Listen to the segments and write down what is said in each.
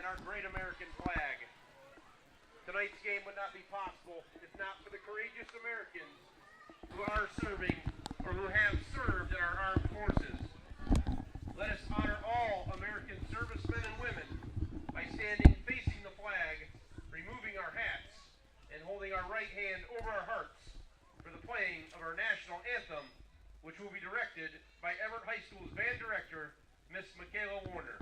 our great American flag. Tonight's game would not be possible if not for the courageous Americans who are serving or who have served in our armed forces. Let us honor all American servicemen and women by standing facing the flag, removing our hats, and holding our right hand over our hearts for the playing of our national anthem, which will be directed by Evart High School's band director, Miss Michaela Warner.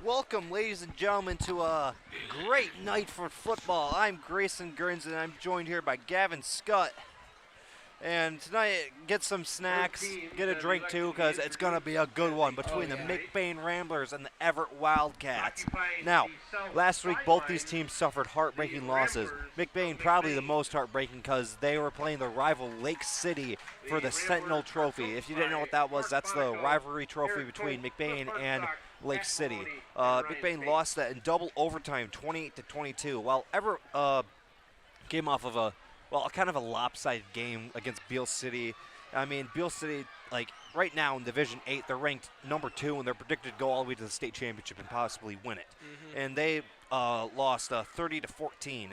Welcome, ladies and gentlemen, to a great night for football. I'm Grayson Gerns, and I'm joined here by Gavin Scott. And tonight, get some snacks, get a drink too, because it's going to be a good one between the McBain Ramblers and the Evart Wildcats. Now, last week, both these teams suffered heartbreaking losses. McBain probably the most heartbreaking because they were playing the rival Lake City for the Sentinel Trophy. If you didn't know what that was, that's the rivalry trophy between McBain and Lake City. McBain lost that in double overtime, 28-22, while Evart came off of a kind of a lopsided game against Beale City. I mean, Beale City, like, right now in Division 8, they're ranked number 2, and they're predicted to go all the way to the state championship and possibly win it. And they lost 30-14.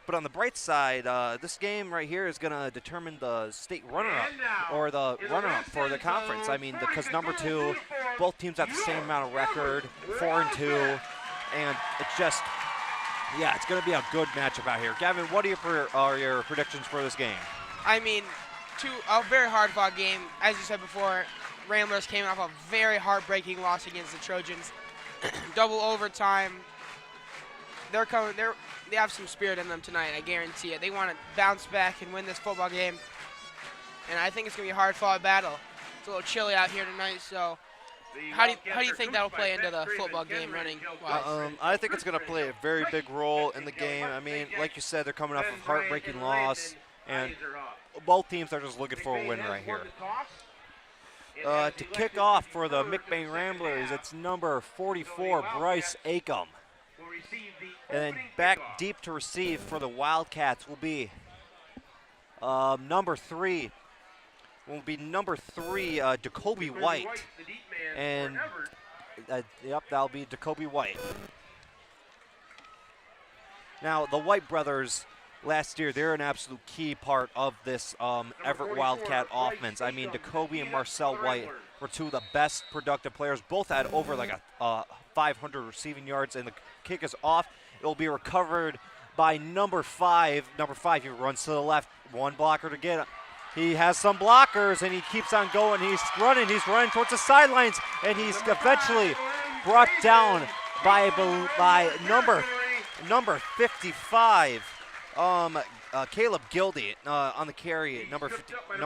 But on the bright side, this game right here is going to determine the state runner-up, or the runner-up for the conference. I mean, because number 2, both teams have the same amount of record, 4-2, and it's just, yeah, it's going to be a good matchup out here. Gavin, what are your predictions for this game? I mean, a very hard-fought game. As you said before, Ramblers came off a very heartbreaking loss against the Trojans. Double overtime. They have some spirit in them tonight, I guarantee it. They want to bounce back and win this football game. And I think it's going to be a hard-fought battle. It's a little chilly out here tonight, so how do you think that'll play into the football game running wise? I think it's going to play a very big role in the game. I mean, like you said, they're coming off a heartbreaking loss, and both teams are just looking for a win right here. To kick off for the McBain Ramblers, it's number 44, Bryce Acom. And then back deep to receive for the Wildcats will be number 3. Jacoby White. And, yep, that'll be Jacoby White. Now, the White brothers, last year, they're an absolute key part of this Evart Wildcat offense. I mean, Jacoby and Marcel White were two of the best productive players. Both had over like 500 receiving yards, and the kick is off. It'll be recovered by number 5. Number 5, he runs to the left. One blocker to get. He has some blockers, and he keeps on going. He's running towards the sidelines, and he's eventually brought down by number 55, Caleb Gildy on the carry. Number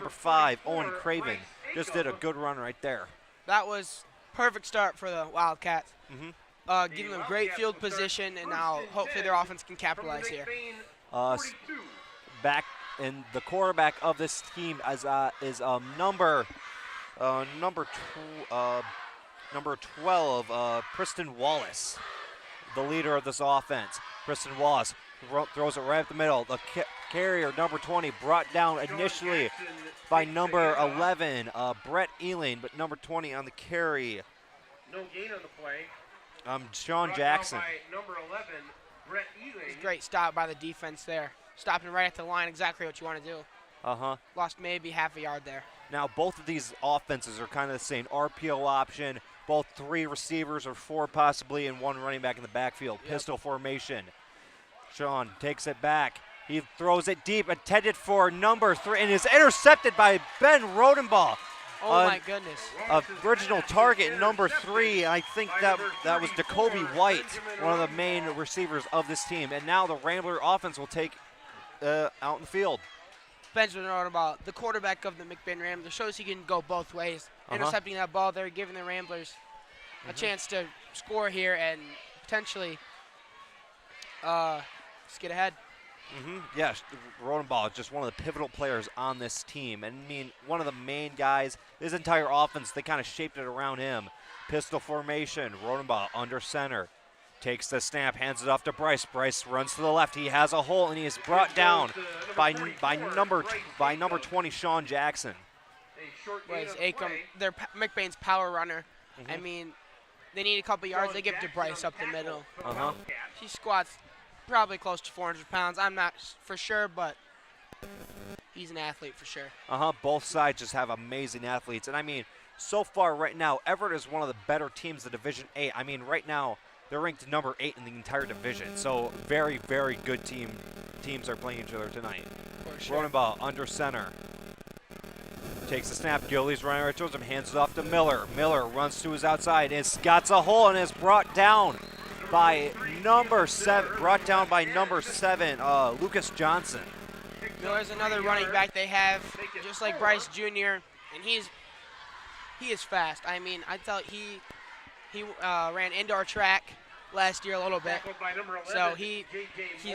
5, Owen Craven, just did a good run right there. That was perfect start for the Wildcats. Giving them great field position, and now hopefully their offense can capitalize here. Back in the quarterback of this team is number 12, Preston Wallace, the leader of this offense. Preston Wallace throws it right up the middle. The carrier, number 20, brought down initially by number 11, Brett Ealing, but number 20 on the carry. No gain on the play. Sean Jackson. Number 11, Brett Ealing. Great stop by the defense there. Stopping right at the line, exactly what you want to do. Lost maybe half a yard there. Now, both of these offenses are kind of the same. RPO option, both 3 receivers or 4 possibly, and 1 running back in the backfield. Yep. Pistol formation. Sean takes it back. He throws it deep, intended for number 3, and is intercepted by Ben Rodenbaugh. Oh, my goodness. Original target, number 3. I think that was Jacoby White, one of the main receivers of this team. And now the Rambler offense will take out in the field. Benjamin Rodenbaugh, the quarterback of the McBain Ramblers, shows he can go both ways. Intercepting that ball there, giving the Ramblers a chance to score here and potentially just get ahead. Yes, Rodenbaugh is just one of the pivotal players on this team. And I mean, one of the main guys, this entire offense, they kind of shaped it around him. Pistol formation, Rodenbaugh under center. Takes the snap, hands it off to Bryce. Bryce runs to the left. He has a hole, and he is brought down by number 20, Sean Jackson. They're McBain's power runner. I mean, they need a couple yards. They give it to Bryce up the middle. He squats probably close to 400 pounds. I'm not for sure, but he's an athlete for sure. Both sides just have amazing athletes. And I mean, so far right now, Evart is one of the better teams in Division 8. I mean, right now, they're ranked number 8 in the entire division. So very, very good teams are playing each other tonight. Sure. Rodenbaugh under center. Takes the snap. Gillies running right towards him. Hands it off to Miller. Miller runs to his outside. It's got a hole and is brought down by number 7. Lucas Johnson. Miller's another running back they have, just like Bryce Jr. And he is fast. I mean, I tell he ran indoor track last year a little bit, so he's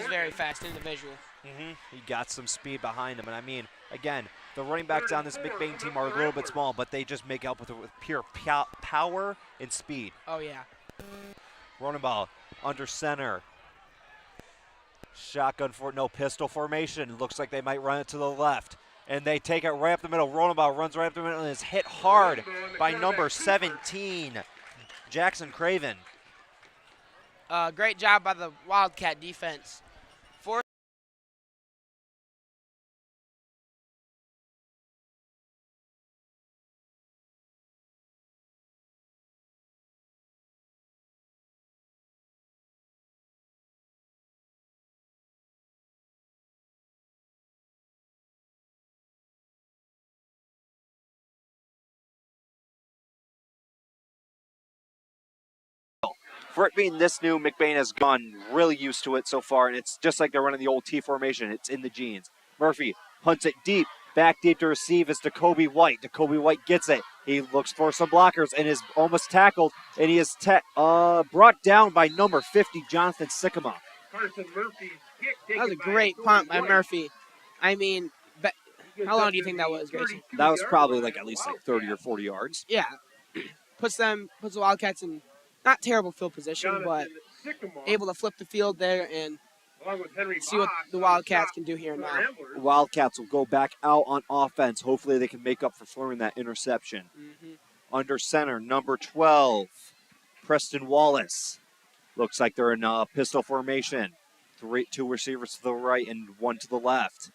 very fast individual. He got some speed behind him, and I mean, again, the running backs on this McBain team are a little bit small, but they just make up with pure power and speed. Oh yeah. Rodenbaugh under center. Shotgun for no pistol formation. Looks like they might run it to the left. And they take it right up the middle. Rodenbaugh runs right up the middle and is hit hard by number 17, Jackson Craven. Great job by the Wildcat defense. For it being this new, McBain has gone really used to it so far, and it's just like they're running the old T formation. It's in the genes. Murphy hunts it deep. Back deep to receive is Jacoby White. Jacoby White gets it. He looks for some blockers and is almost tackled, and he is brought down by number 50, Jonathan Sycamore. That was a great punt by Murphy. I mean, how long do you think that was, Grayson? That was probably at least 30 or 40 yards. Yeah. Puts the Wildcats in not terrible field position, but able to flip the field there and see what the Wildcats can do here now. Wildcats will go back out on offense. Hopefully they can make up for throwing that interception. Under center, number 12, Preston Wallace. Looks like they're in pistol formation. 2 receivers to the right and 1 to the left.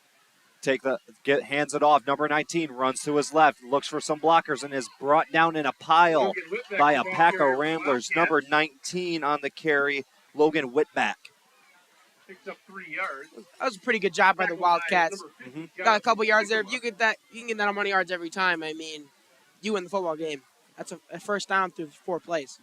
Hands it off. Number 19 runs to his left, looks for some blockers, and is brought down in a pile by a pack of Ramblers. Number 19 on the carry, Logan Whitback. Picks up 3 yards. That was a pretty good job by the Wildcats. Got a couple yards there. If you get that, you can get that amount of yards every time. I mean, you win the football game. That's a first down through 4 plays.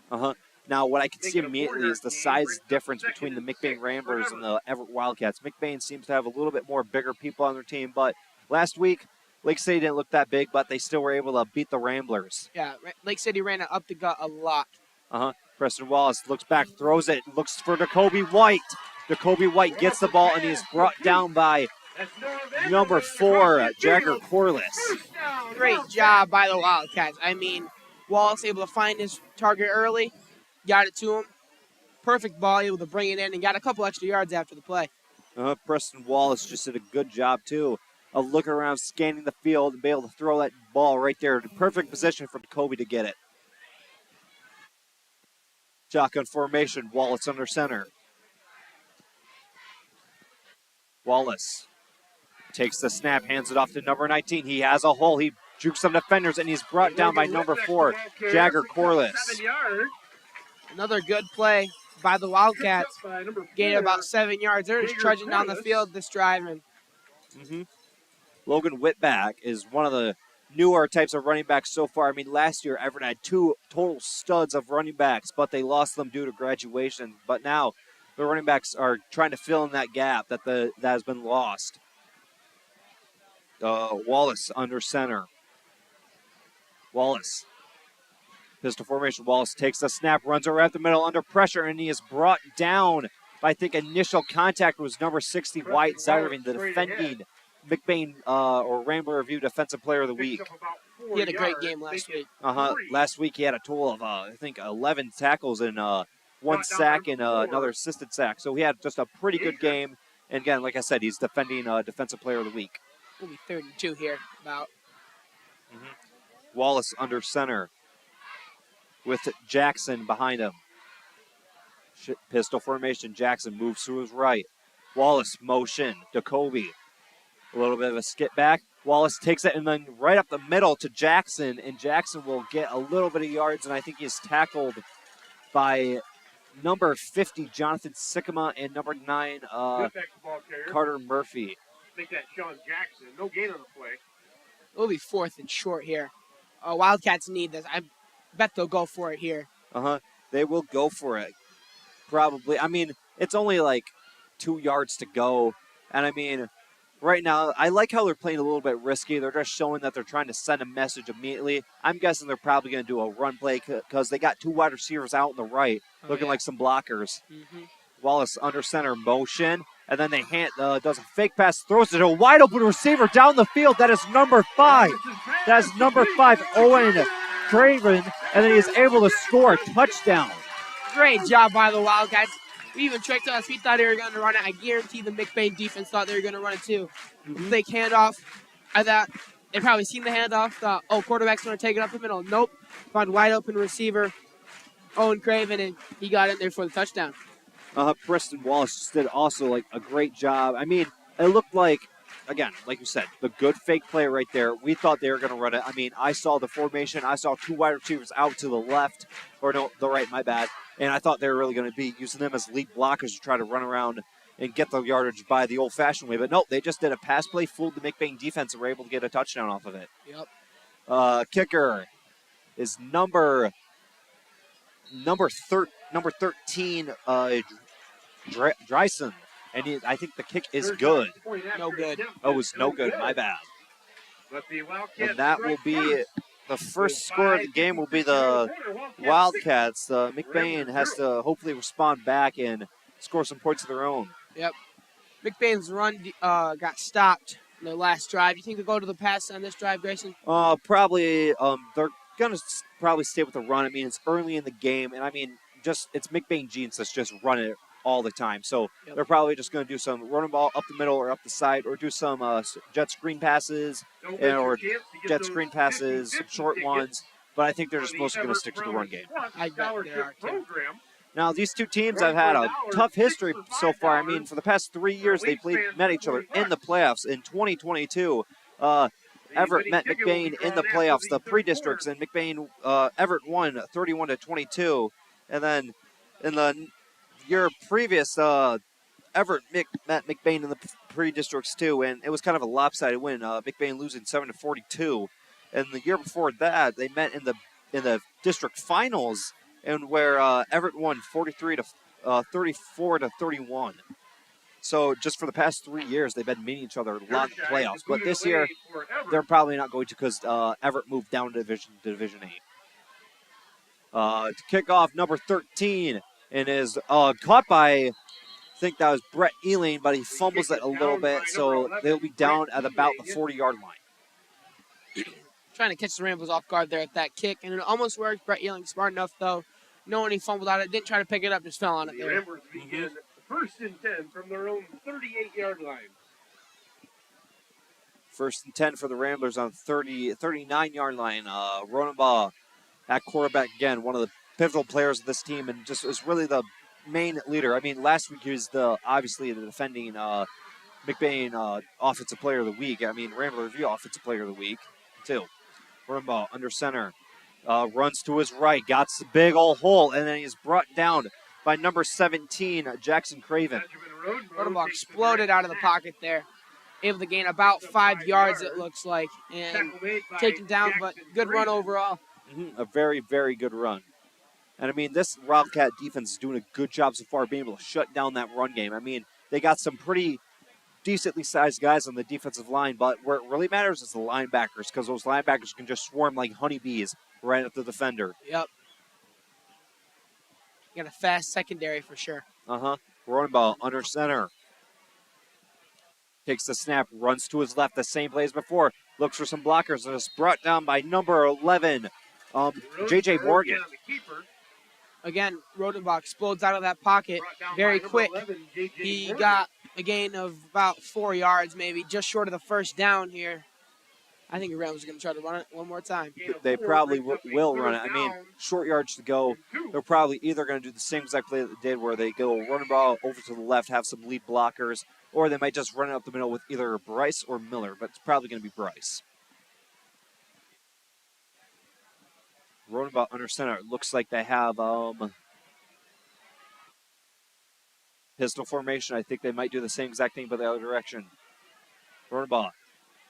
Now, what I can see immediately is the size difference between the McBain Ramblers and the Evart Wildcats. McBain seems to have a little bit more bigger people on their team, but last week, Lake City didn't look that big, but they still were able to beat the Ramblers. Yeah, Lake City ran it up the gut a lot. Preston Wallace looks back, throws it, looks for Jacoby White. Jacoby White gets the ball, and he is brought down by number 4, Jagger Corliss. Great job by the Wildcats. I mean, Wallace able to find his target early. Got it to him. Perfect ball, able to bring it in, and got a couple extra yards after the play. Preston Wallace just did a good job, too, of looking around, scanning the field, and be able to throw that ball right there in perfect position for Jacoby to get it. Shotgun formation, Wallace under center. Wallace Takes the snap, hands it off to number 19. He has a hole. He jukes some defenders, and he's brought down by number 4, Jagger Corliss. 7 yards. Another good play by the Wildcats. Gained about 7 yards. They're just trudging down the field this drive. And Logan Whitback is one of the newer types of running backs so far. I mean, last year Everett had 2 total studs of running backs, but they lost them due to graduation. But now the running backs are trying to fill in that gap that has been lost. Wallace under center. Wallace. Pistol formation. Wallace takes the snap, runs around the middle under pressure, and he is brought down. I think initial contact was number 60, Wyatt Zyerving, the defending McBain or Rambler Review Defensive Player of the Week. He had a great game last week. Last week he had a total of, I think, 11 tackles and 1 sack and another assisted sack. So he had just a pretty good game. And again, like I said, he's defending Defensive Player of the Week. We'll be 32 here, about. Wallace under center with Jackson behind him. Pistol formation. Jackson moves to his right. Wallace motion. Jacoby. A little bit of a skip back. Wallace takes it and then right up the middle to Jackson, and Jackson will get a little bit of yards, and I think he's tackled by number 50, Jonathan Sycamore, and number 9, Carter Murphy. I think that's Sean Jackson. No gain on the play. It'll be 4th and short here. Wildcats need this. I bet they'll go for it here. They will go for it. Probably. I mean, it's only like 2 yards to go. And I mean, right now, I like how they're playing a little bit risky. They're just showing that they're trying to send a message immediately. I'm guessing they're probably going to do a run play because they got 2 wide receivers out on the right, looking like some blockers. Wallace under center motion. And then they does a fake pass, throws it to a wide open receiver down the field. That is number 5. That is number 5, Owen Craven. And then he is able to score a touchdown. Great job by the Wildcats. We even tricked us. We thought they were going to run it. I guarantee the McBain defense thought they were going to run it too. Fake handoff. I thought they probably seen the handoff. Thought, quarterback's going to take it up the middle. Nope. Found wide open receiver, Owen Craven, and he got in there for the touchdown. Preston Wallace just did also like a great job. I mean, it looked like, again, like you said, the good fake play right there. We thought they were going to run it. I mean, I saw the formation. I saw 2 wide receivers out to the left, or no, the right, my bad. And I thought they were really going to be using them as lead blockers to try to run around and get the yardage by the old-fashioned way. But no, they just did a pass play, fooled the McBain defense, and were able to get a touchdown off of it. Kicker is number 13, Dryson. And I think the kick is good. No good. Oh, it was no good. My bad. And that will be the first score of the game will be the Wildcats. McBain has to hopefully respond back and score some points of their own. Yep. McBain's run got stopped in their last drive. You think they'll go to the pass on this drive, Grayson? Probably. They're going to probably stay with the run. I mean, it's early in the game, and I mean, it's McBain genes that's just run it all the time. So they're probably just going to do some running ball up the middle or up the side, or do some jet screen passes or jet screen passes, short ones. But I think they're just mostly going to stick to the run game. I bet they are too. Now, these two teams have had a tough history so far. I mean, for the past 3 years, they met each other in the playoffs. In 2022, Everett met McBain in the playoffs, the pre-districts, and Everett won 31-22. And then in the year previous, Everett met McBain in the pre-districts too, and it was kind of a lopsided win. McBain losing 7-42. And the year before that, they met in the district finals, and where Everett won 34-31. So just for the past 3 years, they've been meeting each other a lot in the playoffs. But this year, they're probably not going to because Everett moved down to Division 8. To kick off, number 13, and is caught by, I think that was Brett Ealing, but he fumbles it a little bit, so they'll be down at about the 40-yard line. Trying to catch the Ramblers off guard there at that kick, and it almost worked. Brett Ealing smart enough, though. Knowing he fumbled out it, didn't try to pick it up, just fell on it there. First and 10 from their own 38-yard line. First and 10 for the Ramblers on 39-yard line. Ronenbaugh at quarterback again, one of the pivotal players of this team, and just is really the main leader. I mean, last week he was obviously the defending McBain Offensive Player of the Week. I mean, Rambler Review Offensive Player of the Week, too. Running ball under center. Runs to his right, got a big old hole, and then he's brought down by number 17, Jackson Craven. Rodenbach exploded out of the pocket there. Able to gain about 5 yards, it looks like, and taken down, but good run overall. A very, very good run. And, I mean, this Wildcat defense is doing a good job so far being able to shut down that run game. I mean, they got some pretty decently sized guys on the defensive line, but where it really matters is the linebackers, because those linebackers can just swarm like honeybees right at the defender. Yep. Got a fast secondary for sure. Running ball under center. Takes the snap, runs to his left, the same play as before. Looks for some blockers, and is brought down by number 11, J.J. Morgan. Again, Rodenbach explodes out of that pocket very quick. He got a gain of about 4 yards, maybe, just short of the first down here. I think the Rams are going to try to run it one more time. They probably will run it. I mean, short yards to go. They're probably either going to do the same exact play that they did where they go run the ball over to the left, have some lead blockers, or they might just run it up the middle with either Bryce or Miller, but it's probably going to be Bryce. Running ball under center. It looks like they have pistol formation. I think they might do the same exact thing, but the other direction. Running ball.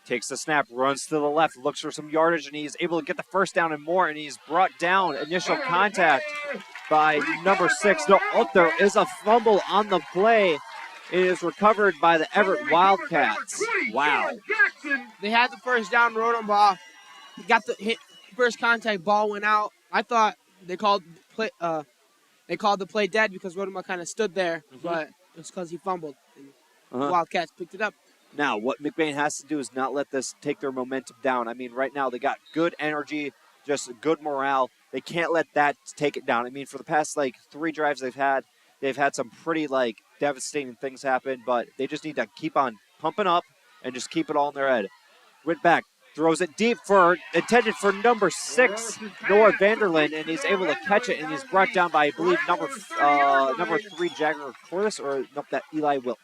Takes the snap, runs to the left, looks for some yardage, and he's able to get the first down and more, and he's brought down. Initial contact by number 6. No, there is a fumble on the play. It is recovered by the Evart Wildcats. Wow. They had the first down, Rodenbach. He got the hit. First contact, ball went out. I thought they called the play dead because Rodenbach kind of stood there, but it was because he fumbled. And the Wildcats picked it up. Now, what McBain has to do is not let this take their momentum down. I mean, right now they got good energy, just good morale. They can't let that take it down. I mean, for the past, 3 drives they've had some pretty, devastating things happen, but they just need to keep on pumping up and just keep it all in their head. Whitback throws it deep intended for number 6, Noah Vanderlyn, and he's able to catch it, and he's brought down by, I believe, number 3, Jagger Corliss, or nope, that Eli Wilt.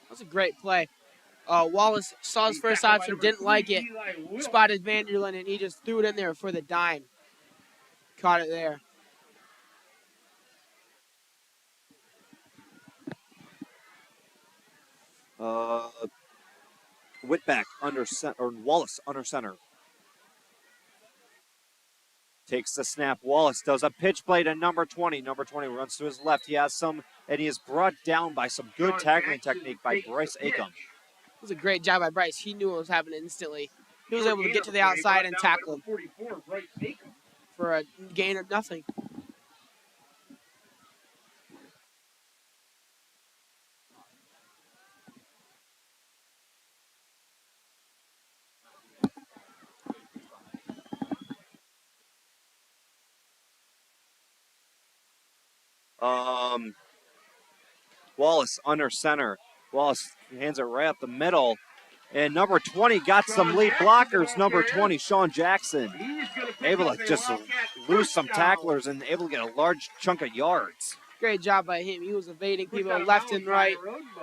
That's a great play. Wallace saw his first option, didn't like it, spotted Vanderlyn, and he just threw it in there for the dime. Caught it there. Whitback under center, or Wallace under center. Takes the snap. Wallace does a pitch play to number 20. Number 20 runs to his left. He has some, and he is brought down by some good tackling technique by Bryce Acom. It was a great job by Bryce. He knew what was happening instantly. He was able to get to the outside and tackle him for a gain of nothing. Wallace under center. Wallace hands it right up the middle. And number 20 got some lead blockers. Number 20, Sean Jackson, able to just lose some tacklers and able to get a large chunk of yards. Great job by him. He was evading people left and right.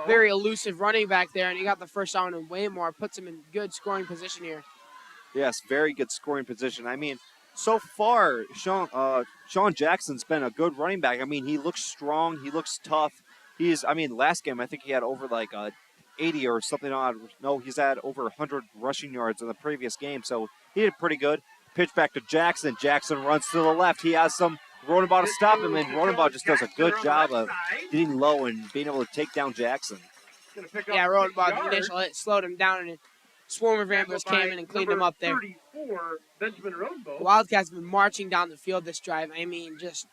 Very elusive running back there, and he got the first down and way more. Puts him in good scoring position here. Yes, very good scoring position. I mean, so far, Sean Jackson's been a good running back. I mean, he looks strong. He looks tough. Last game, I think he had over 80 or something odd. No, he's had over 100 rushing yards in the previous game, so he did pretty good. Pitch back to Jackson. Jackson runs to the left. He has some Rodenbach to stop him, and Rodenbach just does a good job of getting low and being able to take down Jackson. Yeah, Rodenbach, the initial hit slowed him down, and a swarm of Ramblers came in and cleaned him up there. The Wildcats have been marching down the field this drive. I mean, just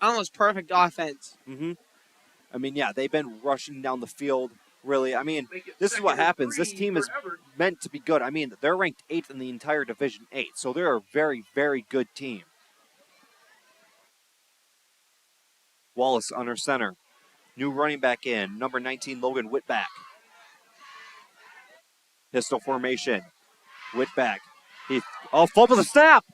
almost perfect offense. I mean, yeah, they've been rushing down the field, really. I mean, this is what happens. This team is meant to be good. I mean, they're ranked 8th in the entire Division 8, so they're a very, very good team. Wallace under center. New running back in, number 19, Logan Whitback. Pistol formation. Whitback. Fumble the snap.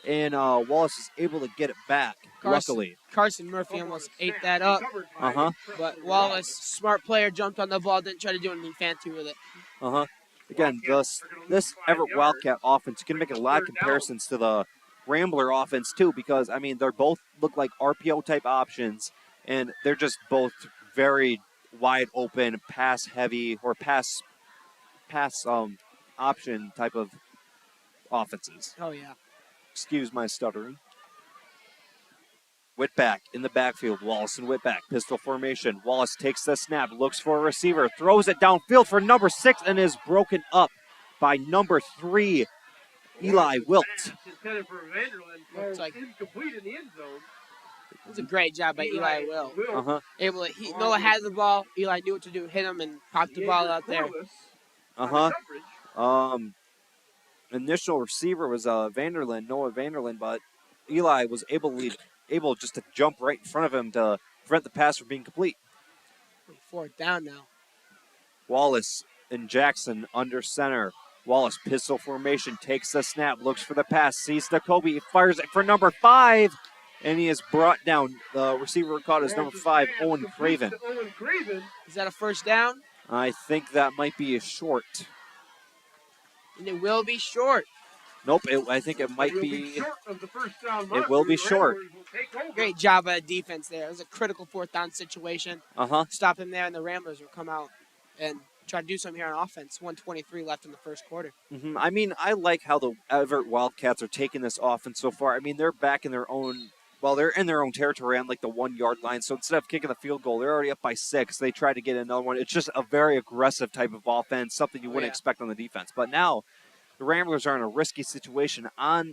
and Wallace is able to get it back, luckily. Carson Murphy almost ate that up. But Wallace, smart player, jumped on the ball, didn't try to do anything fancy with it. Again, this Evart Wildcat offense, you can make a lot of comparisons to the Rambler offense too, because I mean they both look like RPO type options, and they're just both very wide open, pass heavy or pass option type of offenses. Oh yeah. Excuse my stuttering. Whitback in the backfield. Wallace and Whitback. Pistol formation. Wallace takes the snap, looks for a receiver, throws it downfield for number 6, and is broken up by number 3, Eli Wilt. Looks like incomplete in the end zone. It was a great job by Eli Wilt. Noah had the ball. Eli knew what to do, hit him, and popped the ball out there. Initial receiver was Noah Vanderlyn, but Eli was able just to jump right in front of him to prevent the pass from being complete. 4th down now. Wallace and Jackson under center. Wallace, pistol formation, takes the snap, looks for the pass, sees Jacoby, fires it for number 5, and he is brought down. The receiver caught is number 5, Owen Craven. Is that a 1st down? I think that might be a short. And it will be short. Nope, I think it might be. It will be short. Great job by the defense there. It was a critical 4th down situation. Stop him there, and the Ramblers will come out and try to do something here on offense. 1:23 left in the 1st quarter. I mean, I like how the Evart Wildcats are taking this offense so far. I mean, they're back in their own. Well, they're in their own territory on like the 1-yard line. So instead of kicking the field goal, they're already up by 6. They try to get another one. It's just a very aggressive type of offense, something you wouldn't expect on the defense. But now the Ramblers are in a risky situation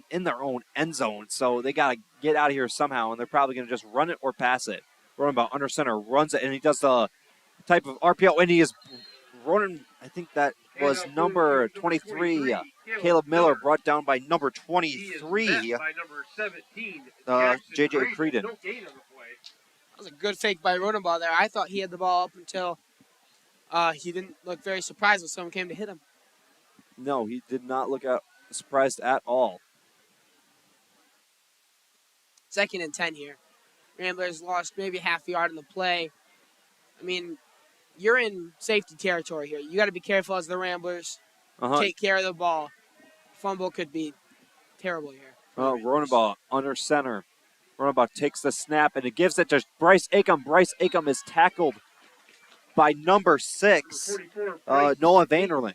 in their own end zone. So they got to get out of here somehow, and they're probably going to just run it or pass it. Running about under center, runs it, and he does the type of RPO, and he is running. I think that was number 23, Caleb Miller, brought down by number 23, J.J. Creedon. That was a good fake by Rodenbaugh there. I thought he had the ball up until he didn't look very surprised when someone came to hit him. No, he did not look surprised at all. 2nd and 10 here. Ramblers lost maybe half a yard in the play. I mean, you're in safety territory here. You got to be careful as the Ramblers. Take care of the ball. Fumble could be terrible here. Rodenbaugh under center. Rodenbaugh takes the snap, and it gives it to Bryce Acom. Bryce Acom is tackled by number 6, Noah Vanderlyn.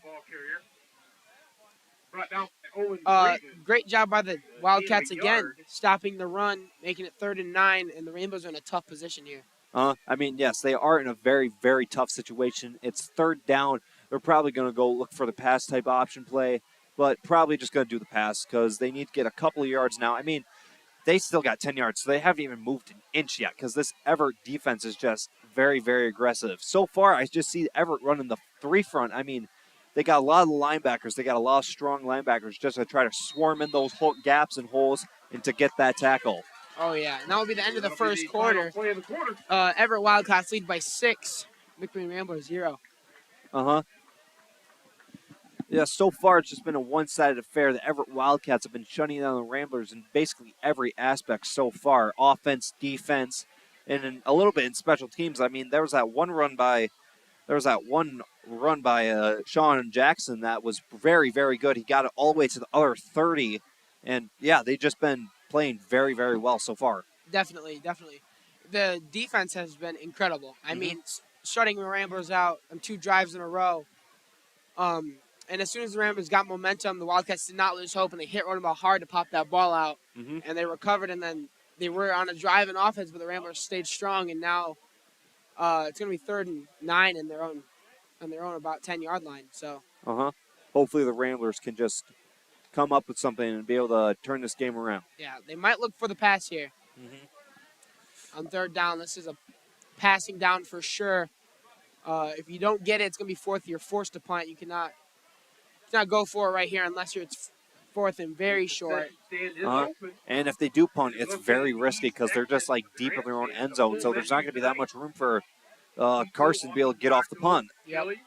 Great job by the Wildcats again, stopping the run, making it 3rd and 9, and the Rainbows are in a tough position here. I mean, yes, they are in a very, very tough situation. It's 3rd down. They're probably going to go look for the pass type option play, but probably just going to do the pass because they need to get a couple of yards now. I mean, they still got 10 yards, so they haven't even moved an inch yet because this Evart defense is just very, very aggressive. So far, I just see Evart running the 3 front. I mean, they got a lot of linebackers. They got a lot of strong linebackers just to try to swarm in those gaps and holes and to get that tackle. Oh, yeah. And that will be the end of the 1st quarter. Evart Wildcats lead by 6. McBain Rambler 0. Yeah, so far it's just been a one-sided affair. The Evart Wildcats have been shutting down the Ramblers in basically every aspect so far. Offense, defense, and a little bit in special teams. I mean, there was that one run by Sean Jackson that was very, very good. He got it all the way to the other 30. And, yeah, they've just been playing very, very well so far. Definitely. The defense has been incredible. I mean, shutting the Ramblers out on 2 drives in a row. And as soon as the Ramblers got momentum, the Wildcats did not lose hope, and they hit Rodenbaugh hard to pop that ball out. And they recovered, and then they were on a drive in offense, but the Ramblers stayed strong, and now it's going to be 3rd and 9 on their own about 10-yard line. So hopefully the Ramblers can just come up with something and be able to turn this game around. Yeah, they might look for the pass here. On 3rd down, this is a passing down for sure. If you don't get it, it's going to be 4th. You're forced to punt. You cannot go for it right here unless it's 4th and very short. And if they do punt, it's very risky because they're just like deep in their own end zone. So there's not going to be that much room for Carson to be able to get off the punt. Yep.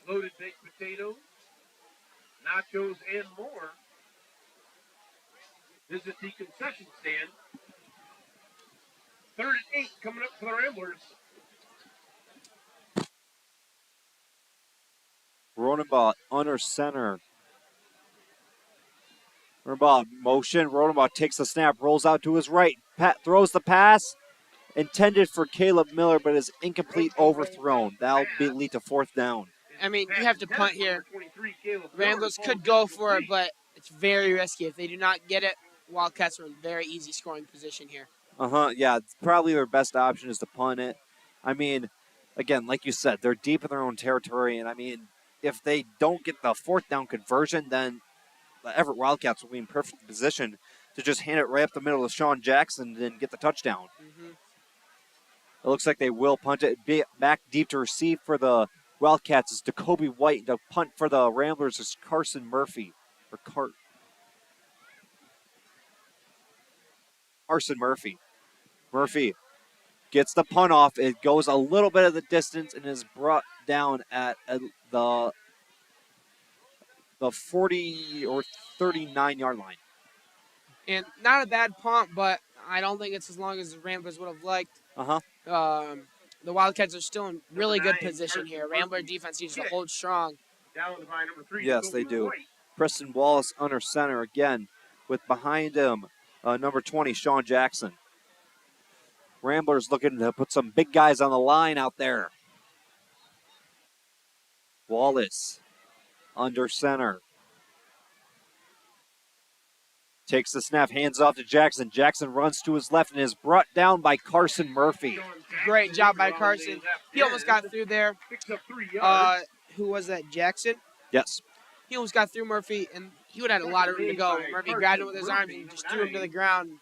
Loaded baked potatoes, nachos, and more. visit the concession stand. 3rd and 8 coming up for the Ramblers. Rodenbaugh under center. Rodenbaugh motion. Rodenbaugh takes the snap, rolls out to his right. Pat throws the pass intended for Caleb Miller, but is incomplete, overthrown. That'll lead to 4th down. I mean, you have to punt here. Ramblers could go for it, but it's very risky. If they do not get it, Wildcats are in very easy scoring position here. Yeah, probably their best option is to punt it. I mean, again, like you said, they're deep in their own territory, and I mean, if they don't get the 4th down conversion, then the Everett Wildcats will be in perfect position to just hand it right up the middle to Sean Jackson and get the touchdown. It looks like they will punt it. Back deep to receive for the Wildcats is Jacoby White. The punt for the Ramblers is Carson Murphy. Carson Murphy. Murphy gets the punt off. It goes a little bit of the distance and is brought down at the 40 or 39-yard line. And not a bad punt, but I don't think it's as long as the Ramblers would have liked. The Wildcats are still in really good position here. Rambler defense needs to hold strong. Yes, they do. Preston Wallace under center again with behind him number 20, Sean Jackson. Ramblers looking to put some big guys on the line out there. Wallace under center. Takes the snap, hands off to Jackson. Jackson runs to his left and is brought down by Carson Murphy. Great job by Carson. He almost got through there. Who was that, Jackson? Yes. He almost got through Murphy, and he would have had a lot of room to go. Murphy grabbed him with his arms and just threw him to the ground.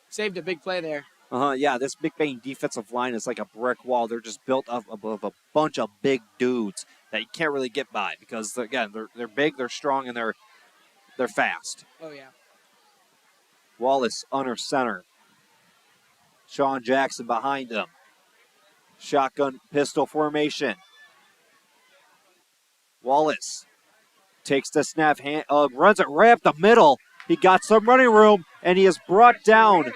Saved a big play there. Yeah, this McBain defensive line is like a brick wall. They're just built up of a bunch of big dudes that you can't really get by because, again, they're big, they're strong, and they're fast. Oh, yeah. Wallace under center. Sean Jackson behind him. Shotgun pistol formation. Wallace takes the snap, runs it right up the middle. He got some running room, and he is brought down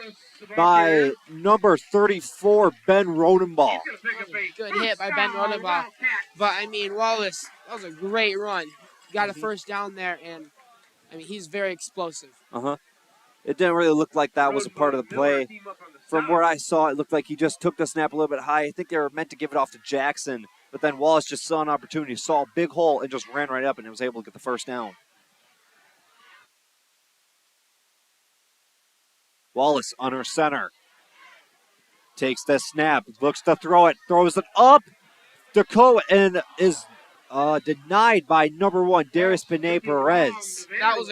by number 34, Ben Rodenbaugh. Good hit by Ben Rodenbaugh. But, I mean, Wallace, that was a great run. Got a 1st down there, and, I mean, he's very explosive. It didn't really look like that was a part of the play. From where I saw, it looked like he just took the snap a little bit high. I think they were meant to give it off to Jackson, but then Wallace just saw an opportunity, saw a big hole, and just ran right up and was able to get the 1st down. Wallace under center. Takes the snap, looks to throw it, throws it up. Dakota and is denied by number 1, Darius Pinay-Perez. That was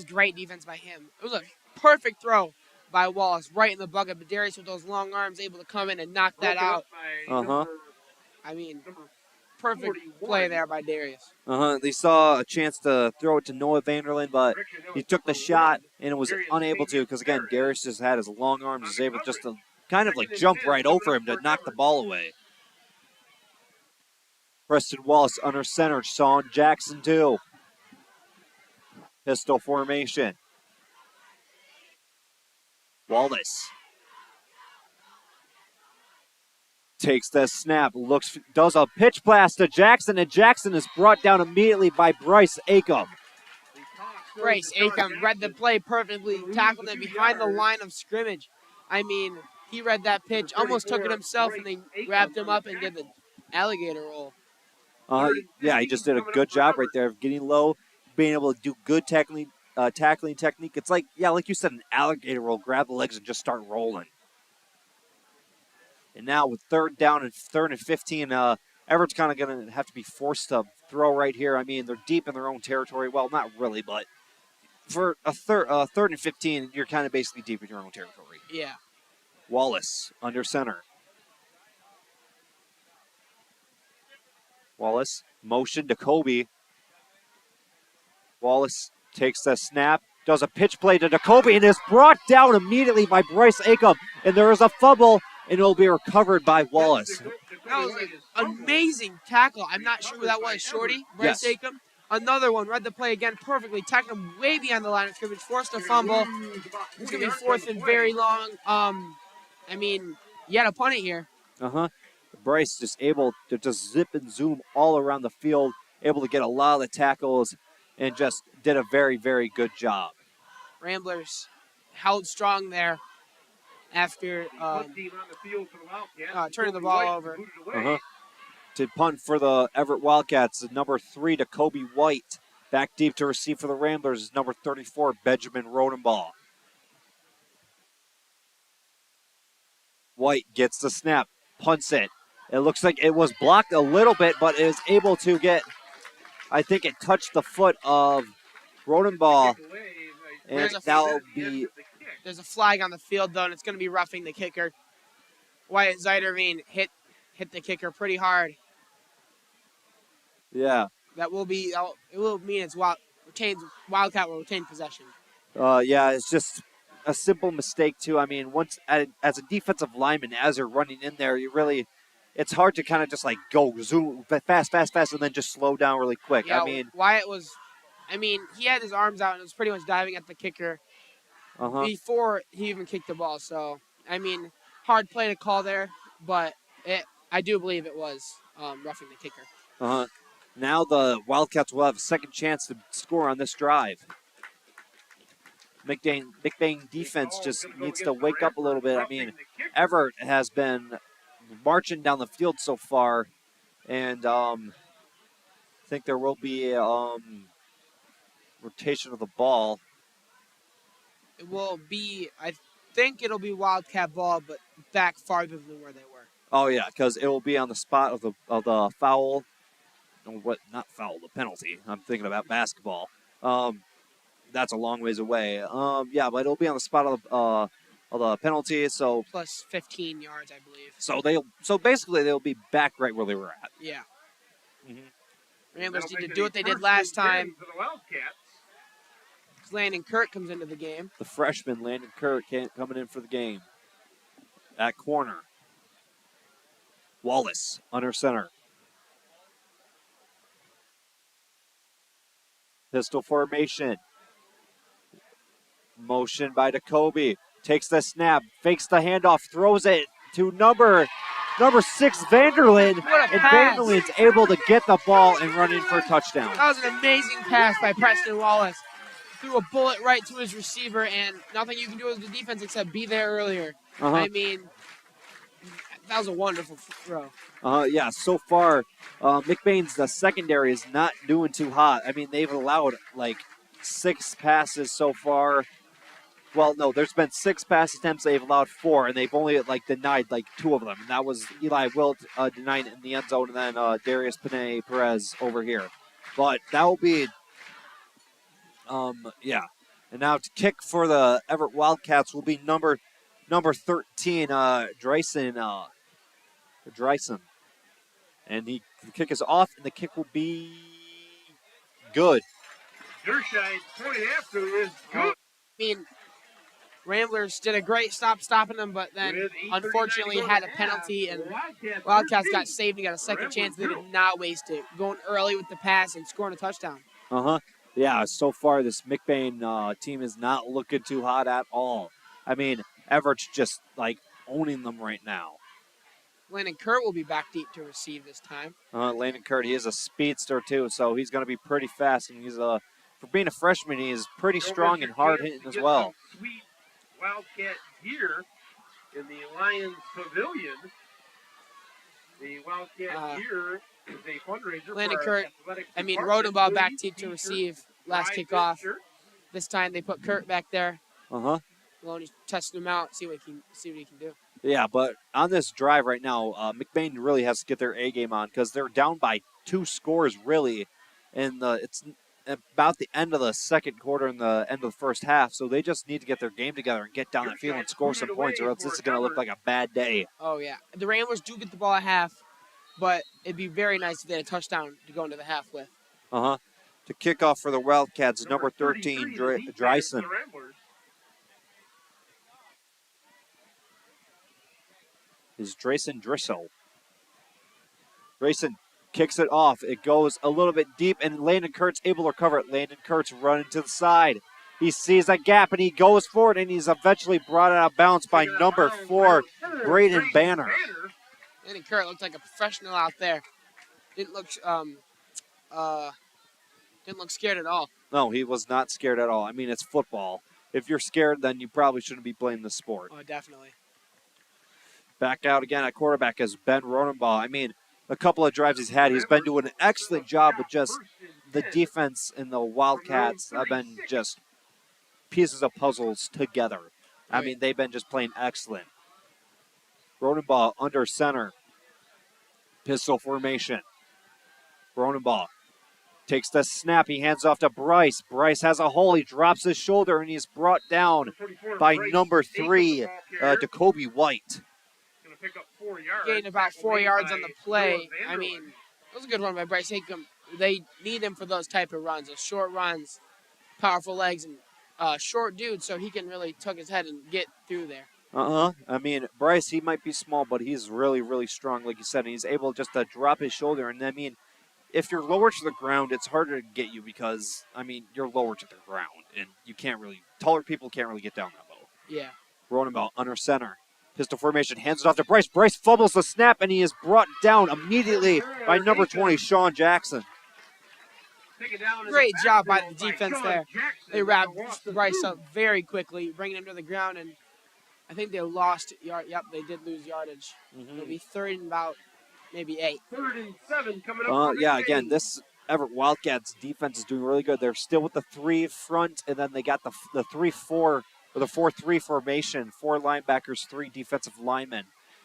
great defense by him. It was a perfect throw by Wallace, right in the bucket. But Darius with those long arms able to come in and knock that out. I mean, perfect play there by Darius. They saw a chance to throw it to Noah Vanderlyn, but he took the shot and was unable to because, again, Darius just had his long arms, was able just to kind of like jump right over him to knock the ball away. Preston Wallace under center. Sean Jackson too. Pistol formation. Wallace takes the snap, does a pitch blast to Jackson, and Jackson is brought down immediately by Bryce Acom. Bryce Acom read the play perfectly, tackled it behind the line of scrimmage. I mean, he read that pitch, almost took it himself, and they grabbed him up and did the alligator roll. Yeah, he just did a good job right there of getting low, being able to do good tackling technique. It's like, like you said, an alligator roll, grab the legs and just start rolling. And now with 3rd down and 3rd and 15, Everett's kind of going to have to be forced to throw right here. I mean, they're deep in their own territory. Well, not really, but for a 3rd and 15, you're kind of basically deep in your own territory. Yeah. Wallace under center. Wallace, motion to Kobe. Wallace takes the snap, does a pitch play to Jacoby, and is brought down immediately by Bryce Acom. And there is a fumble, and it will be recovered by Wallace. That was an amazing tackle. I'm not sure who that was, Shorty? Bryce Acom? Another one, read the play again perfectly, tacked him way beyond the line of scrimmage, forced a fumble. It's going to be fourth and very long. I mean, you had to punt it here. Bryce just able to just zip and zoom all around the field, able to get a lot of the tackles, and just did a very, very good job. Ramblers held strong there after turning the ball over. To punt for the Everett Wildcats is number 3, Jacoby White. Back deep to receive for the Ramblers is number 34, Benjamin Rodenbaugh. White gets the snap, punts it. It looks like it was blocked a little bit, but is able to get, I think it touched the foot of Rodenbaugh. And that'll be... There's a flag on the field, though, and it's going to be roughing the kicker. Wyatt Zeiderveen hit the kicker pretty hard. Yeah. It will mean Wildcat will retain possession. Yeah, it's just a simple mistake, too. I mean, as a defensive lineman, as you're running in there, it's hard to kind of just like go zoom fast, and then just slow down really quick. Yeah, he had his arms out and was pretty much diving at the kicker before he even kicked the ball. So, I mean, hard play to call there, but I do believe it was roughing the kicker. Now the Wildcats will have a second chance to score on this drive. McBain defense just needs to wake up a little bit. I mean, Evart has been marching down the field so far, and I think there will be a rotation of the ball. I think it'll be Wildcat ball, but back farther than where they were. Oh yeah, because it will be on the spot of the foul. Not foul, the penalty. I'm thinking about basketball. That's a long ways away. Yeah, but it'll be on the spot of the penalty. So plus 15 yards, I believe. So basically they'll be back right where they were at. Yeah. Ramblers need to do what they did last time. Landon Kurt comes into the game. The freshman Landon Kurt coming in for the game. At corner. Wallace under center. Pistol formation. Motion by Jacoby. Takes the snap. Fakes the handoff. Throws it to number 6, Vanderlyn. And Vanderlyn's able to get the ball and run in for a touchdown. That was an amazing pass by Preston Wallace. Threw a bullet right to his receiver, and nothing you can do as the defense except be there earlier. I mean, that was a wonderful throw. Yeah, so far, McBain's the secondary is not doing too hot. I mean, they've allowed like 6 passes so far. Well, no, there's been 6 pass attempts. They've allowed 4, and they've only denied 2 of them. And that was Eli Wilt denying it in the end zone, and then Darius Panay Perez over here. But that will be, yeah. And now to kick for the Everett Wildcats will be number 13, Dreisen. And the kick is off, and the kick will be good. Dershine pointing after is good. I mean, Ramblers did a great stopping them, but then unfortunately had a penalty, and Wildcats got saved and got a second chance. They did not waste it, going early with the pass and scoring a touchdown. Yeah, so far this McBain team is not looking too hot at all. I mean, Everett's just owning them right now. Landon Kurt will be back deep to receive this time. Landon Kurt, he is a speedster too, so he's going to be pretty fast, and he's for being a freshman, he is pretty strong and hard hitting as well. Sweet Wildcat gear in the Lions Pavilion. The Wildcat gear is a fundraiser. Landon Kurt, Rodenbaugh back deep to receive last kickoff. This time they put Kurt back there. Well, he's testing him out, see what he can do. Yeah, but on this drive right now, McBain really has to get their A game on because they're down by 2 scores really, and it's about the end of the second quarter and the end of the first half. So they just need to get their game together and get down that field and score some points, or else this is going to look like a bad day. Oh yeah, the Ramblers do get the ball at half, but it'd be very nice if they had a touchdown to go into the half with. To kick off for the Wildcats, number 13, Dreisen. Is Dreisen Drissel. Dreisen kicks it off. It goes a little bit deep, and Landon Kurtz able to recover it. Landon Kurtz running to the side. He sees a gap, and he goes forward, and he's eventually brought out of bounds by number 4, Braden Banner. Landon Kurtz looked like a professional out there. Didn't look scared at all. No, he was not scared at all. I mean, it's football. If you're scared, then you probably shouldn't be playing the sport. Oh, definitely. Back out again at quarterback is Ben Ronenbaugh. I mean, a couple of drives he's had, he's been doing an excellent job with just the defense and the Wildcats have been just pieces of puzzles together. I mean, they've been just playing excellent. Ronenbaugh under center. Pistol formation. Ronenbaugh takes the snap. He hands off to Bryce. Bryce has a hole. He drops his shoulder, and he's brought down by number 3, Jacoby White. Gained about 4 yards on the play. I mean, it was a good run by Bryce Hickam. They need him for those type of runs, those short runs, powerful legs, and short dude, so he can really tuck his head and get through there. I mean, Bryce, he might be small, but he's really, really strong, like you said, and he's able just to drop his shoulder. And I mean, if you're lower to the ground, it's harder to get you because, I mean, you're lower to the ground, and you can't really, taller people can't really get down that low. Yeah. Ronenbaugh under center. Pistol formation, hands it off to Bryce. Bryce fumbles the snap, and he is brought down immediately by number 20, Sean Jackson. Great job by the defense there. They wrapped Bryce up very quickly, bringing him to the ground, and I think they lost yard. Yep, they did lose yardage. It'll be 3rd and about maybe 8. 3rd and 7 coming up. Yeah, again, this Everett Wildcats defense is doing really good. They're still with the 3 front, and then they got the 3-4 or the 4-3 formation, 4 linebackers, 3 defensive linemen.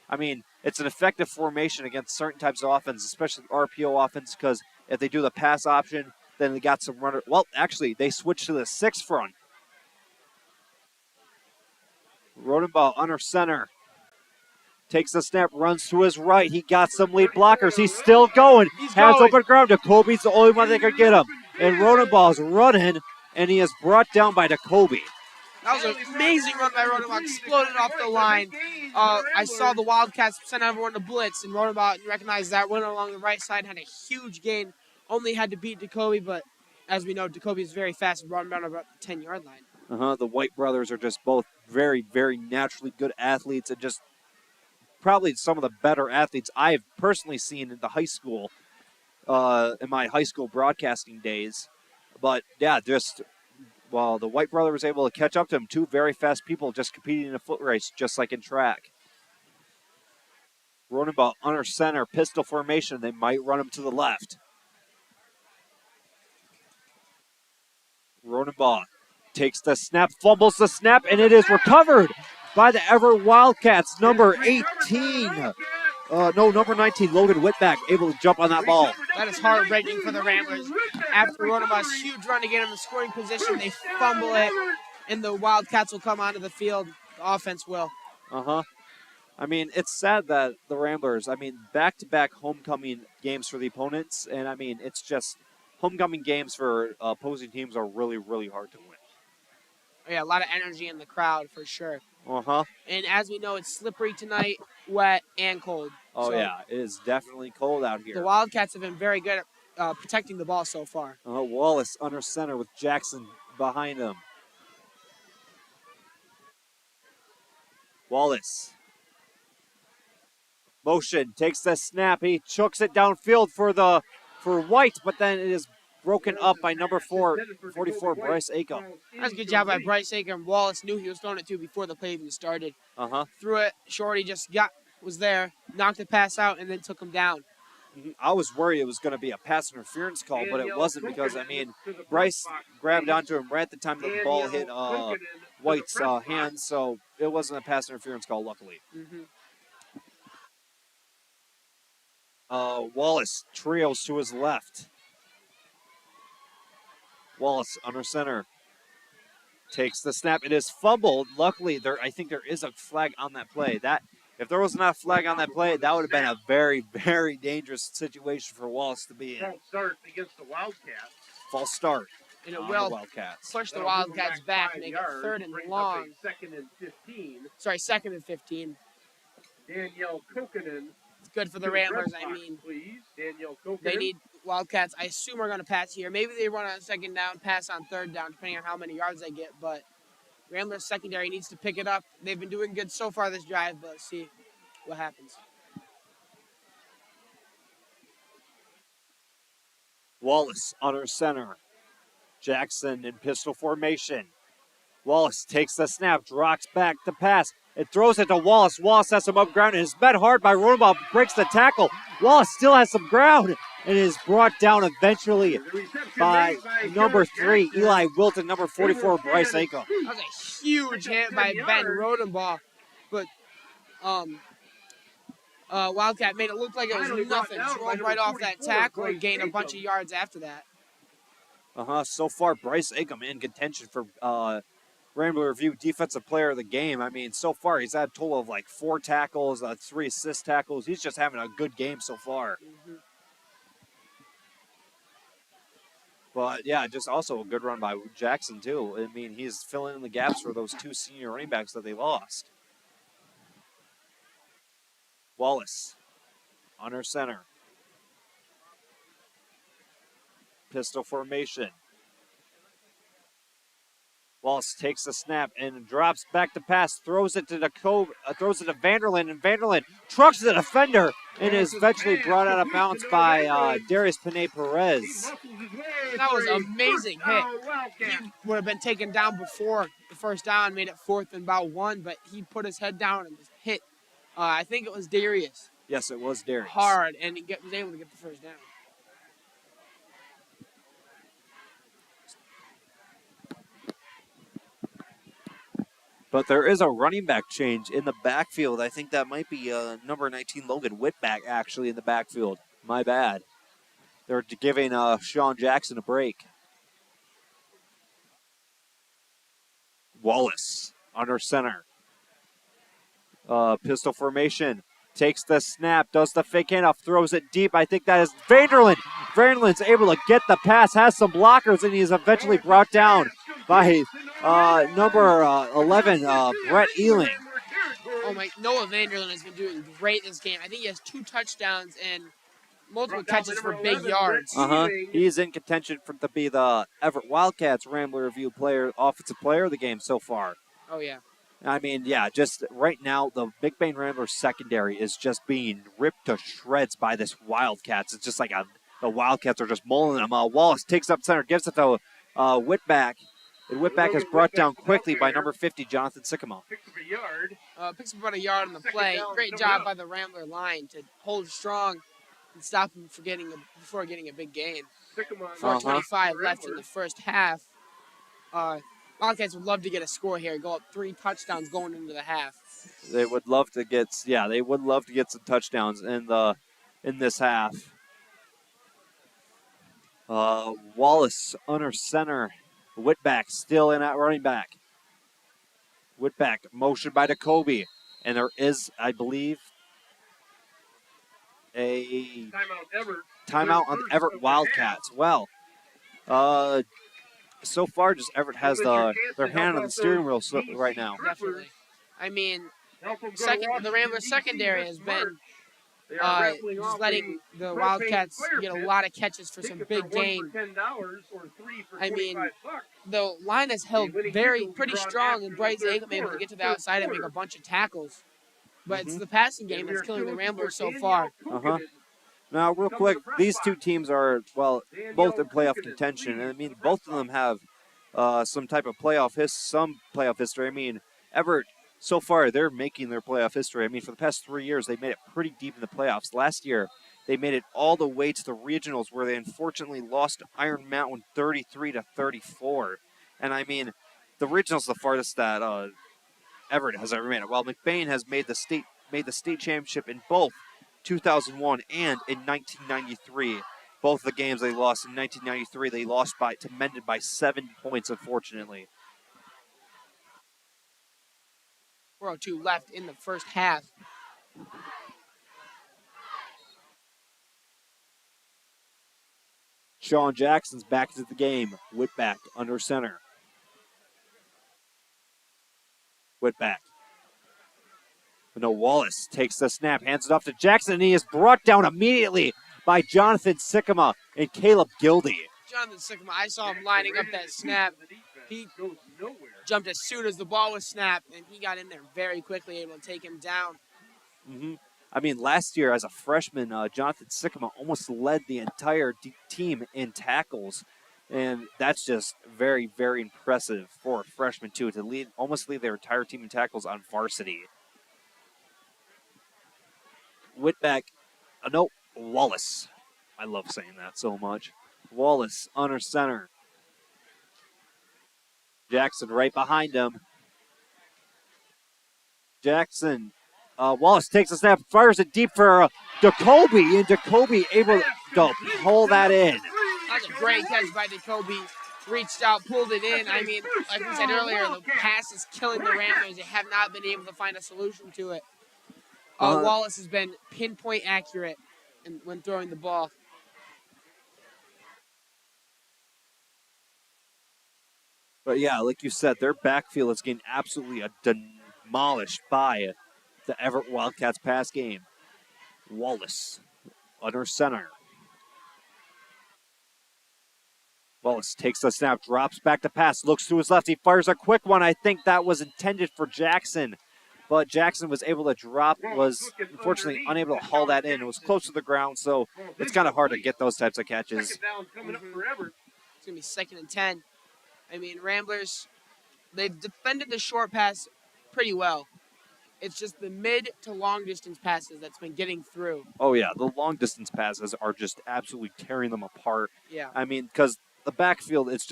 I mean, it's an effective formation against certain types of offense, especially RPO offense, because if they do the pass option, then they got some runner. Well, actually, they switched to the 6 front. Ronenbaugh under center. Takes the snap, runs to his right. He got some lead blockers. He's still going. Has open ground. Jacoby's the only one that could get him. And Ronenbaugh's running, and he is brought down by Jacoby. That was an amazing run by Ronenbaugh. Exploded off the line. I saw the Wildcats send everyone to blitz, and Ronenbaugh recognized that. Went along the right side, had a huge gain. Only had to beat Jacoby, but as we know, Jacoby is very fast and brought him down about the 10-yard line. The White brothers are just both very, very naturally good athletes, and just probably some of the better athletes I've personally seen in the high school, in my high school broadcasting days. But yeah, well, the White brother was able to catch up to him. 2 very fast people just competing in a foot race, just like in track. Ronenbaugh under center, pistol formation. They might run him to the left. Ronenbaugh takes the snap, fumbles the snap, and it is recovered by the Everett Wildcats. Number 18. Number 19, Logan Whitback, able to jump on that ball. That is heartbreaking for the Ramblers. After Ronenbaugh's huge run to get in the scoring position, they fumble it, and the Wildcats will come onto the field. The offense will. I mean, it's sad that the Ramblers, I mean, back-to-back homecoming games for the opponents, and I mean, it's just homecoming games for opposing teams are really, really hard to win. Yeah, a lot of energy in the crowd for sure. And as we know, it's slippery tonight, wet, and cold. Oh, so yeah, it is definitely cold out here. The Wildcats have been very good at protecting the ball so far. Wallace under center with Jackson behind him. Wallace. Motion, takes the snap. He chooks it downfield for White, but then it is broken up by number 44, Bryce Acom. That's a good job by Bryce Acom. Wallace knew he was throwing it to before the play even started. Threw it. Shorty just was there, knocked the pass out, and then took him down. I was worried it was going to be a pass interference call, but it wasn't because, I mean, Bryce grabbed onto him right at the time that the ball hit White's hands, so it wasn't a pass interference call, luckily. Wallace trios to his left. Wallace under center. Takes the snap. It is fumbled. Luckily, I think there is a flag on that play. If there was not a flag on that play, that would have been a very, very dangerous situation for Wallace to be in. False start against the Wildcats. False start. And it will push the Wildcats back, make it 3rd and long. 2nd and 15. Sorry, 2nd and 15. Danielle Kokkonen good for the Ramblers. I mean, they need Wildcats. I assume are going to pass here. Maybe they run on second down, pass on third down, depending on how many yards they get. But Ramblers secondary needs to pick it up. They've been doing good so far this drive, but let's see what happens. Wallace under center. Jackson in pistol formation. Wallace takes the snap, rocks back the pass. It throws it to Wallace. Wallace has some up ground and is met hard by Rodenbaugh, breaks the tackle. Wallace still has some ground and is brought down eventually by number 3, Eli Wilton, number 44, Bryce Acom. That was a huge hit by Ben Rodenbaugh, but Wildcat made it look like it was nothing. Rolled right off that tackle and gained a bunch of yards after that. So far, Bryce Acom in contention for Rambler Review Defensive Player of the Game. I mean, so far he's had a total of like 4 tackles, 3 assist tackles. He's just having a good game so far. Mm-hmm. But yeah, just also a good run by Jackson too. I mean, he's filling in the gaps for those 2 senior running backs that they lost. Wallace, under center. Pistol formation. Wallace takes the snap and drops back to pass, throws it to Vanderland, and Vanderland trucks the defender and is eventually brought out of bounds by Darius Panay-Perez. That was an amazing hit. He would have been taken down before the first down, made it 4th and about 1, but he put his head down and just hit. I think it was Darius. Yes, it was Darius. Hard, and he was able to get the first down. But there is a running back change in the backfield. I think that might be number 19, Logan Whitback, actually, in the backfield. My bad. They're giving Sean Jackson a break. Wallace, under center. Pistol formation. Takes the snap, does the fake handoff, throws it deep. I think that is Vanderland. Vanderland's able to get the pass, has some blockers, and he is eventually brought down by number 11, Brett Ealing. Oh my, Noah Vanderland has been doing great this game. I think he has 2 touchdowns and multiple catches for big yards. He's in contention to be the Everett Wildcats Rambler Review Offensive Player of the game so far. Oh, yeah. I mean, yeah, just right now, the McBain Ramblers secondary is just being ripped to shreds by this Wildcats. It's just like the Wildcats are just mauling them. Wallace takes up center, gives it to Whitback. And Whitback is brought down quickly by number 50, Jonathan Sycamore. Picks up a yard. Picks up about a yard on the play. Great job by the Rambler line to hold strong and stop him before getting a big gain. 4:25 left in the first half. Wildcats would love to get a score here, go up 3 touchdowns going into the half. They would love to get, some touchdowns in this half. Wallace under center. Whitback still in at running back. Whitback motioned by Jacoby, and there is, I believe, a timeout on the Everett Wildcats. Well, so far, just Everett has their hand on the steering wheel right now. Definitely. I mean, the Ramblers secondary has been just letting the Wildcats get a lot of catches for some big gain. I mean, the line has held pretty strong, and Bryce Acom able to get to the outside and make a bunch of tackles. But it's the passing game that's killing the Ramblers so far. Now, real quick, these 2 teams are, both in playoff contention. And I mean, both of them have some type of playoff history. I mean, Everett, so far, they're making their playoff history. I mean, for the past 3 years, they made it pretty deep in the playoffs. Last year, they made it all the way to the regionals, where they unfortunately lost to Iron Mountain 33-34. And I mean, the regionals the farthest that Everett has ever made it. While McBain has made the state championship in both 2001 and in 1993. Both of the games they lost in 1993, they lost to Mendon by 7 points, unfortunately. 4:02 left in the first half. Sean Jackson's back into the game. Whitback under center. Whitback. No, Wallace takes the snap, hands it off to Jackson, and he is brought down immediately by Jonathan Sycamore and Caleb Gildy. Jonathan Sycamore, I saw him lining up that snap. He jumped as soon as the ball was snapped, and he got in there very quickly, able to take him down. I mean, last year as a freshman, Jonathan Sycamore almost led the entire team in tackles, and that's just very, very impressive for a freshman too, to almost lead their entire team in tackles on varsity. Whitback, no, Wallace. I love saying that so much. Wallace under center. Jackson right behind him. Jackson, Wallace takes a snap, fires it deep for Jacoby, and Jacoby able to pull that in. That's a great catch by Jacoby. Reached out, pulled it in. I mean, like we said earlier, the pass is killing the Ramblers. They have not been able to find a solution to it. Wallace has been pinpoint accurate when throwing the ball. But yeah, like you said, their backfield is getting absolutely demolished by the Evart Wildcats pass game. Wallace under center. Wallace takes the snap, drops back to pass, looks to his left. He fires a quick one. I think that was intended for Jackson, but Jackson was able to drop, was unfortunately unable to haul that in. It was close to the ground, so it's kind of hard to get those types of catches. It's going to be 2nd and 10. I mean, Ramblers, they've defended the short pass pretty well. It's just the mid to long distance passes that's been getting through. Oh, yeah. The long distance passes are just absolutely tearing them apart. Yeah. I mean, because the backfield, it's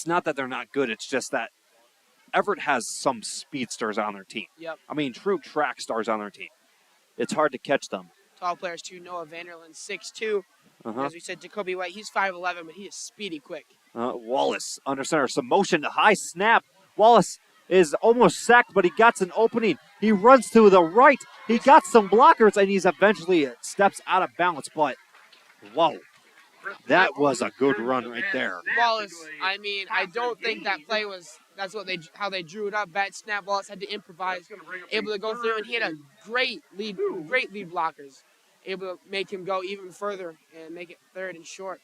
not that they're not good. It's just that Evart has some speedsters on their team. Yep. I mean, true track stars on their team. It's hard to catch them. Tall players, too. Noah Vanderland, 6'2". As we said, Jacoby White, he's 5'11", but he is speedy quick. Wallace under center, some motion, high snap. Wallace is almost sacked, but he got an opening. He runs to the right. He got some blockers, and he's eventually steps out of bounds. But, whoa, that was a good run right there. Wallace, I mean, I don't think that play was, how they drew it up. Bad snap. Wallace had to improvise, able to go through, and he had a great lead blockers, able to make him go even further and make it 3rd and short.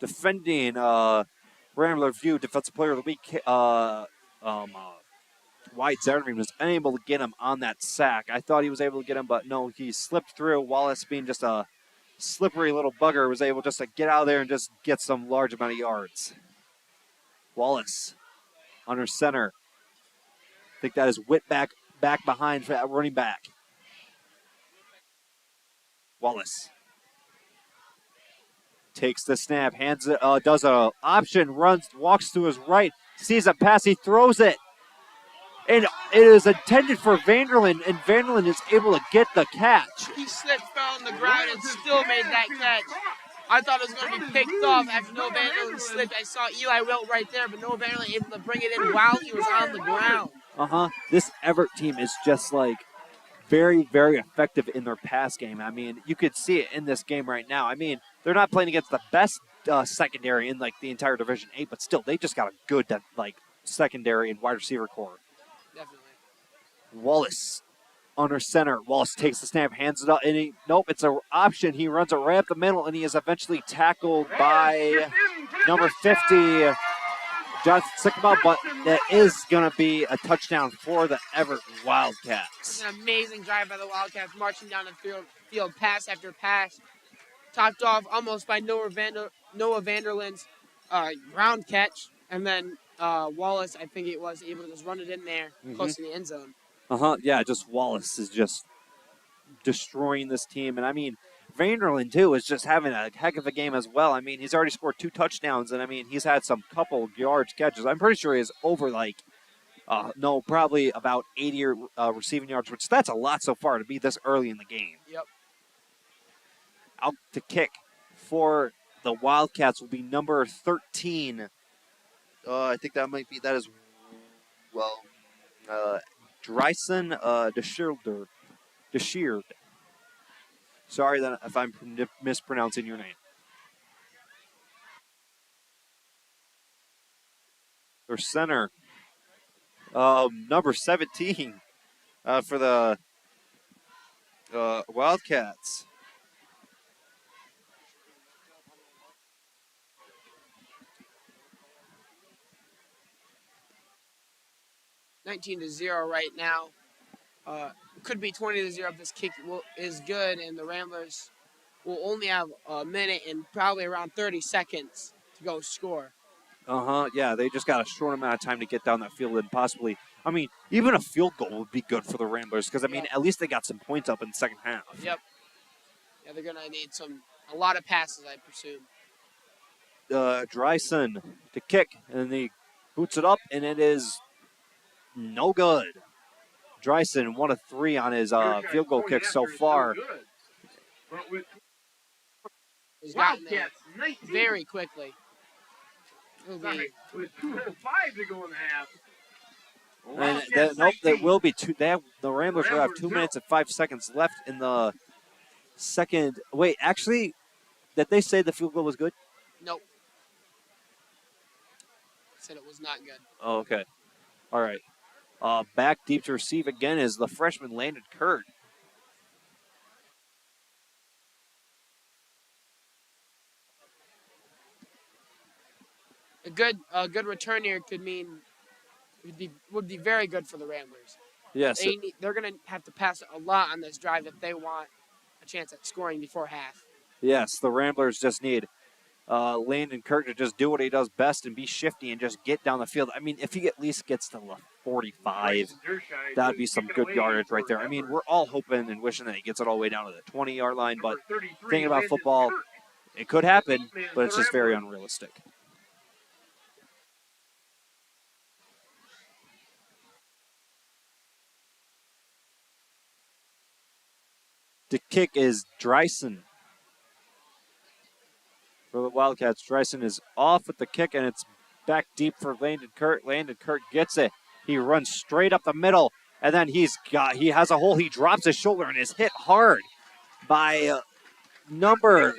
Defending Rambler View Defensive Player of the Week, White Zervin was unable to get him on that sack. I thought he was able to get him, but no, he slipped through. Wallace, being just a slippery little bugger, was able just to get out there and just get some large amount of yards. Wallace under center. I think that is Whitback back behind for that running back. Wallace takes the snap, hands it, does a option, runs, walks to his right, sees a pass, he throws it. And it is intended for Vanderland, and Vanderland is able to get the catch. He slipped, fell on the ground, and still made that catch. I thought it was going to be picked off after Noah Vanderland slipped. I saw Eli Wilt right there, but Noah Vanderland able to bring it in while he was on the ground. This Evart team is just like very, very effective in their pass game. I mean, you could see it in this game right now. I mean, they're not playing against the best secondary in like the entire Division 8, but still, they just got a good like secondary and wide receiver core. Definitely. Wallace under center. Wallace takes the snap, hands it up, and nope, it's an option. He runs it right up the middle, and he is eventually tackled by number 50, Jonathan Sycamore, but that is going to be a touchdown for the Evart Wildcats. It's an amazing drive by the Wildcats, marching down the field pass after pass, topped off almost by Noah Vanderland's ground catch, and then Wallace, I think it was, able to just run it in there close to the end zone. Yeah, just Wallace is just destroying this team. And I mean, Vanderland, too, is just having a heck of a game as well. I mean, he's already scored 2 touchdowns, and I mean, he's had some couple yards catches. I'm pretty sure he's over probably about 80 receiving yards, which that's a lot so far to be this early in the game. Yep. Out to kick for the Wildcats will be number 13. I think that is Dryson Desheard. Sorry if I'm mispronouncing your name. Their center, number 17, for the Wildcats. (19-0) right now. Could be 20-0 if this kick is good, and the Ramblers will only have a minute and probably around 30 seconds to go score. Yeah, they just got a short amount of time to get down that field and possibly, I mean, even a field goal would be good for the Ramblers because, I mean, at least they got some points up in the second half. Yep. Yeah, they're going to need a lot of passes, I presume. Dryson to kick, and he boots it up, and it is no good. Dryson, 1 of 3 on his field goal kick so far. He's gotten there very quickly. With 2:05 to go in the half. And that will be two. The Ramblers will have 2 minutes and 5 seconds left in the second. Wait, actually, did they say the field goal was good? Nope. Said it was not good. Oh, okay. All right. Back deep to receive again is the freshman Landon Kurt. A good return here could mean would be very good for the Ramblers. Yes. They're going to have to pass a lot on this drive if they want a chance at scoring before half. Yes, the Ramblers just need Landon Kirk to just do what he does best and be shifty and just get down the field. I mean, if he at least gets to 45, that would be some good yardage right there. I mean, we're all hoping and wishing that he gets it all the way down to the 20-yard line, but thinking about football, it could happen, but it's just very unrealistic. The kick is Dryson. For the Wildcats, Dryson is off with the kick, and it's back deep for Landon Kurt. Landon Kurt gets it. He runs straight up the middle, and then he has a hole. He drops his shoulder and is hit hard by I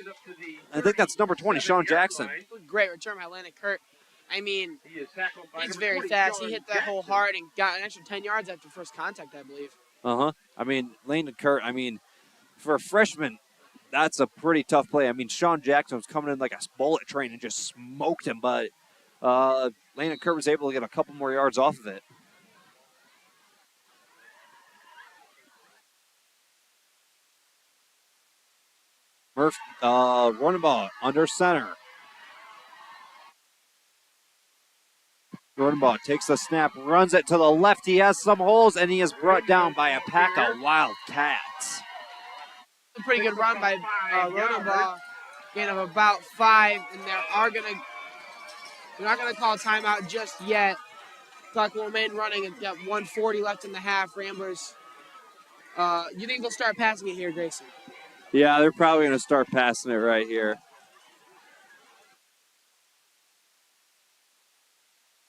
think that's number 20, Sean Jackson. Great return by Landon Kurt. I mean, he's very fast. He hit that hole hard and got an extra 10 yards after first contact, I believe. I mean, Landon Kurt, for a freshman, that's a pretty tough play. I mean, Sean Jackson was coming in like a bullet train and just smoked him, but Landon Kurt was able to get a couple more yards off of it. Murph, running ball under center. Running ball takes the snap, runs it to the left. He has some holes, and he is brought down by a pack of Wildcats. A pretty good run by running ball. Gain of about 5, and they're not gonna call a timeout just yet. Clock will remain running. It's got 1:40 left in the half. Ramblers. You think they'll start passing it here, Grayson? Yeah, they're probably gonna start passing it right here.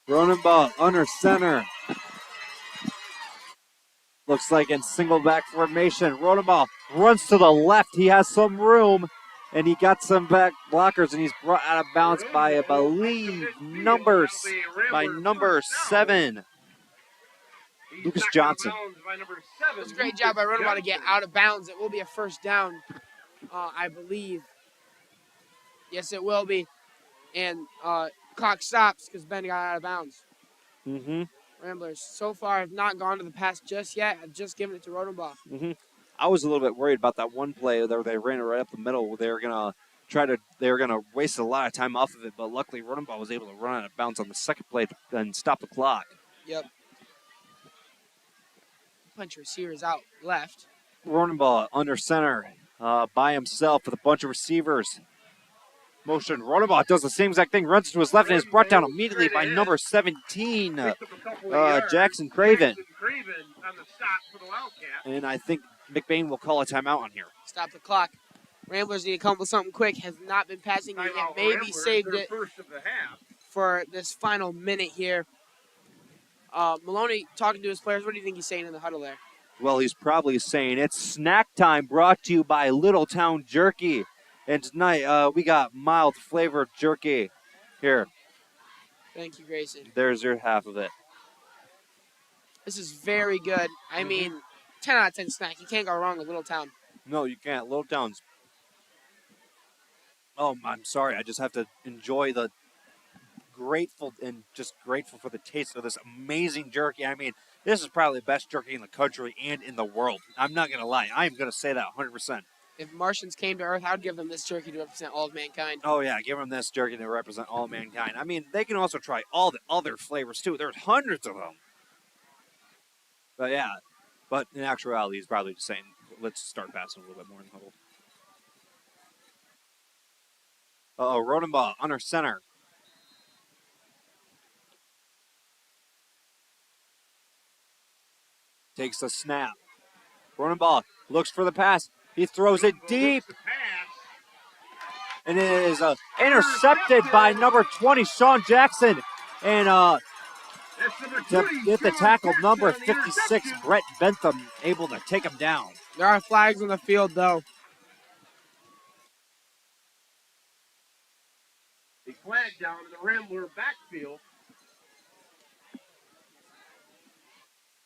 Running ball under center. Looks like in single back formation. Running ball runs to the left. He has some room, and he got some back blockers, and he's brought out of bounds by, I believe, number 7, Lucas Johnson. It was a great job by running ball to get out of bounds. It will be a first down, I believe. Yes, it will be. And clock stops because Ben got out of bounds. Ramblers so far have not gone to the pass just yet. I've just given it to Rodenbaugh. I was a little bit worried about that one play there. They ran it right up the middle. They were gonna waste a lot of time off of it, but luckily Rodenbaugh was able to run out of bounds on the second play and stop the clock. Yep. Bunch of receivers out left. Rodenbaugh under center by himself with a bunch of receivers. Motion. Rodenbaugh does the same exact thing, runs to his left, and is brought down immediately by number 17, Jackson Craven. And I think McBain will call a timeout on here. Stop the clock. Ramblers need to come up with something quick. Has not been passing it yet. Maybe saved it for this final minute here. Maloney talking to his players. What do you think he's saying in the huddle there? Well, he's probably saying it's snack time, brought to you by Littletown Jerky. And tonight, we got mild flavored jerky here. Thank you, Grayson. There's your half of it. This is very good. I mean, 10 out of 10 snack. You can't go wrong with Little Town. No, you can't. Little Town's. Oh, I'm sorry. I just have to enjoy the grateful for the taste of this amazing jerky. I mean, this is probably the best jerky in the country and in the world. I'm not going to lie. I'm going to say that 100%. If Martians came to Earth, I would give them this jerky to represent all of mankind. Oh, yeah. Give them this jerky to represent all of mankind. I mean, they can also try all the other flavors, too. There's hundreds of them. But, yeah. But in actuality, he's probably just saying, let's start passing a little bit more in the huddle. Rodenbaugh under center. Takes the snap. Rodenbaugh looks for the pass. He throws it deep. And it is intercepted by number 20, Sean Jackson. And to get the tackle, number 56, Brett Bentham, able to take him down. There are flags on the field, though. A flag down in the Rambler backfield.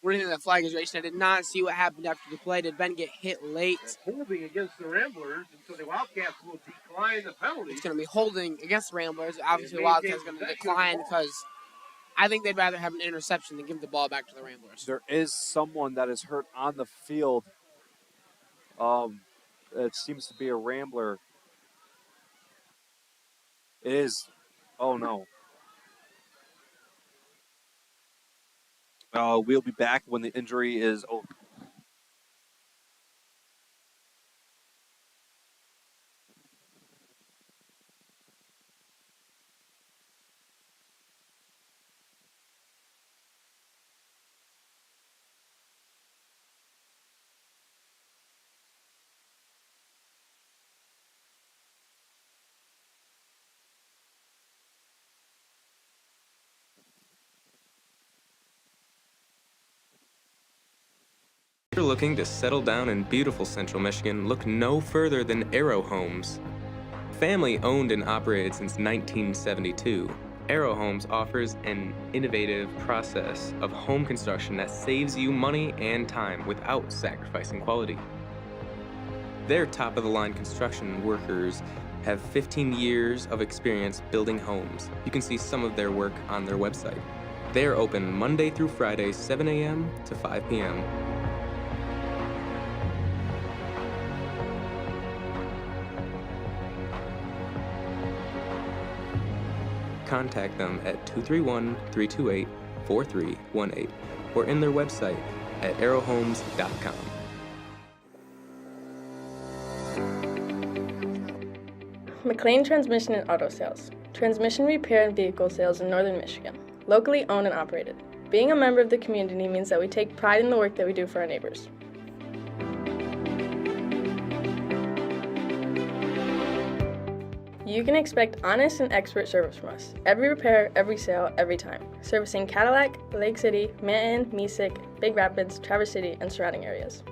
What do you think that flag is, Jason? I did not see what happened after the play. Did Ben get hit late? That's holding against the Ramblers, and so the Wildcats will decline the penalty. It's going to be holding against the Ramblers. Obviously, the Wildcats are going to decline because I think they'd rather have an interception than give the ball back to the Ramblers. There is someone that is hurt on the field. It seems to be a Rambler. It is. Oh, no. We'll be back when the injury is over. If you're looking to settle down in beautiful Central Michigan, look no further than Arrow Homes. Family owned and operated since 1972, Arrow Homes offers an innovative process of home construction that saves you money and time without sacrificing quality. Their top-of-the-line construction workers have 15 years of experience building homes. You can see some of their work on their website. They are open Monday through Friday, 7 a.m. to 5 p.m. Contact them at 231-328-4318 or in their website at arrowhomes.com. McLain Transmission and Auto Sales. Transmission repair and vehicle sales in Northern Michigan. Locally owned and operated. Being a member of the community means that we take pride in the work that we do for our neighbors. You can expect honest and expert service from us. Every repair, every sale, every time. Servicing Cadillac, Lake City, Manton, Mesick, Big Rapids, Traverse City, and surrounding areas.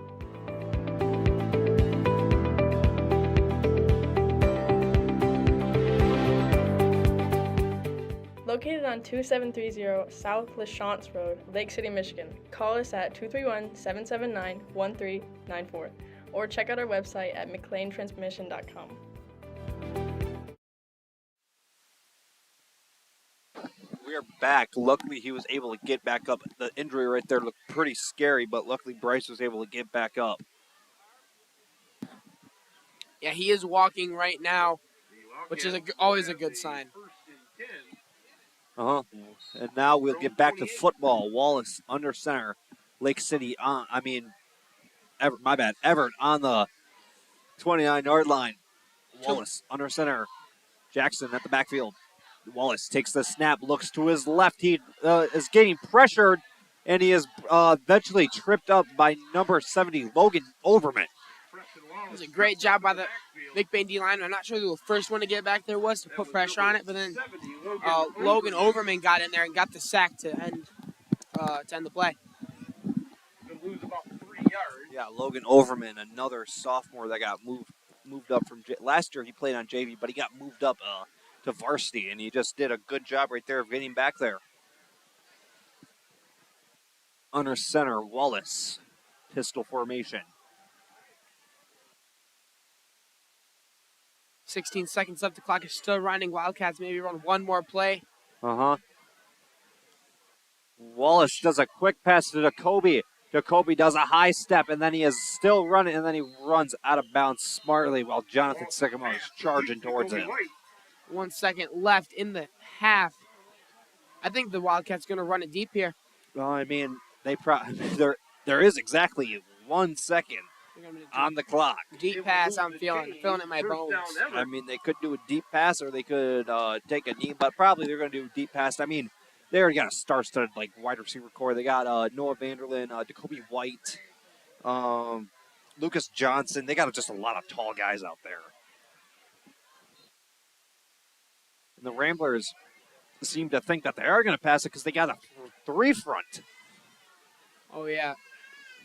Located on 2730 South LaChance Road, Lake City, Michigan. Call us at 231-779-1394 or check out our website at McLainTransmission.com. We are back. Luckily, he was able to get back up. The injury right there looked pretty scary, but luckily Bryce was able to get back up. Yeah, he is walking right now, which is always a good sign. And now we'll get back to football. Wallace under center. Lake City on, Evart on the 29-yard line. Wallace under center. Jackson at the backfield. Wallace takes the snap, looks to his left. He is getting pressured, and he is eventually tripped up by number 70, Logan Overman. It was a great job by the McBain D-line. I'm not sure who the first one to get back there was to put pressure on it, but then Logan Overman got in there and got the sack to end the play. Lose about 3 yards. Yeah, Logan Overman, another sophomore that got moved up from last year. He played on JV, but he got moved up to varsity, and he just did a good job right there of getting back there. Under center, Wallace pistol formation. 16 seconds left. The clock is still running. Wildcats maybe run one more play. Wallace does a quick pass to Jacoby. Jacoby does a high step, and then he is still running, and then he runs out of bounds smartly while Jonathan Sycamore is charging towards him. 1 second left in the half. I think the Wildcats going to run it deep here. Well, I mean, there is exactly 1 second on the clock. Deep pass, I'm feeling it in my bones. I mean, they could do a deep pass, or they could take a knee, but probably they're going to do a deep pass. I mean, they already got a star-studded like wide receiver core. They got Noah Vanderlyn, Jacoby White, Lucas Johnson. They got just a lot of tall guys out there. And the Ramblers seem to think that they are going to pass it because they got a 3 front. Oh, yeah.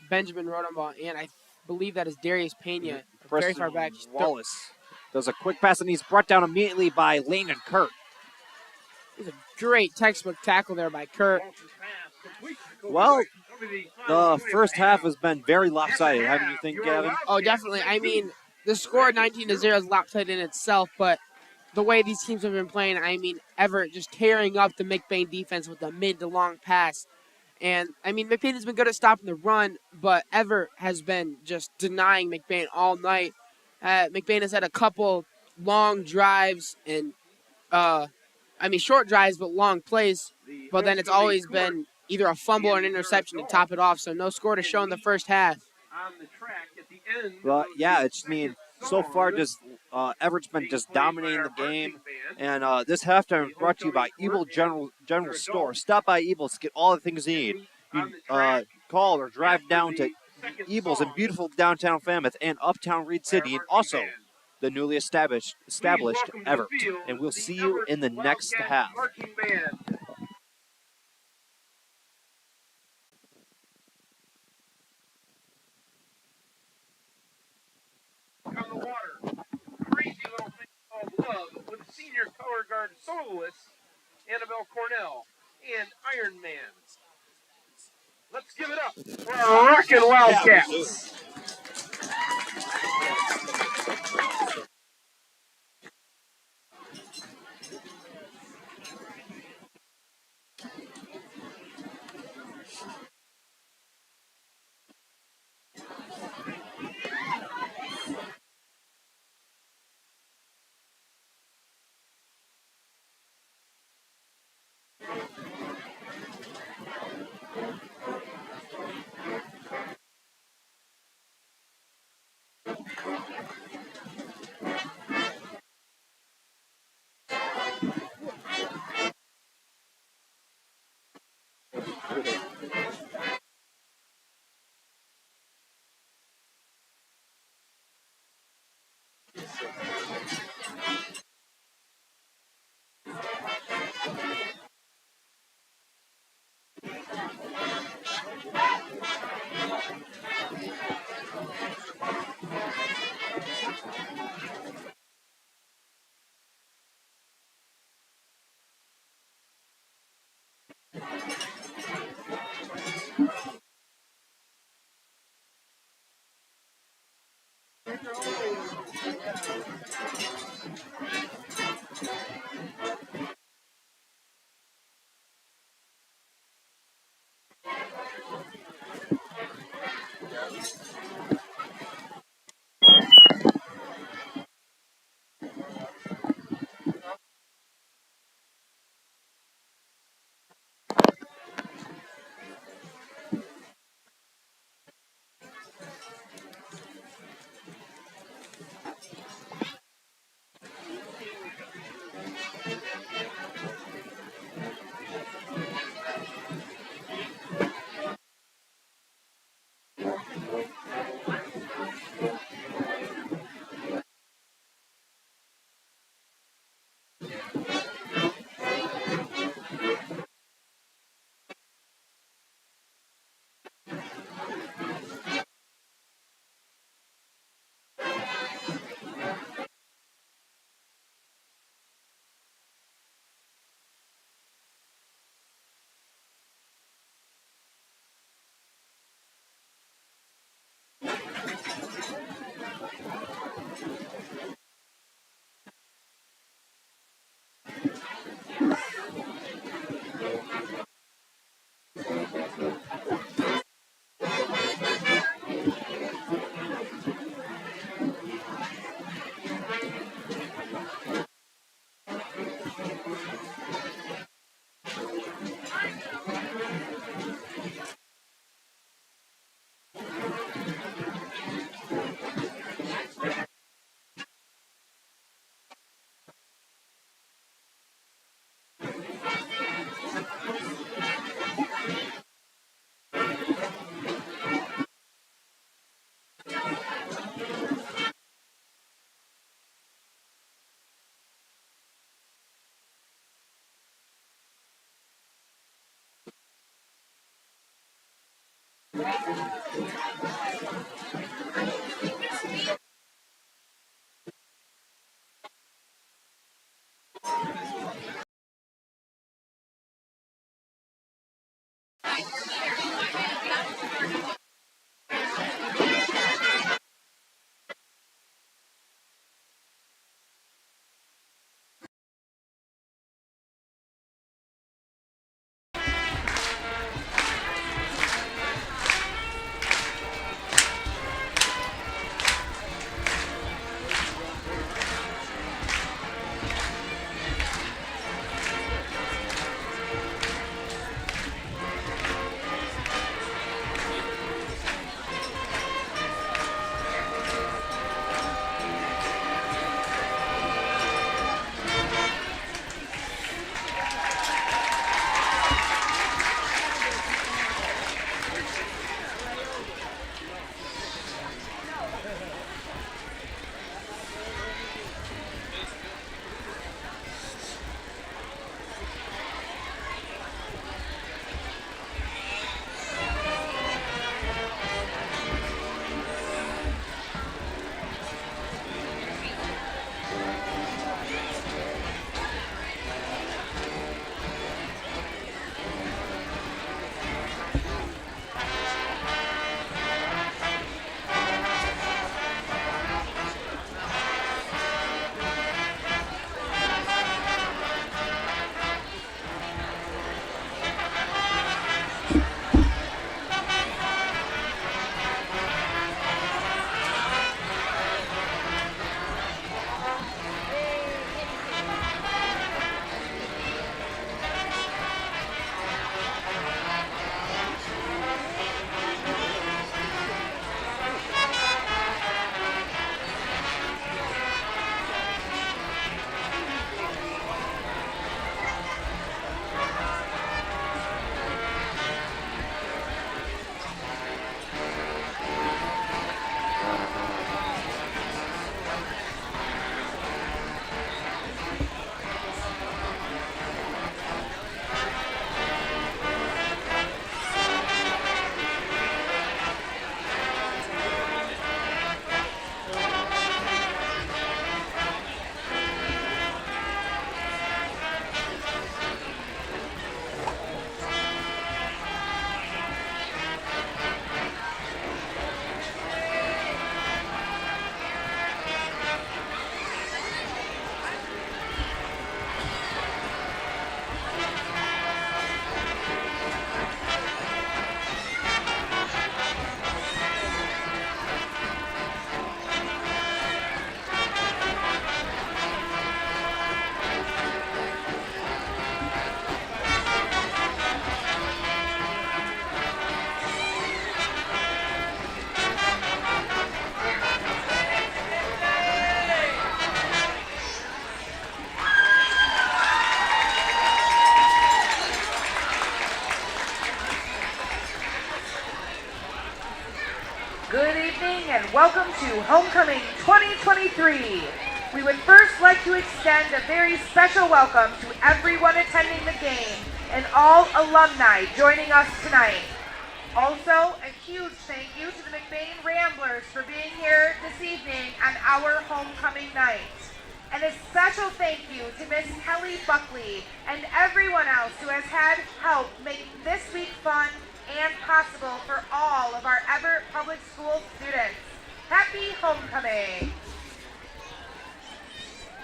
Benjamin Rodenbaugh, and I believe that is Darius Pena. Very far back. Wallace does a quick pass, and he's brought down immediately by Landon Kurt. It was a great textbook tackle there by Kurt. Well, the first half has been very lopsided, haven't you think, Gavin? Oh, definitely. I mean, the score 19-0 is lopsided in itself, but the way these teams have been playing, I mean, Evart just tearing up the McBain defense with a mid to long pass. And, I mean, McBain has been good at stopping the run, but Evart has been just denying McBain all night. McBain has had a couple long drives and, short drives but long plays. But then it's always been either a fumble or an interception to top it off. So no score to show in the first half. Well, yeah, so far just Everett's been just dominating the game. And this halftime is brought to you by Evil General Store. Stop by Evil's to get all the things you need. You call or drive down to Evil's in beautiful downtown Falmouth and uptown Reed City, and also the newly established Evert. And we'll see you in the next half. On the water, crazy little thing called Love with senior color guard soloist Annabelle Cornell and Iron Man. Let's give it up for our Rockin' Wildcats. Good evening and welcome to Homecoming 2023. We would first like to extend a very special welcome to everyone attending the game and all alumni joining us tonight. Also, a huge thank you to the McBain Ramblers for being here this evening on our homecoming night. And a special thank you to Miss Kelly Buckley and everyone else who has had help make this week fun and possible for all of our Evart Public School students. Happy homecoming!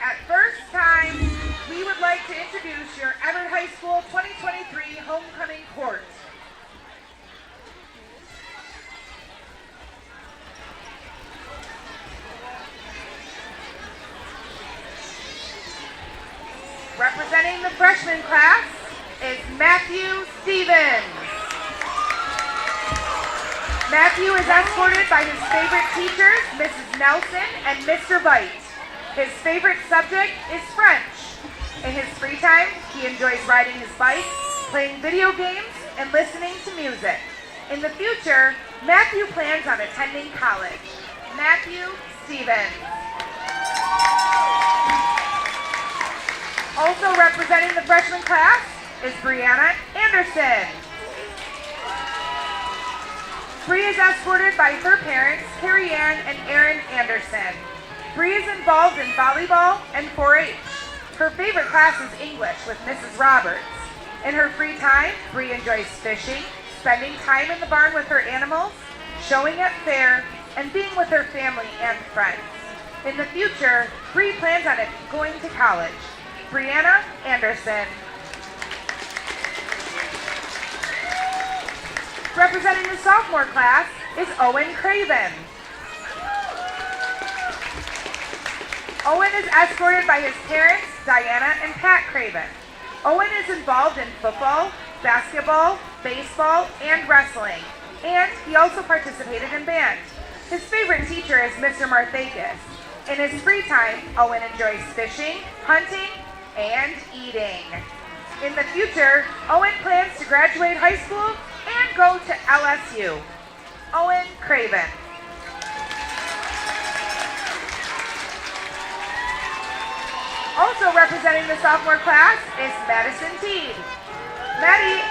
At first time, we would like to introduce your Evart High School 2023 homecoming court. Representing the freshman class is Matthew Stevens. Matthew is escorted by his favorite teachers, Mrs. Nelson and Mr. Veit. His favorite subject is French. In his free time, he enjoys riding his bike, playing video games, and listening to music. In the future, Matthew plans on attending college. Matthew Stevens. Also representing the freshman class is Brianna Anderson. Bree is escorted by her parents, Carrie Ann and Aaron Anderson. Bree is involved in volleyball and 4-H. Her favorite class is English with Mrs. Roberts. In her free time, Bree enjoys fishing, spending time in the barn with her animals, showing at fair, and being with her family and friends. In the future, Bree plans on going to college. Brianna Anderson. Representing the sophomore class is Owen Craven. Owen is escorted by his parents, Diana and Pat Craven. Owen is involved in football, basketball, baseball, and wrestling, and he also participated in band. His favorite teacher is Mr. Marthakis. In his free time, Owen enjoys fishing, hunting, and eating. In the future, Owen plans to graduate high school and go to LSU. Owen Craven. Also representing the sophomore class is Madison Teed. Maddie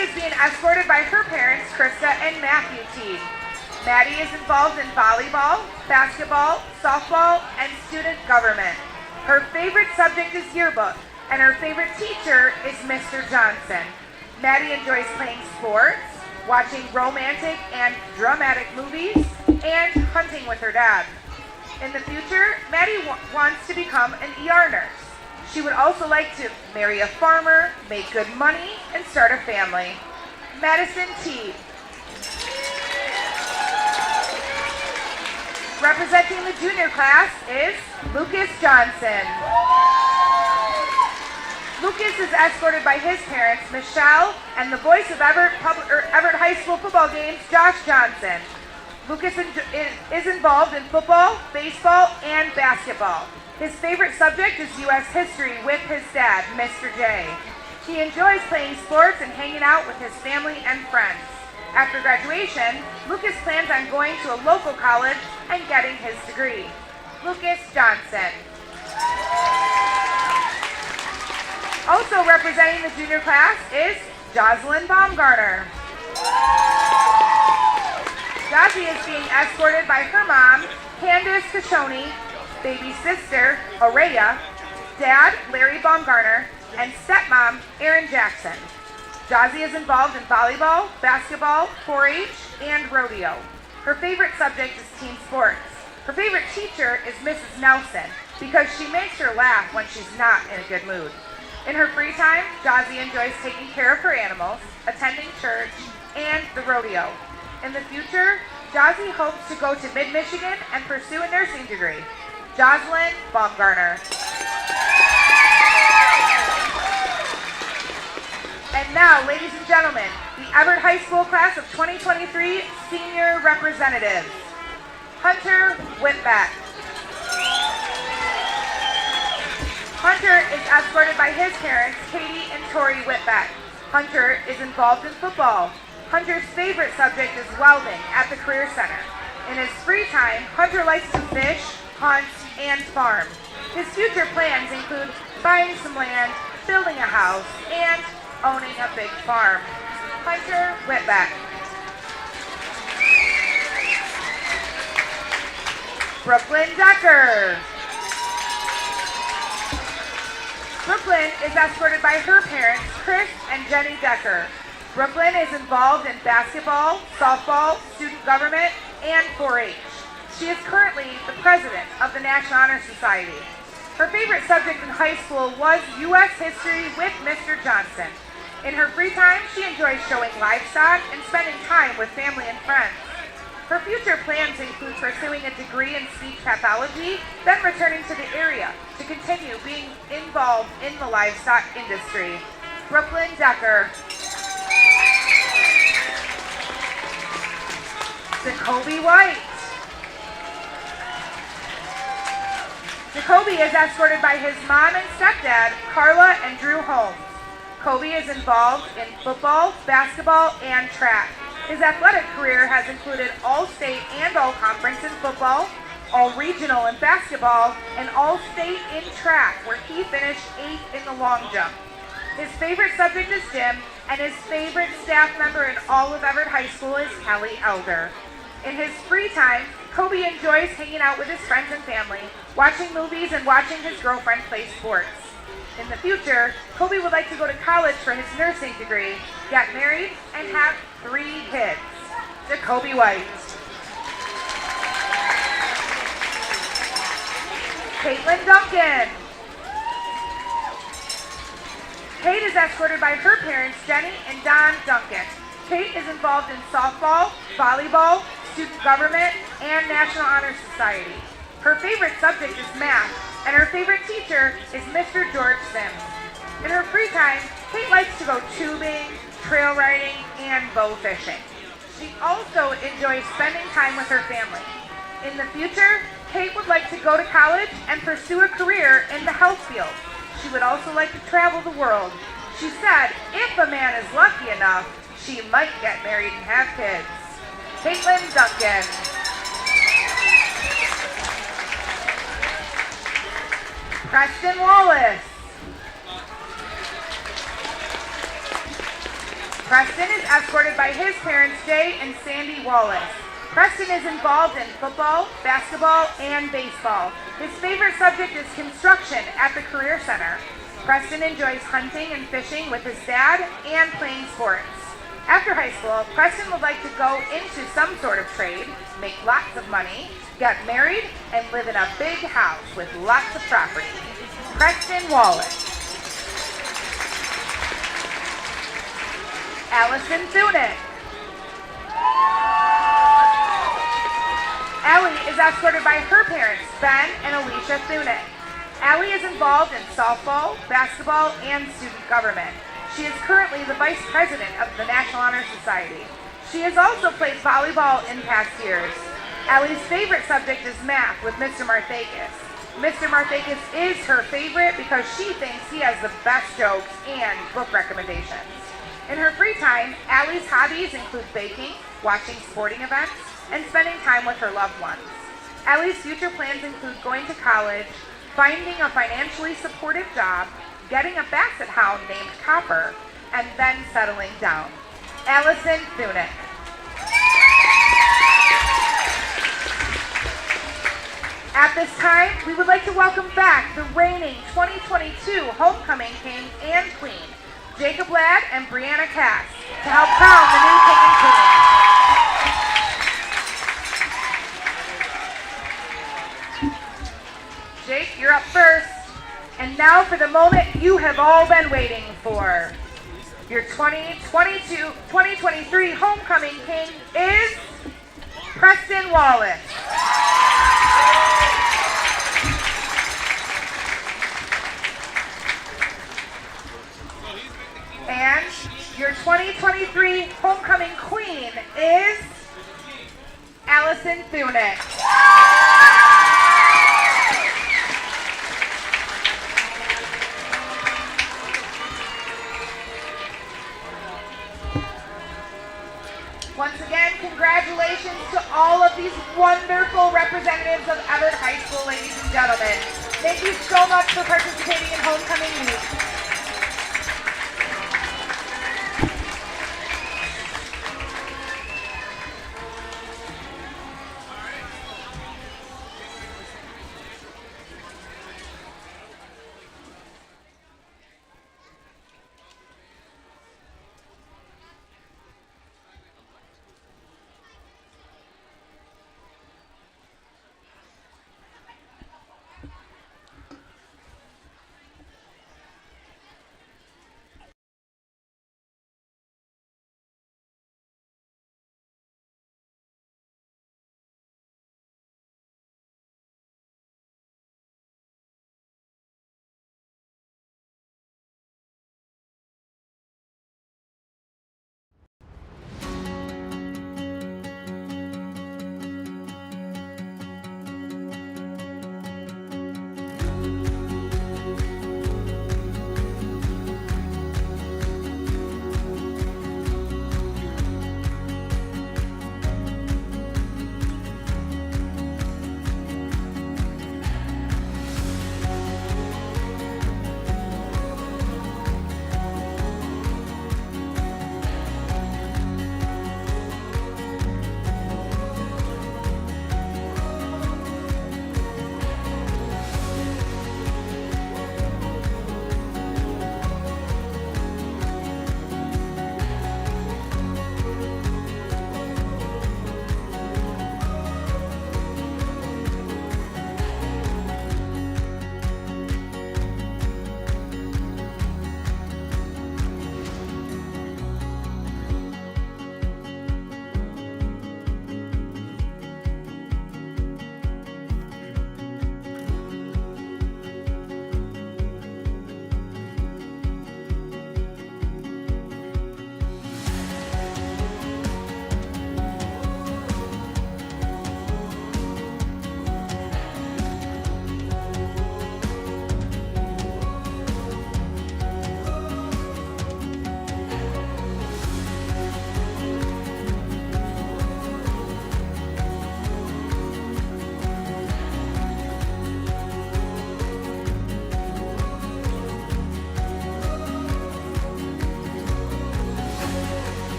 is being escorted by her parents, Krista and Matthew Teed. Maddie is involved in volleyball, basketball, softball, and student government. Her favorite subject is yearbook, and her favorite teacher is Mr. Johnson. Maddie enjoys playing sports, watching romantic and dramatic movies, and hunting with her dad. In the future, Maddie wants to become an ER nurse. She would also like to marry a farmer, make good money, and start a family. Madison Teed. Representing the junior class is Lucas Johnson. Lucas is escorted by his parents, Michelle, and the voice of Evart High School football games, Josh Johnson. Lucas is involved in football, baseball, and basketball. His favorite subject is U.S. history with his dad, Mr. J. He enjoys playing sports and hanging out with his family and friends. After graduation, Lucas plans on going to a local college and getting his degree. Lucas Johnson. Also representing the junior class is Jocelyn Baumgartner. Jazzy is being escorted by her mom, Candace Cashoni, baby sister, Araya, dad, Larry Baumgartner, and stepmom, Erin Jackson. Jazzy is involved in volleyball, basketball, 4-H, and rodeo. Her favorite subject is team sports. Her favorite teacher is Mrs. Nelson because she makes her laugh when she's not in a good mood. In her free time, Jazzy enjoys taking care of her animals, attending church, and the rodeo. In the future, Jazzy hopes to go to Mid-Michigan and pursue a nursing degree. Jocelyn Baumgartner. And now, ladies and gentlemen, the Evart High School class of 2023 senior representatives. Hunter Whitbeck. Hunter is escorted by his parents, Katie and Tori Whitbeck. Hunter is involved in football. Hunter's favorite subject is welding at the Career Center. In his free time, Hunter likes to fish, hunt, and farm. His future plans include buying some land, building a house, and owning a big farm. Hunter Whitbeck. Brooklyn Decker. Brooklyn is escorted by her parents, Chris and Jenny Decker. Brooklyn is involved in basketball, softball, student government, and 4-H. She is currently the president of the National Honor Society. Her favorite subject in high school was U.S. history with Mr. Johnson. In her free time, she enjoys showing livestock and spending time with family and friends. Her future plans include pursuing a degree in speech pathology, then returning to the area to continue being involved in the livestock industry. Brooklyn Decker. Jacoby White. Jacoby is escorted by his mom and stepdad, Carla and Drew Holmes. Kobe is involved in football, basketball, and track. His athletic career has included all-state and all-conference in football, all-regional in basketball, and all-state in track, where he finished 8th in the long jump. His favorite subject is gym, and his favorite staff member in all of Evart High School is Kelly Elder. In his free time, Kobe enjoys hanging out with his friends and family, watching movies, and watching his girlfriend play sports. In the future, Kobe would like to go to college for his nursing degree, get married, and have 3 kids. Jacoby White. Caitlin Duncan. Kate is escorted by her parents, Jenny and Don Duncan. Kate is involved in softball, volleyball, student government, and National Honor Society. Her favorite subject is math, and her favorite teacher is Mr. George Sims. In her free time, Kate likes to go tubing, trail riding, and bow fishing. She also enjoys spending time with her family. In the future, Kate would like to go to college and pursue a career in the health field. She would also like to travel the world. She said if a man is lucky enough, she might get married and have kids. Caitlin Duncan. Preston Wallace. Preston is escorted by his parents, Jay and Sandy Wallace. Preston is involved in football, basketball, and baseball. His favorite subject is construction at the Career Center. Preston enjoys hunting and fishing with his dad and playing sports. After high school, Preston would like to go into some sort of trade, make lots of money, get married, and live in a big house with lots of property. Preston Wallace. Allison Thunick. Allie is escorted by her parents, Ben and Alicia Thunick. Allie is involved in softball, basketball, and student government. She is currently the vice president of the National Honor Society. She has also played volleyball in past years. Allie's favorite subject is math with Mr. Marthakis. Mr. Marthakis is her favorite because she thinks he has the best jokes and book recommendations. In her free time, Allie's hobbies include baking, watching sporting events, and spending time with her loved ones. Allie's future plans include going to college, finding a financially supportive job, getting a basset hound named Copper, and then settling down. Allison Thunick. At this time, we would like to welcome back the reigning 2022 Homecoming King and Queen, Jacob Ladd and Brianna Cass, to help crown the new King and Queen. Jake, you're up first. And now for the moment you have all been waiting for. Your 2023 Homecoming King is Preston Wallace. And your 2023 Homecoming Queen is Allison Thunick. Once again, congratulations to all of these wonderful representatives of Evart High School, ladies and gentlemen. Thank you so much for participating in Homecoming Week.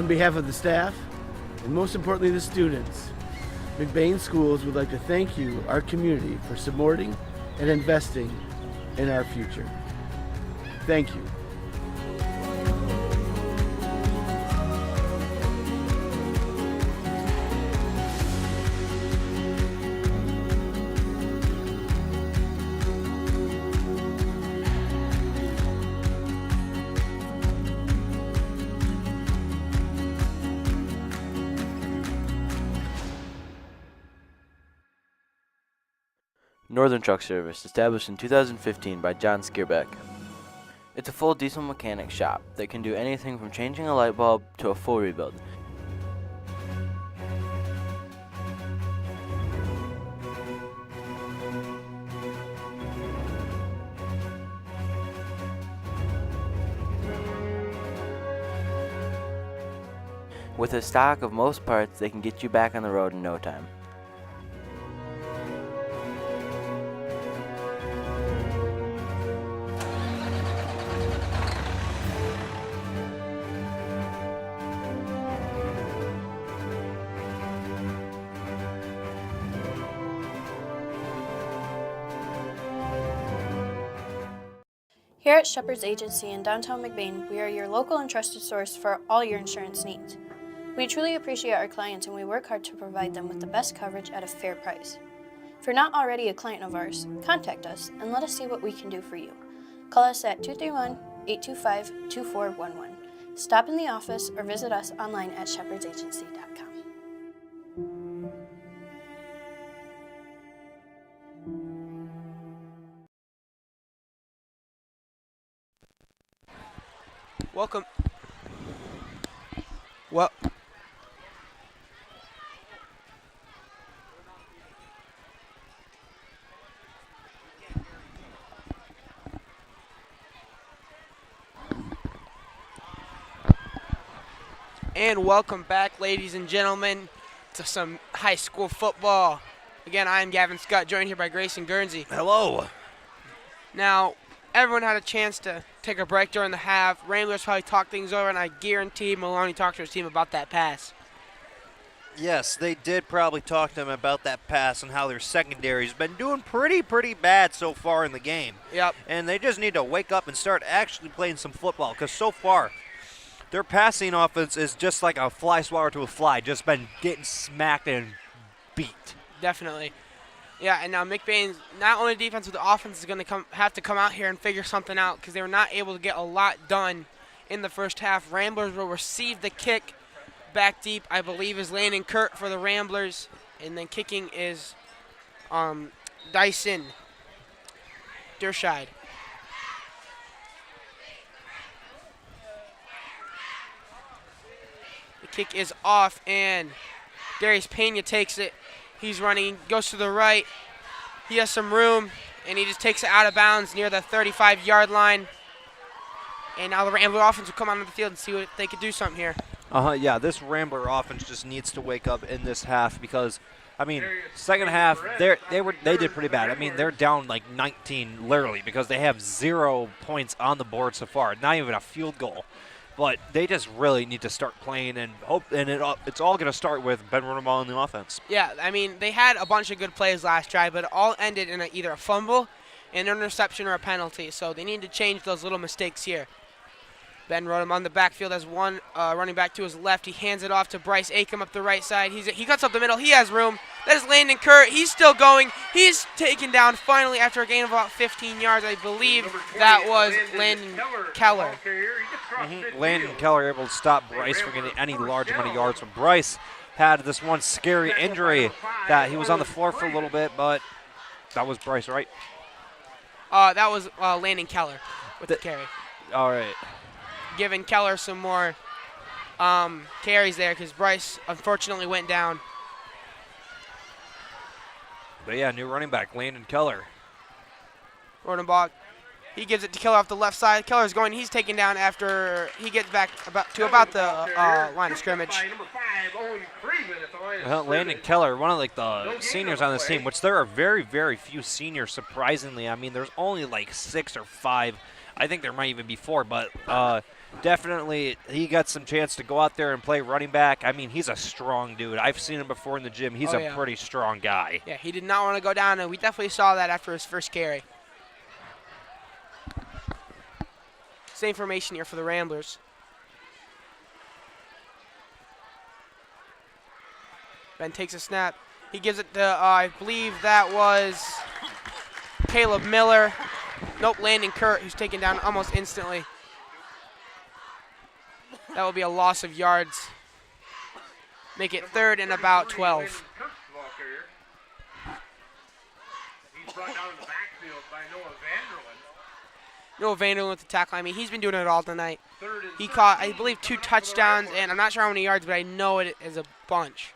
On behalf of the staff, and most importantly the students, McBain Schools would like to thank you, our community, for supporting and investing in our future. Thank you. Northern Truck Service, established in 2015 by John Skierbeck. It's a full diesel mechanic shop that can do anything from changing a light bulb to a full rebuild. With a stock of most parts, they can get you back on the road in no time. Here at Shepherd's Agency in downtown McBain, we are your local and trusted source for all your insurance needs. We truly appreciate our clients and we work hard to provide them with the best coverage at a fair price. If you're not already a client of ours, contact us and let us see what we can do for you. Call us at 231-825-2411. Stop in the office or visit us online at shepherdsagency.com. Welcome. And welcome back, ladies and gentlemen, to some high school football. Again, I am Gavin Scott, joined here by Grayson Guernsey. Hello. Now, everyone had a chance to take a break during the half. Ramblers probably talked things over, and I guarantee Maloney talked to his team about that pass. Yes, they did probably talk to him about that pass and how their secondary's been doing pretty bad so far in the game. Yep. And they just need to wake up and start actually playing some football, because so far their passing offense is just like a fly swatter to a fly, just been getting smacked and beat. Definitely. Yeah, and now McBain's not only defense, but the offense is going to have to come out here and figure something out because they were not able to get a lot done in the first half. Ramblers will receive the kick back deep, I believe, is Landon Kurt for the Ramblers. And then kicking is Dyson Dershide. The kick is off, and Darius Pena takes it. He's running, goes to the right. He has some room, and he just takes it out of bounds near the 35-yard line. And now the Rambler offense will come onto the field and see if they could do something here. Yeah, this Rambler offense just needs to wake up in this half because, I mean, second half, they did pretty bad. I mean, they're down like 19 literally because they have 0 points on the board so far, not even a field goal. But they just really need to start playing and hope, and it's all going to start with Ben Runnable in the offense. Yeah, I mean, they had a bunch of good plays last drive, but it all ended in either a fumble, an interception, or a penalty. So they need to change those little mistakes here. Ben Rodham on the backfield has one running back to his left. He hands it off to Bryce Acom up the right side. He cuts up the middle. He has room. That is Landon Kurt. He's still going. He's taken down finally after a gain of about 15 yards. I believe that was Landon Keller. Landon Keller able to stop Bryce from getting any large amount of yards. But Bryce had this one scary injury that he was on the floor for a little bit, but that was Bryce, right? That was Landon Keller with the carry. All right. Giving Keller some more carries there because Bryce unfortunately went down. But yeah, new running back, Landon Keller. Rodenbach, he gives it to Keller off the left side. Keller's going, he's taken down after he gets back about the line of scrimmage. Well, Landon Keller, one of like the seniors on this team, which there are very, very few seniors, surprisingly. I mean, there's only like 6 or 5 I think there might even be 4, but definitely he got some chance to go out there and play running back. I mean, he's a strong dude. I've seen him before in the gym. He's a pretty strong guy. Yeah, he did not want to go down, and we definitely saw that after his first carry. Same formation here for the Ramblers. Ben takes a snap. He gives it to, I believe that was Caleb Miller. Nope, Landon Kurt, who's taken down almost instantly. That will be a loss of yards. Make it 3rd and about 12. He's brought down in the backfield by Noah Vanderland. Noah Vanderland with the tackle. I mean, he's been doing it all tonight. He caught, I believe, 2 touchdowns, and I'm not sure how many yards, but I know it is a bunch.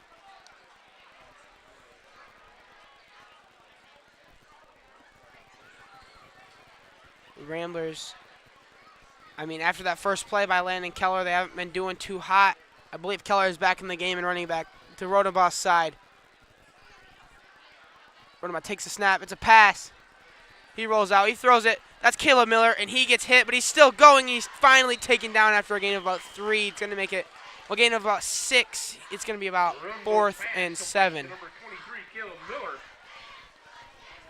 The Ramblers, I mean, after that first play by Landon Keller, they haven't been doing too hot. I believe Keller is back in the game and running back to Rodenbach's side. Rodenbach takes a snap. It's a pass. He rolls out. He throws it. That's Caleb Miller, and he gets hit, but he's still going. He's finally taken down after a gain of about 3. It's going to make it a gain of about 6. It's going to be about 4th and 7. Number 23, Caleb Miller.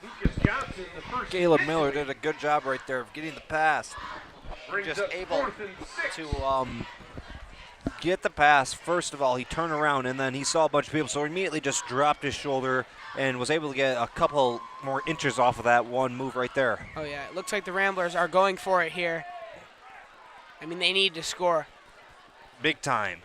Lucas Johnson, the first. Caleb Miller did a good job right there of getting the pass. Brings Just up able 4th and 6. to get the pass. First of all, he turned around, and then he saw a bunch of people, so he immediately just dropped his shoulder and was able to get a couple more inches off of that one move right there. Oh, yeah. It looks like the Ramblers are going for it here. I mean, they need to score. Big time.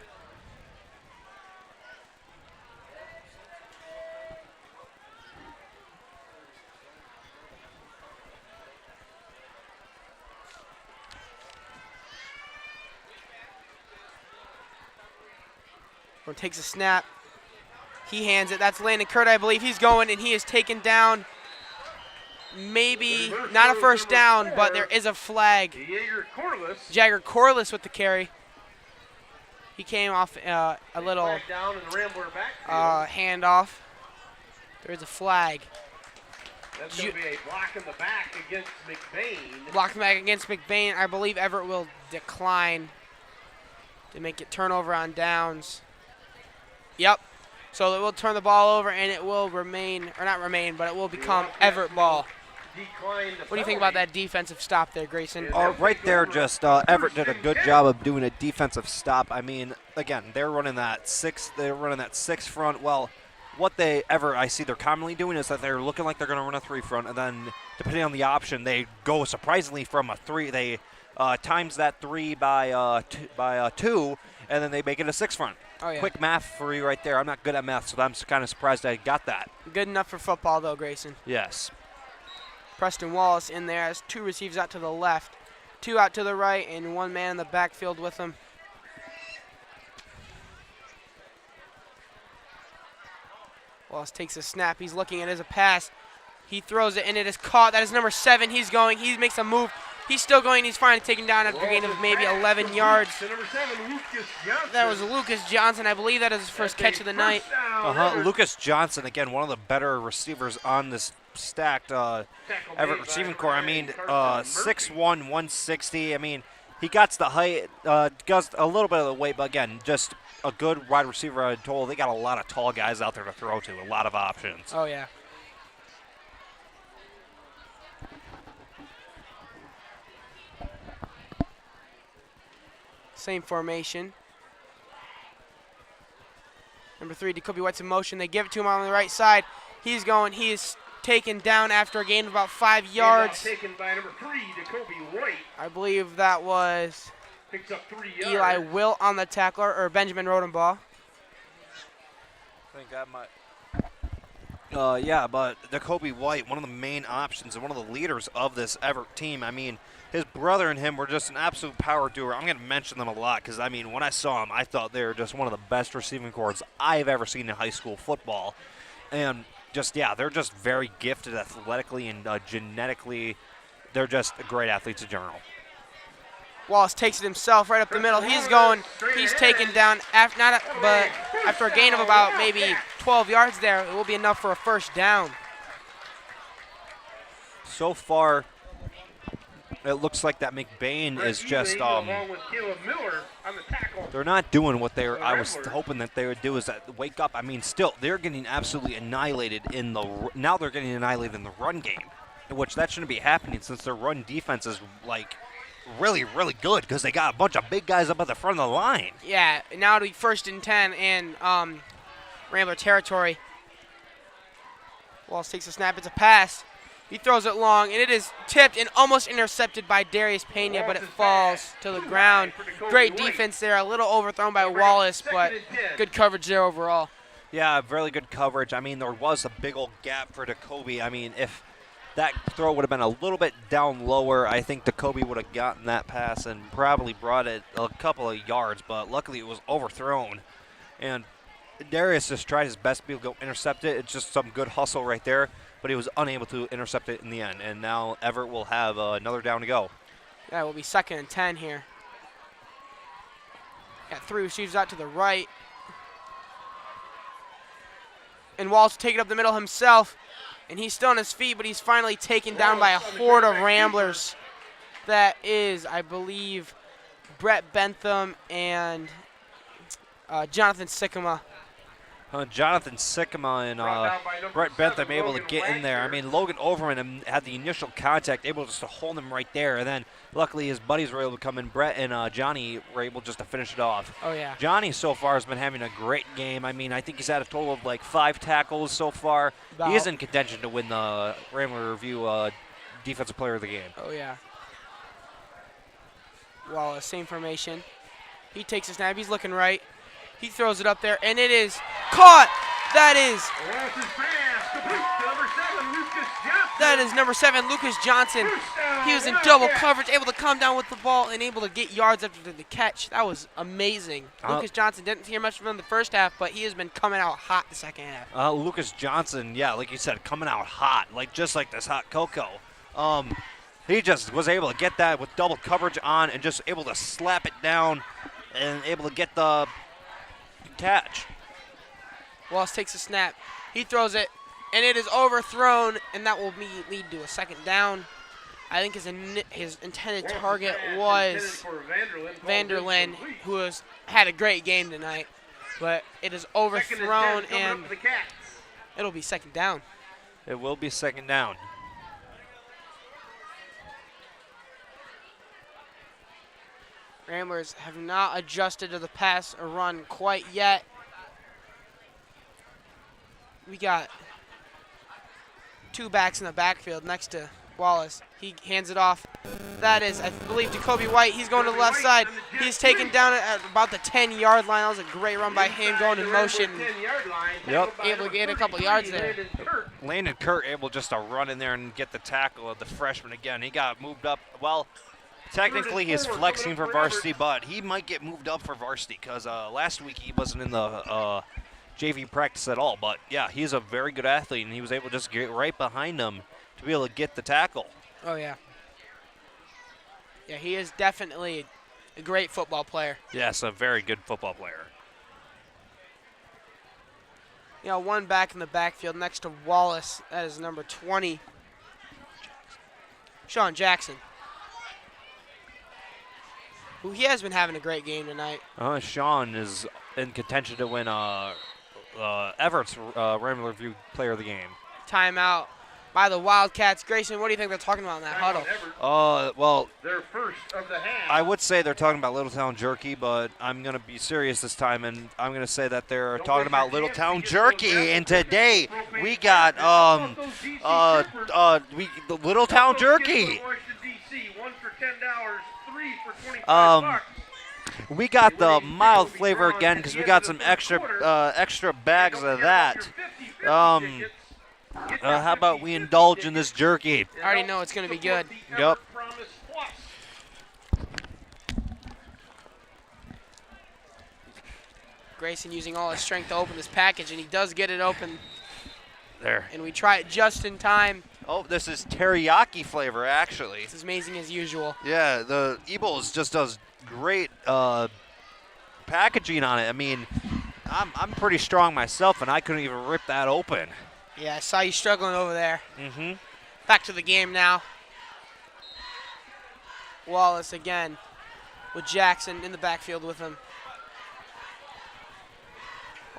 Takes a snap. He hands it. That's Landon Kurt, I believe. He's going, and he is taken down. Maybe not a first down, but there is a flag. Jagger Corliss with the carry. He came off a little handoff. There is a flag. That's going to be a block in the back against McBain. Block back against McBain. I believe Evart will decline to make it turnover on downs. Yep. So it will turn the ball over, and it will remain, or not remain, but it will become Evart ball. What do you think about that defensive stop there, Grayson? Right there, just Evart did a good job of doing a defensive stop. I mean, again, they're running that 6 front. Well, what I see they're commonly doing is that they're looking like they're going to run a 3 front, and then depending on the option, they go surprisingly from a 3. They times that 3 by 2, and then they make it a 6 front. Oh, yeah. Quick math for you right there. I'm not good at math, so I'm kind of surprised I got that. Good enough for football, though, Grayson. Yes. Preston Wallace in there has 2 receivers out to the left, 2 out to the right, and 1 man in the backfield with him. Wallace takes a snap. He's looking at it as a pass. He throws it, and it is caught. That is number 7. He's going. He makes a move. He's still going. He's finally taken down after a gain of maybe 11 yards. That was Lucas Johnson. I believe that is his first catch of the night. Lucas Johnson, again, one of the better receivers on this stacked Evart receiving core. I mean, 6'1", 160. I mean, he got the height, got a little bit of the weight, but again, just a good wide receiver. I'm told they got a lot of tall guys out there to throw to, a lot of options. Oh, yeah. Same formation. Number 3, Jacoby White's in motion. They give it to him on the right side. He's going. He is taken down after a gain of about 5 yards. Taken by number 3, Jacoby White. I believe that was Picks up 3 yards. Eli Wilt on the tackler, or Benjamin Rodenbach. I think that might. Yeah, but Jacoby White, one of the main options and one of the leaders of this Evart team. I mean, his brother and him were just an absolute power duo. I'm going to mention them a lot because, I mean, when I saw them, I thought they were just one of the best receiving corps I've ever seen in high school football. And just, yeah, they're just very gifted athletically and genetically. They're just great athletes in general. Wallace takes it himself right up the middle. He's going. He's taken down, but after a gain of about maybe 12 yards there, it will be enough for a first down. So far, It looks like that McBain is just along with Caleb Miller on the tackle. they're not doing what I was hoping that they would do is wake up. I mean, still they're getting absolutely annihilated now they're getting annihilated in the run game, which that shouldn't be happening since their run defense is like really, really good because they got a bunch of big guys up at the front of the line. Yeah, now it'll be 1st and 10 in Rambler territory. Wallace takes a snap. It's a pass. He throws it long, and it is tipped and almost intercepted by Darius Pena, but it falls to the ground. Great defense there. A little overthrown by Wallace, but good coverage there overall. Yeah, really good coverage. I mean, there was a big old gap for Jacoby. I mean, if that throw would have been a little bit down lower, I think Jacoby would have gotten that pass and probably brought it a couple of yards, but luckily it was overthrown. And Darius just tried his best to be able to go intercept it. It's just some good hustle right there, but he was unable to intercept it in the end. And now Evart will have another down to go. Yeah, it will be 2nd and 10 here. Got 3 receivers out to the right. And Wallace will take it up the middle himself. And he's still on his feet, but he's finally taken down by a horde of Ramblers. That is, I believe, Brett Bentham and Jonathan Sycamore. Jonathan Sycamore and Brett Bentham able to get in there. I mean, Logan Overman had the initial contact, able just to hold him right there. And then, luckily, his buddies were able to come in. Brett and Johnny were able just to finish it off. Oh, yeah. Johnny so far has been having a great game. I mean, I think he's had a total of like 5 tackles so far. He is in contention to win the Rambler Review Defensive Player of the Game. Oh, yeah. Wallace, same formation. He takes a snap. He's looking right. He throws it up there, and it is caught. That is number 7, Lucas Johnson. He was in double coverage, able to come down with the ball and able to get yards after the catch. That was amazing. Lucas Johnson, didn't hear much from him in the first half, but he has been coming out hot the second half. Lucas Johnson, yeah, like you said, coming out hot, just like this hot cocoa. He just was able to get that with double coverage on and just able to slap it down and able to get the catch. Wallace takes a snap. He throws it, and it is overthrown, and that will lead to a 2nd down. I think his intended target was Vanderlyn, who has had a great game tonight. But it is overthrown, and it'll be 2nd down. It will be 2nd down. Ramblers have not adjusted to the pass or run quite yet. We got 2 backs in the backfield next to Wallace. He hands it off. That is, I believe, Jacoby White. He's going to the left side. He's taken down at about the 10-yard line. That was a great run by him going in motion. Yep. Able to get a couple yards there. Landon Kurt able just to run in there and get the tackle of the freshman again. He got moved up. Well, technically he's flexing for varsity, but he might get moved up for varsity because last week he wasn't in the JV practice at all. But, yeah, he's a very good athlete, and he was able to just get right behind him to be able to get the tackle. Oh, yeah. Yeah, he is definitely a great football player. Yes, a very good football player. You know, 1 back in the backfield next to Wallace. That is number 20, Sean Jackson, who he has been having a great game tonight. Sean is in contention to win Evert's Rambler Review Player of the Game. Timeout by the Wildcats. Grayson, what do you think they're talking about in that huddle? Well, their first of the half. I would say they're talking about Littletown Jerky, but I'm going to be serious this time, and I'm going to say that they're talking about Littletown Jerky. And today we got the Littletown Jerky. We got the mild flavor again because we got some extra bags of that. How about we indulge in this jerky? I already know it's going to be good. Yep. Grayson using all his strength to open this package, and he does get it open. There. And we try it just in time. Oh, this is teriyaki flavor, actually. It's as amazing as usual. Yeah, the Ebles just does great packaging on it. I mean, I'm pretty strong myself, and I couldn't even rip that open. Yeah, I saw you struggling over there. Mm-hmm. Back to the game now. Wallace again with Jackson in the backfield with him.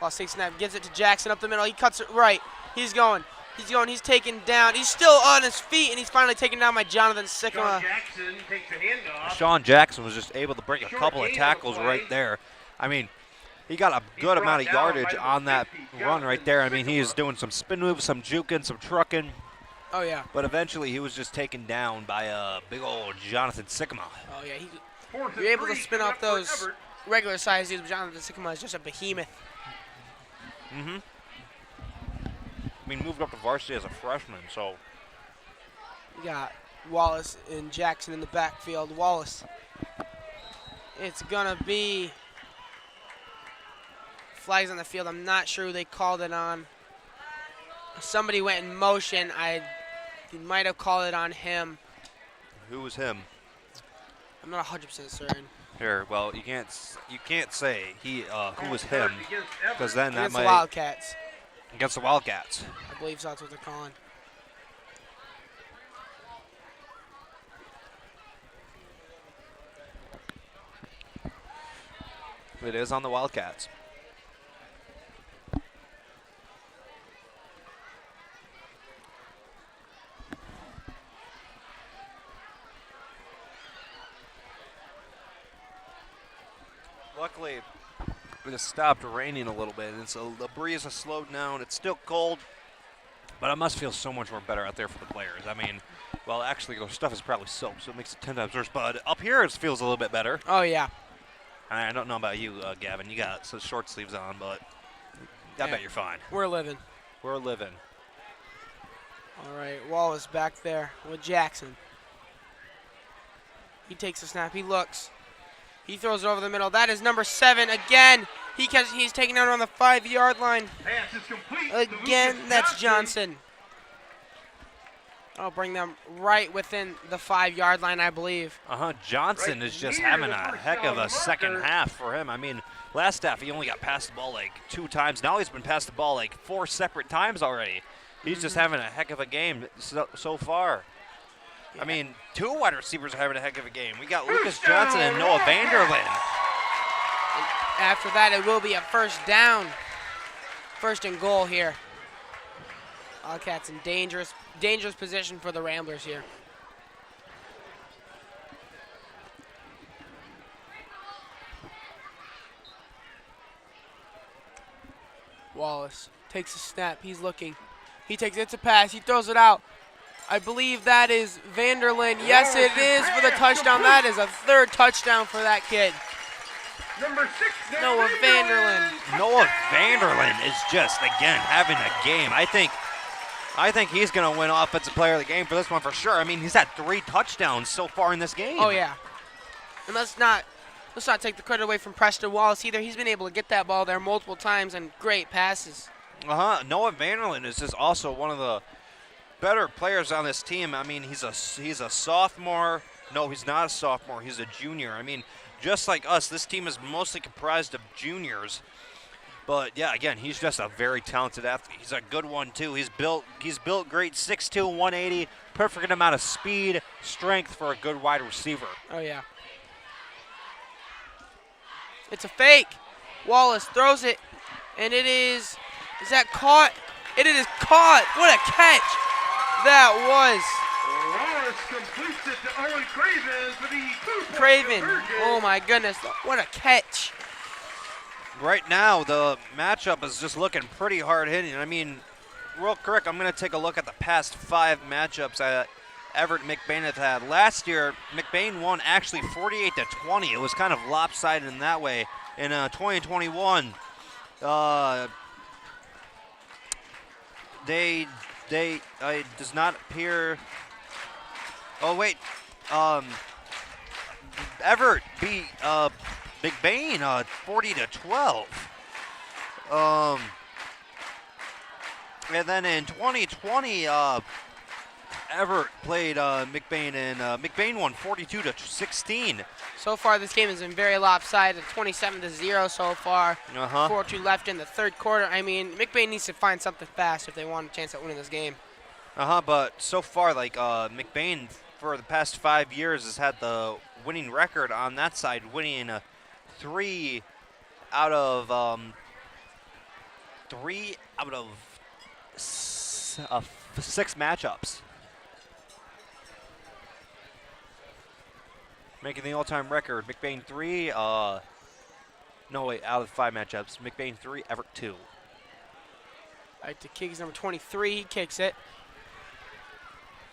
Wallace takes snap, gives it to Jackson up the middle. He cuts it right. He's going. He's taken down. He's still on his feet, and he's finally taken down by Jonathan Sycamore. Jackson takes a handoff. Sean Jackson was just able to break a couple of tackles right there. I mean, he got a good amount of yardage on that run right there. I mean, he was doing some spin moves, some juking, some trucking. Oh, yeah. But eventually, he was just taken down by a big old Jonathan Sycamore. Oh, yeah. You're able to spin off those regular size dudes, but Jonathan Sycamore is just a behemoth. Mm-hmm. I mean, moved up to varsity as a freshman, so. We got Wallace and Jackson in the backfield. Wallace. It's going to be flags on the field. I'm not sure who they called it on. Somebody went in motion. He might have called it on him. Who was him? I'm not 100% certain. Here, well, you can't say who was him, because then that Against might the Wildcats. Against the Wildcats. I believe that's what they're calling. It is on the Wildcats. Luckily, it has stopped raining a little bit, and so the breeze has slowed down. It's still cold, but it must feel so much more better out there for the players. I mean, well, actually, their stuff is probably soaked, so it makes it 10 times worse. But up here, it feels a little bit better. Oh, yeah. I don't know about you, Gavin. You got some short sleeves on, but I bet you're fine. We're living. We're living. All right, Wallace back there with Jackson. He takes a snap. He looks. He throws it over the middle. That is number 7 again. He's taken out on the 5-yard line. Pass is complete. Again, that's Johnson. I'll bring them right within the 5-yard line, I believe. Johnson is just having a heck of a second half for him. I mean, last half he only got past the ball like 2 times. Now he's been past the ball like 4 separate times already. He's just having a heck of a game so far. Yeah. I mean, 2 wide receivers are having a heck of a game. We got Lucas Johnson and Noah Vanderlyn. And after that, it will be a first down. First and goal here. Wildcats in dangerous position for the Ramblers here. Wallace takes a snap. He's looking. It's a pass. He throws it out. I believe that is Vanderlyn. Yes, it is for the touchdown. That is a 3rd touchdown for that kid. Number 6, Noah Vanderlyn. Noah Vanderlyn is just, again, having a game. I think he's going to win Offensive Player of the Game for this one for sure. I mean, he's had 3 touchdowns so far in this game. Oh, yeah. And let's not take the credit away from Preston Wallace either. He's been able to get that ball there multiple times and great passes. Noah Vanderlyn is just also one of the better players on this team. I mean, he's a sophomore. No, he's not a sophomore. He's a junior. I mean, just like us, this team is mostly comprised of juniors. But yeah, again, he's just a very talented athlete. He's a good one too. He's built great, 6'2", 180, perfect amount of speed, strength for a good wide receiver. Oh yeah. It's a fake. Wallace throws it, and it is that caught? It is caught. What a catch that was. Wallace completes it to Owen Craven for the 2-point Craven. conversion. Oh my goodness. What a catch. Right now, the matchup is just looking pretty hard hitting. I mean, real quick, I'm going to take a look at the past 5 matchups that Evart and McBain have had. Last year, McBain won actually 48-20. It was kind of lopsided in that way. In 2021, does not appear. Oh wait, Evart beat McBain 40-12. And then in 2020, Evart played McBain, and McBain won 42-16. So far, this game has been very lopsided, 27-0 so far. 4-2 left in the 3rd quarter. I mean, McBain needs to find something fast if they want a chance at winning this game. But so far, like McBain for the past 5 years has had the winning record on that side, winning 3 out of 6 matchups, making the all-time record. McBain 3. No, wait, out of 5 matchups. McBain 3, Evart 2. Right to kick is number 23. He kicks it.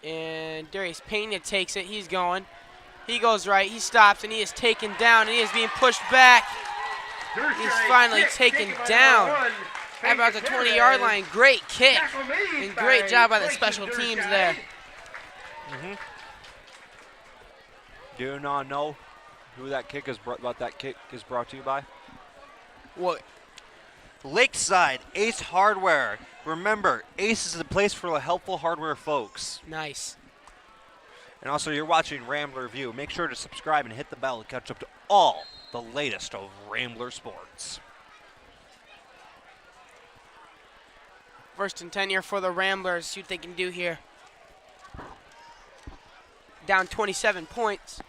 And Darius Pena takes it. He's going. He goes right. He stops, and he is taken down, and he is being pushed back. He's finally taken down. About the 20-yard line. Great kick. And great job by the special teams there. Do you not know who that kick is brought to you by? What? Lakeside Ace Hardware. Remember, Ace is the place for the helpful hardware folks. Nice. And also, you're watching Rambler View. Make sure to subscribe and hit the bell to catch up to all the latest of Rambler sports. First and 10 here for the Ramblers. See what they can do here. Down 27 points.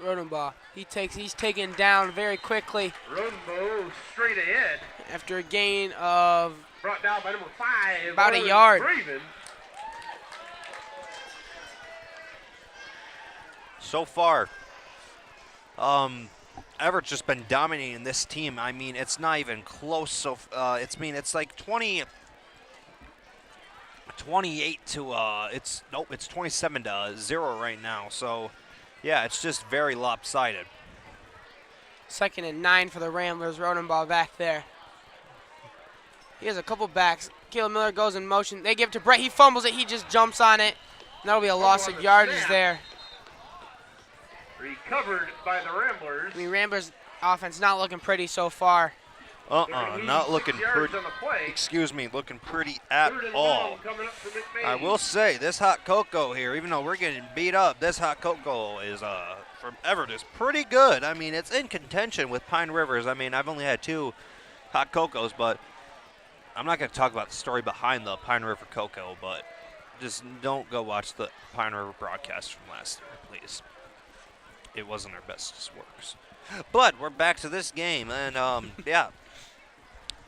Rodenbaugh, he's taken down very quickly. Rodenbaugh straight ahead. After a gain of brought down by number 5. about a yard. Craven. So far, Evert's just been dominating this team. I mean, it's not even close. So it's like 28 to it's 27-0 right now. So yeah, it's just very lopsided. 2nd and 9 for the Ramblers. Rodenbaugh back there. He has a couple backs. Caleb Miller goes in motion. They give it to Brett. He fumbles it. He just jumps on it. And that'll be a loss of yardage there. Recovered by the Ramblers. I mean, Ramblers offense not looking pretty so far. Not looking pretty. Excuse me, looking pretty at all. I will say, this hot cocoa here, even though we're getting beat up, this hot cocoa is from Evart is pretty good. I mean, it's in contention with Pine Rivers. I mean, I've only had 2 hot cocos, but I'm not going to talk about the story behind the Pine River cocoa, but just don't go watch the Pine River broadcast from last year, please. It wasn't our best works. But we're back to this game, and yeah,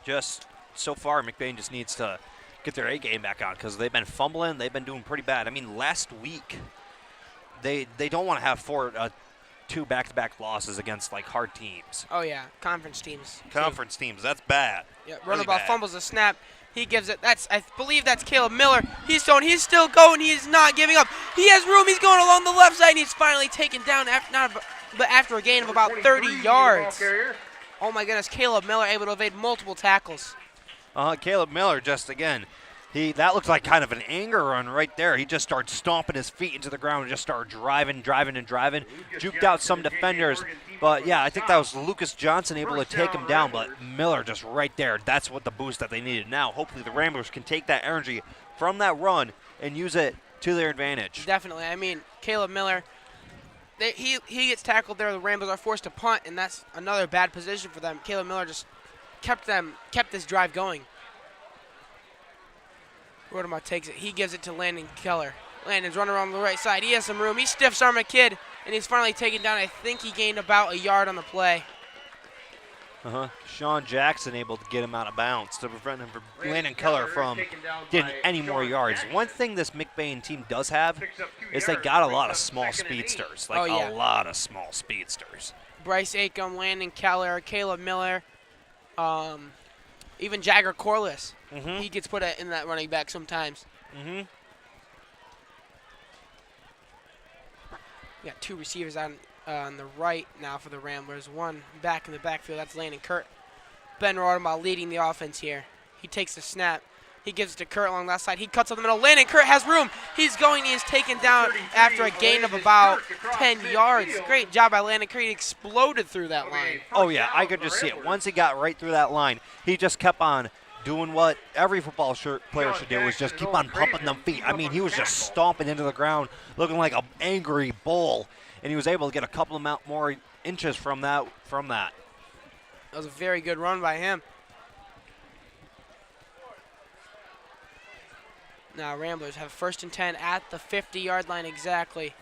just so far, McBain just needs to get their A game back on because they've been fumbling. They've been doing pretty bad. I mean, last week, they don't want to have 2 back-to-back losses against like hard teams. Oh yeah, conference teams. Conference teams, that's bad. Yeah, really Rodenbaugh bad. fumbles the snap. He gives it. I believe that's Caleb Miller. He's still going. He's not giving up. He has room. He's going along the left side, and he's finally taken down after a gain of about 30 yards. Oh my goodness, Caleb Miller able to evade multiple tackles. Caleb Miller just again, that looks like kind of an anger run right there. He just started stomping his feet into the ground and just started driving. Juked out some defenders. But yeah, I think that was Lucas Johnson able to take him down, but Miller just right there. That's what the boost that they needed. Now, hopefully the Ramblers can take that energy from that run and use it to their advantage. Definitely. I mean, Caleb Miller, he gets tackled there. The Ramblers are forced to punt, and that's another bad position for them. Caleb Miller just kept this drive going. Rodenbaugh takes it. He gives it to Landon Keller. Landon's running around the right side. He has some room. He stiffs arm a kid, and he's finally taken down. I think he gained about a yard on the play. Sean Jackson able to get him out of bounds to prevent him from Landon Keller from getting any more yards. One thing this McBain team does have is they got a lot of small speedsters, a lot of small speedsters. Bryce Acom, Landon Keller, Caleb Miller, even Jagger Corliss. He gets put in that running back sometimes. We got 2 receivers on the right now for the Ramblers. One back in the backfield. That's Landon Kurt. Ben Rodenbaugh leading the offense here. He takes the snap. He gives it to Kurt along that side. He cuts up the middle. Landon Kurt has room. He's going. He is taken down after a gain of about 10 yards. Great job by Landon Kurt. He exploded through that line. Oh, yeah. I could just see it. Once he got right through that line, he just kept on doing what every football player should do, is just keep on pumping them feet. I mean, he was just stomping into the ground, looking like an angry bull, and he was able to get a couple of more inches from that. That was a very good run by him. Now Ramblers have 1st and 10 at the 50-yard line exactly.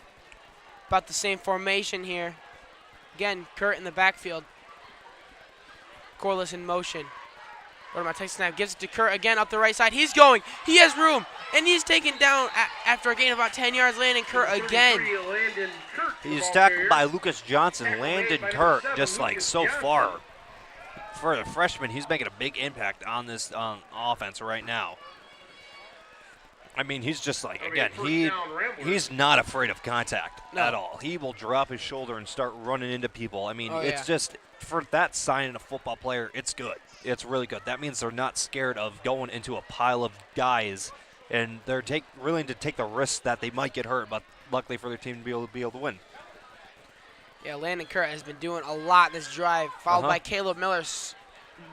About the same formation here. Again, Kurt in the backfield. Corliss in motion. Waterman takes a snap, gives it to Kurt again up the right side. He's going. He has room. And he's taken down after a gain of about 10 yards. Landon Kurt again. He's tackled by Lucas Johnson. Landon Kurt just like so far. For the freshman, he's making a big impact on this offense right now. I mean, he's just like, again, he's not afraid of contact at all. He will drop his shoulder and start running into people. I mean, it's just, for that sign in a football player, it's good. It's really good. That means they're not scared of going into a pile of guys, and they're willing to take the risk that they might get hurt, but luckily for their team to be able to win. Yeah, Landon Kurt has been doing a lot this drive, followed by Caleb Miller's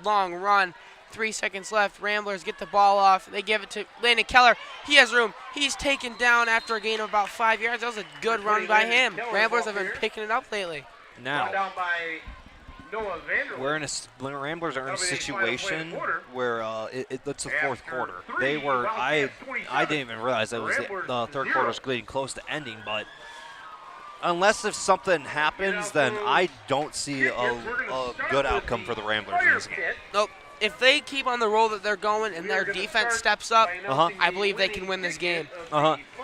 long run. 3 seconds left. Ramblers get the ball off. They give it to Landon Keller. He has room. He's taken down after a gain of about 5 yards. That was a good run by him. Ramblers have been picking it up lately. Now, Ramblers are in a situation where it's the 4th quarter. They were, I didn't even realize that was the 3rd quarter was getting close to ending, but unless if something happens, then I don't see a good outcome for the Ramblers in this game. Nope. If they keep on the roll that they're going and their defense steps up, I believe they can win this game.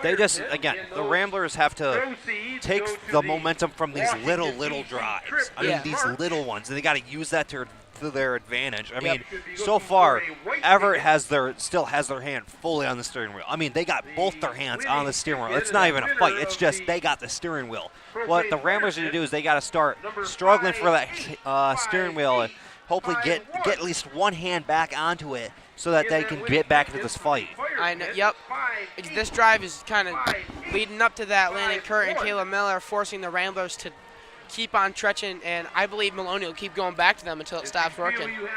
They just, again, the Ramblers have to take the momentum from these little drives. I mean, these little ones, and they got to use that to their advantage. I mean, so far, Everett still has their hand fully on the steering wheel. I mean, they got both their hands on the steering wheel. It's not even a fight. It's just they got the steering wheel. What the Ramblers need to do is they got to start struggling for that steering wheel and hopefully get at least one hand back onto it so that they can get back into this fight. I know. Yep. This drive is kind of leading up to that. Landon Kurt and Caleb Miller forcing the Ramblers to keep on stretching, and I believe Maloney will keep going back to them until it stops working. Please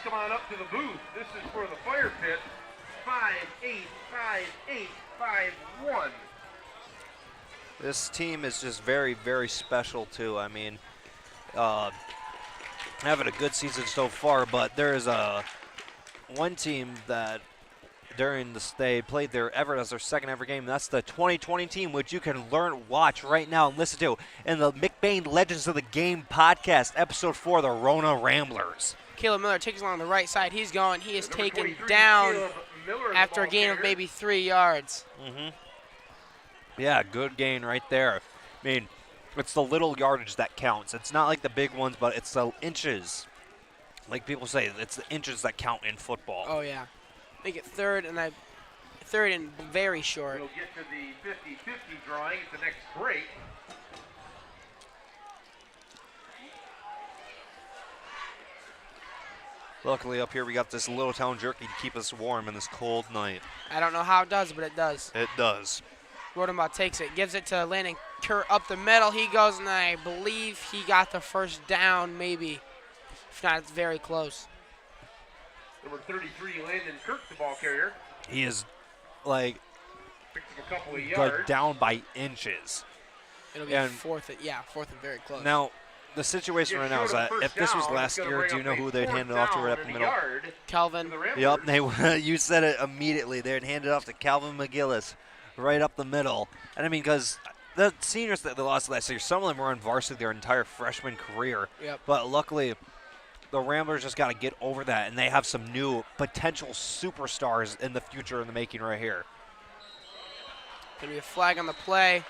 come on up to the booth. This is for the fire pit. 585851. This team is just very, very special too. I mean, having a good season so far, but there is one team that they played their Everett as their 2nd ever game. That's the 2020 team, which you can watch right now and listen to in the McBain Legends of the Game podcast, episode 4, the Rona Ramblers. Caleb Miller takes along the right side. He's going. He is taken down after a gain of maybe 3 yards. Yeah, good gain right there. I mean, it's the little yardage that counts. It's not like the big ones, but it's the inches. Like people say, it's the inches that count in football. Oh, yeah. Make it third and very short. We'll get to the 50-50 drawing at the next break. Luckily up here we got this Little Town jerky to keep us warm in this cold night. I don't know how it does, but it does. It does. Rodenbaugh takes it, gives it to Landon Kurt up the middle. He goes, and I believe he got the 1st down, maybe. If not, it's very close. Number 33, Landon Kurt, the ball carrier. He is like down by inches. It'll be 4th and very close. Now, the situation right now is that if this was last year, do you know who they'd hand it off to right up the middle? Calvin. Yep, you said it immediately. They'd hand it off to Calvin McGillis right up the middle. And I mean, because the seniors that they lost last year, some of them were on varsity their entire freshman career. Yep. But luckily, the Ramblers just got to get over that, and they have some new potential superstars in the future in the making right here. Going to be a flag on the play.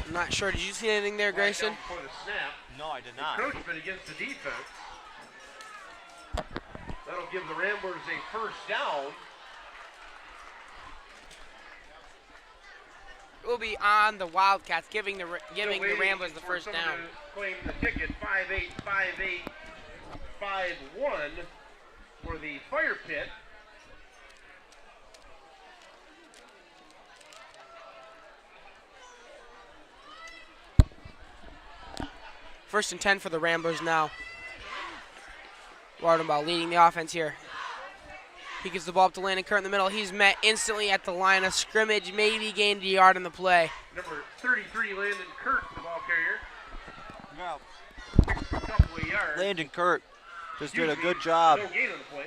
I'm not sure. Did you see anything there, Grayson? For the snap. No, I did not. Encroachment against the defense. That'll give the Ramblers a 1st down. It will be on the Wildcats, giving the Ramblers the 1st down. Claim the ticket 585851 for the fire pit. First and 10 for the Ramblers now. Wardenbaugh leading the offense here. He gives the ball up to Landon Kurt in the middle. He's met instantly at the line of scrimmage, maybe gained a yard in the play. Number 33, Landon Kurt, the ball carrier. No. A couple of yards. Landon Kurt just did a good job. No gain on the play.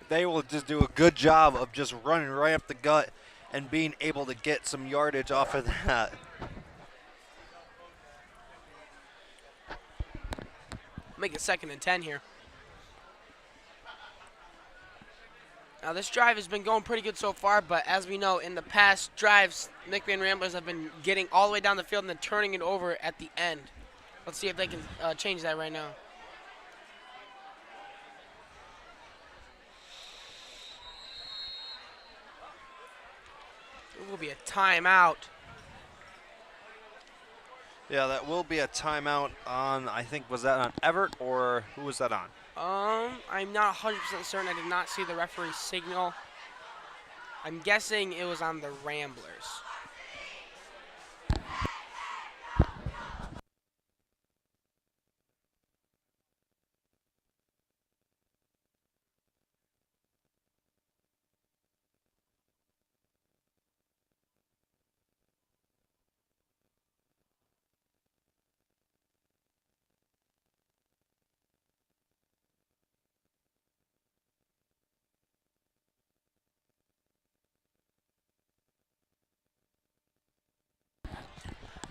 They will just do a good job of just running right up the gut and being able to get some yardage off of that. Make it 2nd and 10 here. Now this drive has been going pretty good so far, but as we know, in the past drives, McBain Ramblers have been getting all the way down the field and then turning it over at the end. Let's see if they can change that right now. It will be a timeout. Yeah, that will be a timeout on, I think, was that on Evart or who was that on? I'm not 100% certain. I did not see the referee signal. I'm guessing it was on the Ramblers.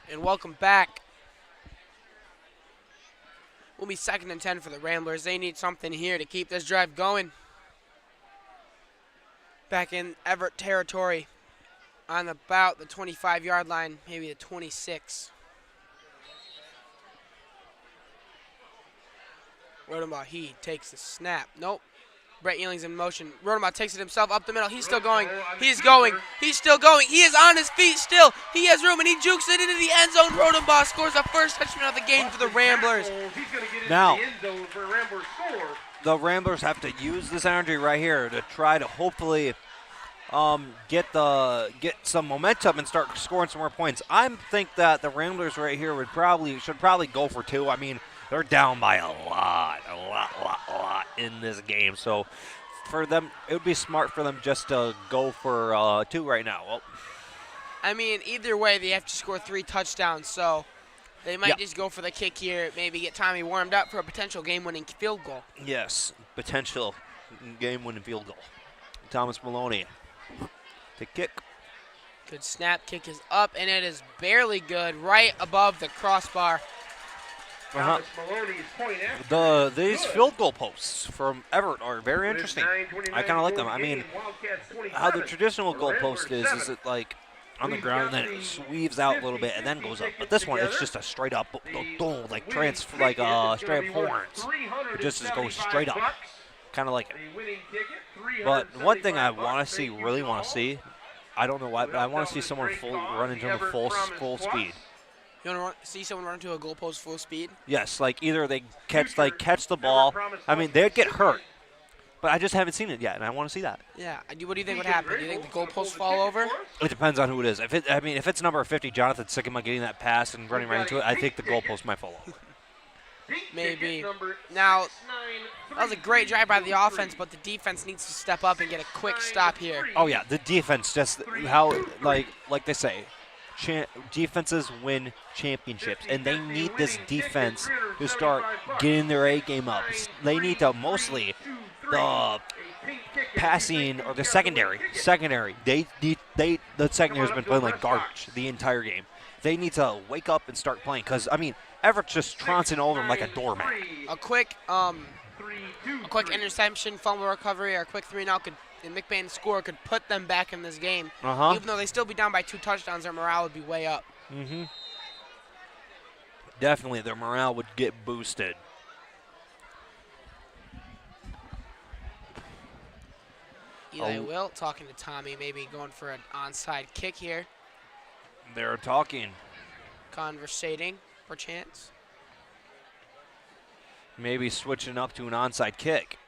And welcome back. We'll be 2nd and 10 for the Ramblers. They need something here to keep this drive going. Back in Evart territory on about the 25-yard line, maybe the 26. Rodenbaugh, he takes the snap. Nope. Brett Ealing's in motion. Rodenbaugh takes it himself up the middle. He's still going. He's going. He's still going. He is on his feet still. He has room, and he jukes it into the end zone. Rodenbaugh scores the first touchdown of the game for the Ramblers. Now, the Ramblers have to use this energy right here to try to hopefully get some momentum and start scoring some more points. I think that the Ramblers right here should probably go for 2. I mean, they're down by a lot in this game. So for them, it would be smart for them just to go for 2 right now. Well, I mean, either way, they have to score 3 touchdowns. So they might just go for the kick here, maybe get Tommy warmed up for a potential game-winning field goal. Yes, potential game-winning field goal. Thomas Maloney to kick. Good snap. Kick is up, and it is barely good, right above the crossbar. These field goal posts from Evart are very interesting. I kind of like them. I mean, how the traditional goal post is it like on the ground and then it sweeps out a little bit and then goes up. But this one, it's just a straight up, like straight up horns. It just goes straight up. Kind of like it. But one thing I really want to see, I don't know why, but I want to see someone run into the full speed. You want to see someone run into a goalpost full speed? Yes, like either they catch the ball. I mean, they'd get hurt, but I just haven't seen it yet, and I want to see that. Yeah. What do you think would happen? Do you think the goalposts fall over? It depends on who it is. If it's number 50, Jonathan Sycamore getting that pass and running right into it, I think the goalpost might fall over. Maybe. Now, that was a great drive by the offense, but the defense needs to step up and get a quick stop here. Oh yeah, the defense just like they say. Defenses win championships, and they need this defense to start getting their A game up. They need to mostly the passing or the secondary. The secondary has been playing like garbage the entire game. They need to wake up and start playing because I mean Everett's just trouncing over them like a doormat. A quick interception, fumble recovery, or a quick 3-and-out and McBain score could put them back in this game. Even though they still be down by 2 touchdowns, their morale would be way up. Definitely, their morale would get boosted. Eli Wilt talking to Tommy, maybe going for an onside kick here. They're talking. Conversating, perchance. Maybe switching up to an onside kick.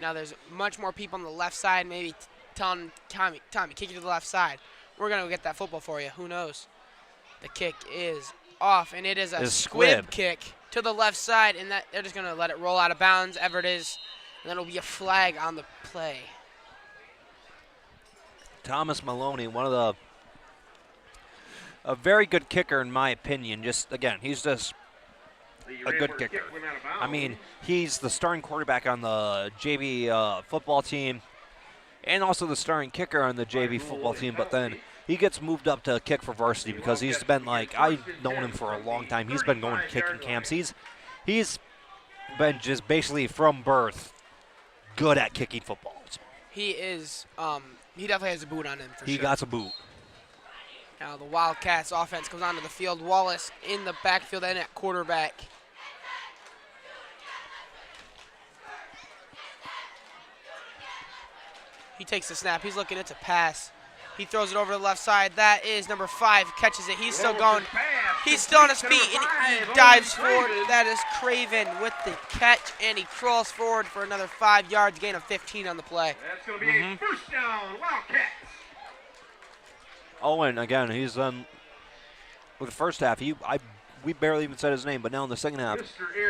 Now there's much more people on the left side, maybe telling Tommy, kick it to the left side. We're going to get that football for you. Who knows? The kick is off, and it is a squib kick to the left side, and they're just going to let it roll out of bounds. Evart is, and then it'll be a flag on the play. Thomas Maloney, one of a very good kicker in my opinion. Just again, he's just a good kicker. I mean, he's the starting quarterback on the JV football team, and also the starting kicker on the JV football team. But then he gets moved up to kick for varsity because he's been like, I've known him for a long time. He's been going to kicking camps. He's been just basically from birth good at kicking footballs. He is. He definitely has a boot on him for sure. He got a boot. Now the Wildcats offense comes onto the field. Wallace in the backfield and at quarterback. He takes the snap. He's looking. It's a pass. He throws it over to the left side. That is number 5. Catches it. He's still going. He's still on his feet, and he dives forward. That is Craven with the catch, and he crawls forward for another 5 yards, gain of 15 on the play. That's going to be a first down, Wildcats. Owen, again, he's with the first half. We barely even said his name, but now in the second half,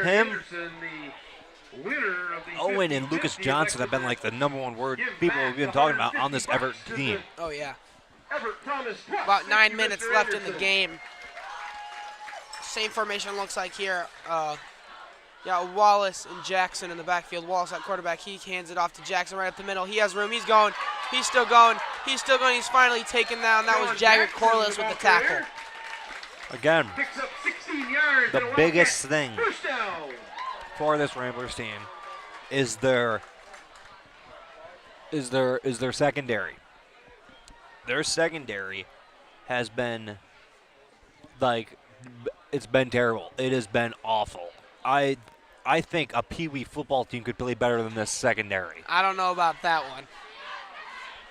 him, Anderson, the winner of the Owen, and Lucas Johnson have been like the number one word people we've been talking about on this Evart team. Oh, yeah. Thomas, About 9 minutes left in the game. Same formation looks like here. Yeah, Wallace and Jackson in the backfield. Wallace at quarterback. He hands it off to Jackson right up the middle. He has room. He's going. He's still going. He's still going. He's finally taken down. That was Jagger Corliss with the tackle. Again, picks up 16 yards. the biggest thing First down. for this Ramblers team is their secondary. Their secondary has been like, it's been terrible. It has been awful. I think a Pee Wee football team could play better than this secondary. I don't know about that one.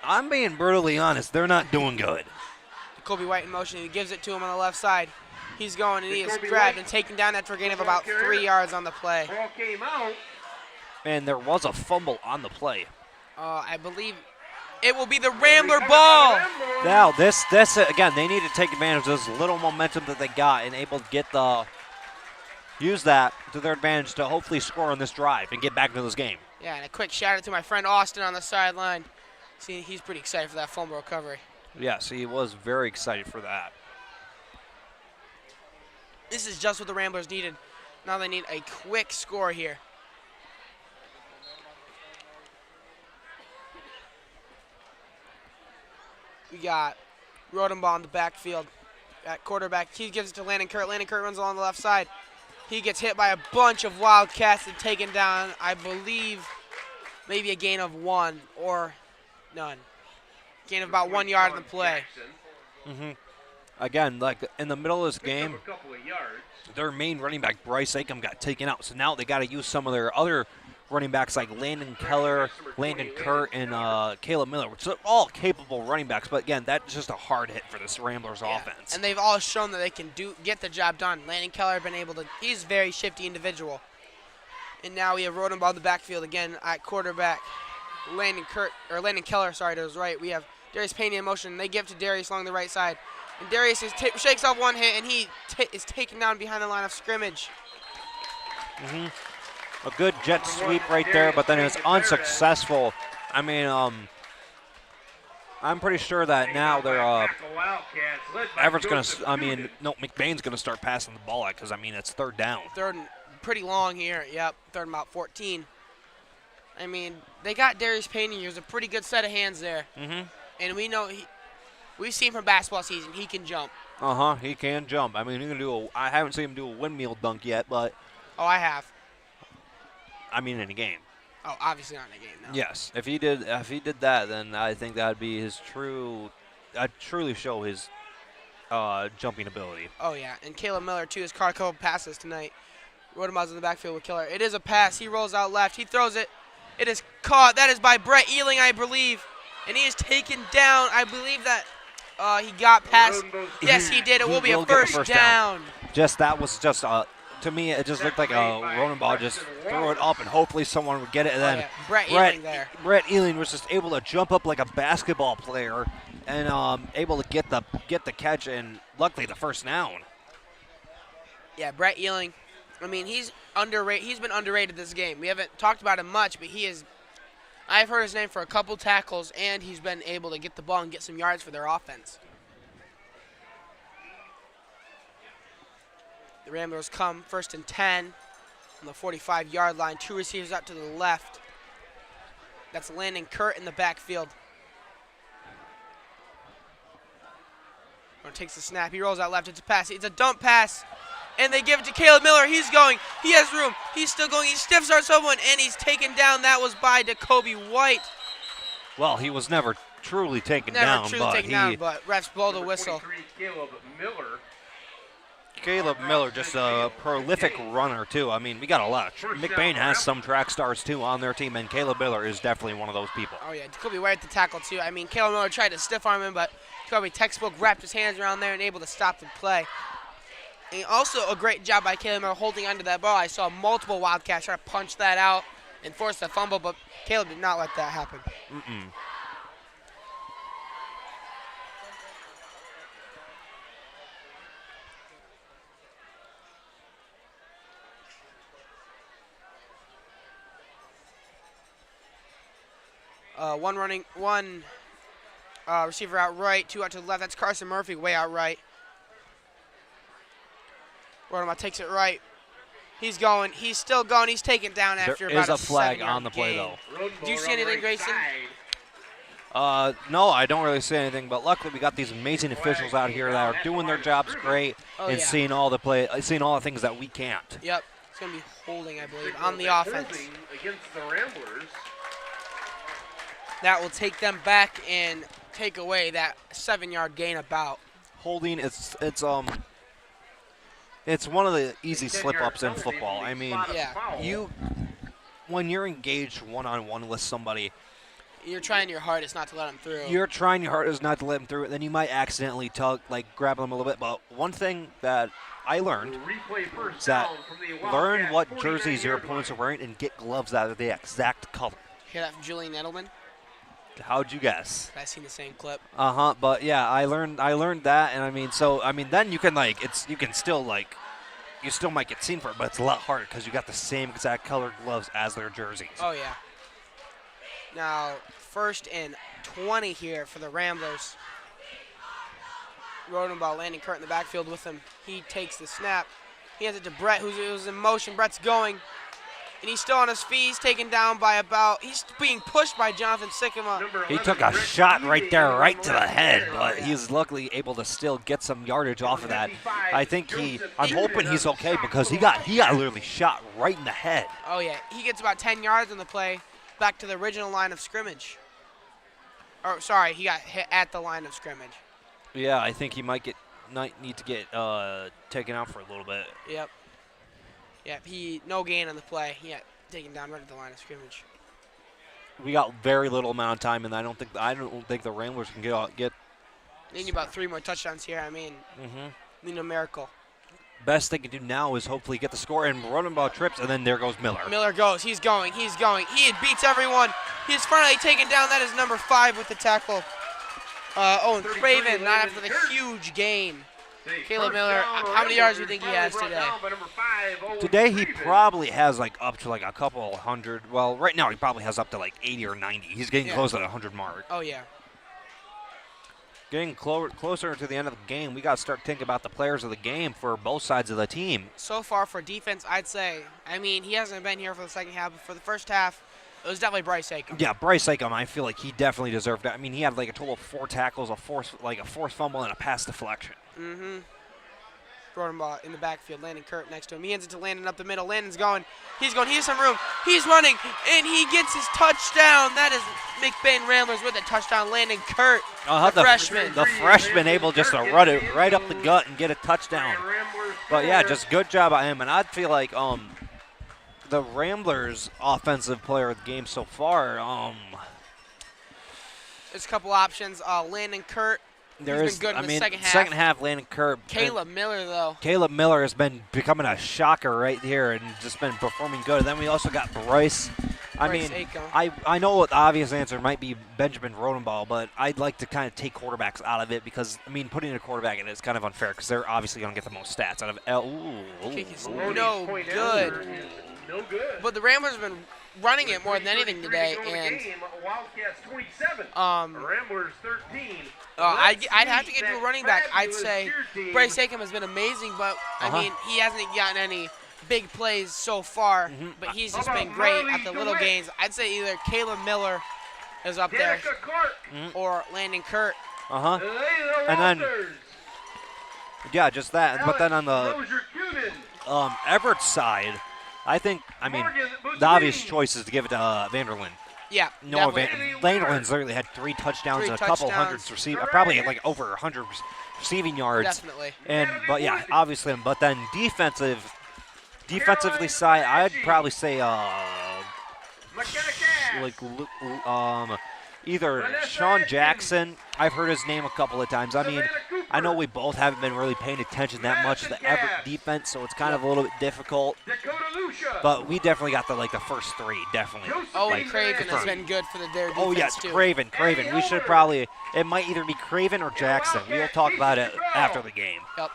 I'm being brutally honest. They're not doing good. Kobe White in motion. He gives it to him on the left side. He's going, and he is grabbed and taken down after a gain of about 3 yards on the play. Ball came out. And there was a fumble on the play. I believe it will be the Rambler ball. Now, this again, they need to take advantage of this little momentum that they got and able to use that to their advantage to hopefully score on this drive and get back into this game. Yeah, and a quick shout out to my friend Austin on the sideline. See, he's pretty excited for that fumble recovery. Yes, he was very excited for that. This is just what the Ramblers needed. Now they need a quick score here. We got Rodenbaugh in the backfield at quarterback. He gives it to Landon Kurt. Landon Kurt runs along the left side. He gets hit by a bunch of Wildcats and taken down, I believe, maybe a gain of 1 or none. Gain of about 1 yard in the play. Again, like in the middle of this game, their main running back, Bryce Acom, got taken out. So now they got to use some of their other running backs like Landon Keller, Landon Kurt, and Caleb Miller, which are all capable running backs. But again, that's just a hard hit for this Ramblers offense. And they've all shown that they can get the job done. Landon Keller been able to, he's a very shifty individual. And now we have Rodenbaugh in the backfield again at quarterback. Landon Keller, sorry, to his right. We have Darius Payne in motion. They give to Darius along the right side. And Darius shakes off one hit, and he is taken down behind the line of scrimmage. A good jet sweep right there, but then it was unsuccessful. I mean, I'm pretty sure that now they're Everett's going to, McBain's going to start passing the ball out because, I mean, it's third down. Third and pretty long here. Yep, third and about 14. I mean, they got Darius Payne. He was a pretty good set of hands there. And we know we've seen from basketball season, he can jump. He can jump. I mean, he can do I haven't seen him do a windmill dunk yet, but. Oh, I have. I mean, in a game. Oh, obviously not in a game, no. Yes, if he did that, then I think that would be his truly show his jumping ability. Oh yeah, and Caleb Miller too has caught a couple passes tonight. Rodemau's in the backfield with Killer. It is a pass. He rolls out left. He throws it. It is caught. That is by Brett Ealing, I believe, and he is taken down. I believe that he got past. Yes, he did. It will be a first down. To me, it just looked like a Rodenbaugh just threw it up and hopefully someone would get it. And then Brett Ealing was just able to jump up like a basketball player and able to get the catch and luckily the first down. Yeah, Brett Ealing. I mean, he's underrated. He's been underrated this game. We haven't talked about him much, but he is. I've heard his name for a couple tackles, and he's been able to get the ball and get some yards for their offense. The Ramblers come 1st and 10 on the 45-yard line. 2 receivers out to the left. That's Landon Kurt in the backfield. Takes the snap. He rolls out left. It's a pass. It's a dump pass. And they give it to Caleb Miller. He's going. He has room. He's still going. He stiff starts someone, and he's taken down. That was by Jacoby White. Well, he was never truly taken down, but refs blow the whistle. Caleb Miller, just a prolific runner, too. I mean, we got a lot. McBain has some track stars, too, on their team, and Caleb Miller is definitely one of those people. Oh, yeah. Jacoby White at the tackle, too. I mean, Caleb Miller tried to stiff arm him, but Jacoby textbook wrapped his hands around there and able to stop the play. And also a great job by Caleb Miller holding onto that ball. I saw multiple Wildcats try to punch that out and force a fumble, but Caleb did not let that happen. One receiver out right, 2 out to the left. That's Carson Murphy way out right. Rodema takes it right. He's going. He's still going. He's taken down after about a 7-yard gain. There is a flag on the play, though. Do you see anything, Grayson? No, I don't really see anything, but luckily we got these amazing officials out here that are doing their jobs great and seeing all the things that we can't. Yep. It's going to be holding, I believe, on the offense. Against the Ramblers. That will take them back and take away that 7-yard gain about. Holding, it's one of the easy slip-ups in football. I mean, when you're engaged one-on-one with somebody, you're trying your hardest not to let them through. You're trying your hardest not to let them through, and then you might accidentally grab them a little bit. But one thing that I learned is that learn what jerseys your opponents are wearing and get gloves that are the exact color. Hear that from Julian Edelman? How'd you guess? I seen the same clip. But yeah, I learned that, and then you can you still might get seen for it, but it's a lot harder because you got the same exact colored gloves as their jerseys. Oh yeah. Now 1st and 20 here for the Ramblers. Rodent ball, Landon Kurt in the backfield with him. He takes the snap. He has it to Brett, who's in motion. Brett's going. And he's still on his feet. He's taken down by he's being pushed by Jonathan Sycamore. He took a shot right there, right to the head, but he's luckily able to still get some yardage off of that. I'm hoping he's okay because he got literally shot right in the head. Oh yeah, he gets about 10 yards on the play back to the original line of scrimmage. Or sorry, he got hit at the line of scrimmage. Yeah, I think he might need to get taken out for a little bit. Yep. Yeah, no gain on the play. He got taken down right at the line of scrimmage. We got very little amount of time, and I don't think the Ramblers can get. They need about 3 more touchdowns here. I mean, need a miracle. Best they can do now is hopefully get the score and run about trips, and then there goes Miller. Miller goes. He's going. He's going. He beats everyone. He's finally taken down. That is number 5 with the tackle. And Craven, not after the huge gain. Caleb Miller, how many yards do you think he has today? Today he probably has up to a couple hundred. Well, right now he probably has up to 80 or 90. He's getting close to the 100 mark. Oh, yeah. Getting closer to the end of the game, we got to start thinking about the players of the game for both sides of the team. So far for defense, I'd say, he hasn't been here for the second half, but for the first half, it was definitely Bryce Acom. Yeah, Bryce Acom, I feel like he definitely deserved it. He had a total of 4 tackles, a forced fumble, and a pass deflection. Brought him in the backfield. Landon Kurt next to him. He hands it to Landon up the middle. Landon's going. He's going. He has some room. He's running, and he gets his touchdown. That is McBain Ramblers with a touchdown. Landon Kurt, the freshman. The freshman able just to run it right up the gut and get a touchdown. But yeah, just good job by him. And I feel like the Ramblers' offensive player of the game so far. There's a couple options. Landon Kurt. He's been good in the second half. Second half, Landon Kurt. Caleb Miller, though. Caleb Miller has been becoming a shocker right here and just been performing good. And then we also got Bryce. I know what the obvious answer might be Benjamin Rodenball, but I'd like to kind of take quarterbacks out of it because, putting a quarterback in it is kind of unfair because they're obviously going to get the most stats out of Kick is no good. No good. But the Ramblers have been running it more than anything today. And Wildcats 27. Ramblers 13. I'd have to get to a running back. I'd say Bryce Acom has been amazing, but I mean, he hasn't gotten any big plays so far, but he's just been great at the little gains. I'd say either Caleb Miller is up there or Landon Kurt. And then, yeah, just that. But then on the Evart side, I think, I mean, the obvious choice is to give it to Vanderlyn. Yeah, Noah Vanderlyn's literally had 3 touchdowns and a couple hundreds receiving, probably like over 100 receiving yards. Definitely. But yeah, obviously, but then defensively side, I'd probably say either Sean Jackson. I've heard his name a couple of times. I mean, I know we both haven't been really paying attention that much to the Evart defense, so it's kind of a little bit difficult. But we definitely got the first 3, definitely. Oh, and Craven has been good for their defense, oh, yes, too. Craven. We should probably, it might either be Craven or Jackson. We'll talk about it after the game. Yep.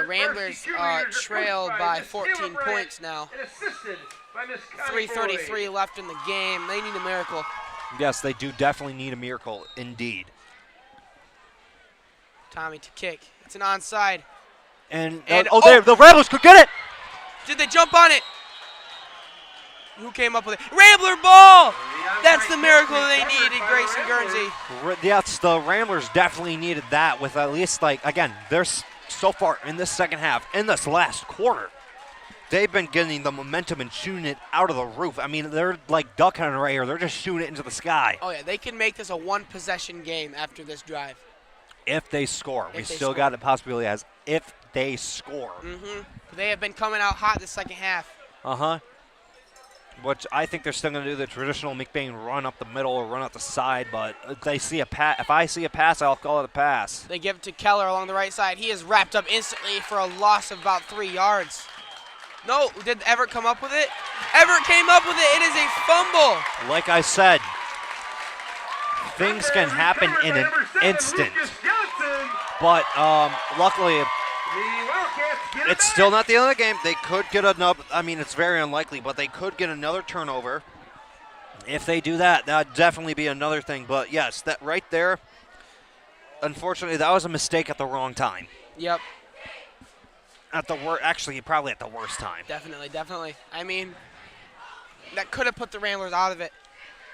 Ramblers trail by 14 points now. 3:33 left in the game. They need a miracle. Yes, they do definitely need a miracle, indeed. Tommy to kick. It's an onside. And the Ramblers could get it. Did they jump on it? Who came up with it? Rambler ball! That's the miracle they needed, Grayson Guernsey. Yes, the Ramblers definitely needed that with at least, again, there's so far in this second half, in this last quarter, they've been getting the momentum and shooting it out of the roof. I mean, they're like duck hunting right here. They're just shooting it into the sky. Oh, yeah, they can make this a one-possession game after this drive. If they score. We still got a possibility as if they score. They have been coming out hot this second half. Which I think they're still going to do the traditional McBain run up the middle or run up the side, but if they see a pass, if I see a pass, I'll call it a pass. They give it to Keller along the right side. He is wrapped up instantly for a loss of about 3 yards. No, did Evart come up with it? Evart came up with it. It is a fumble. Like I said, things can happen in an instant. But luckily, it's still not the end of the game. They could get another, I mean, it's very unlikely, but they could get another turnover. If they do that, that would definitely be another thing. But yes, that right there, unfortunately, that was a mistake at the wrong time. Yep. Actually, probably at the worst time. Definitely. I mean, that could have put the Ramblers out of it.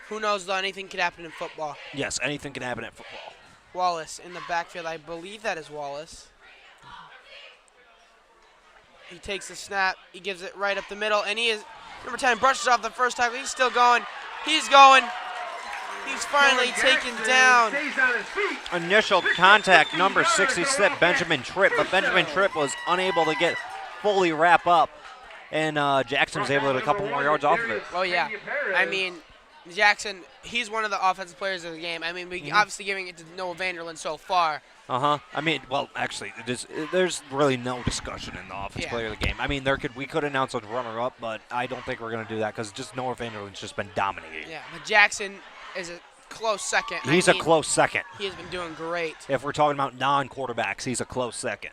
Who knows, though, anything could happen in football. Yes, anything can happen in football. Wallace in the backfield. I believe that is Wallace. He takes the snap. He gives it right up the middle, and he is, number 10, brushes off the first tackle. He's still going. He's going. He's finally taken down. Initial contact, number 66, Benjamin Tripp, but Benjamin Tripp was unable to get fully wrap up, and Jackson was able to get a couple more yards off of it. Oh, yeah. I mean, Jackson, he's one of the offensive players of the game. I mean, we obviously giving it to Noah Vanderlyn so far. I mean, well, actually, there's really no discussion in the offensive player of the game. I mean, we could announce a runner-up, but I don't think we're going to do that because just Noah Vanderlyn's just been dominating. Yeah, but Jackson is a close second. He's a close second. He has been doing great. If we're talking about non-quarterbacks, he's a close second.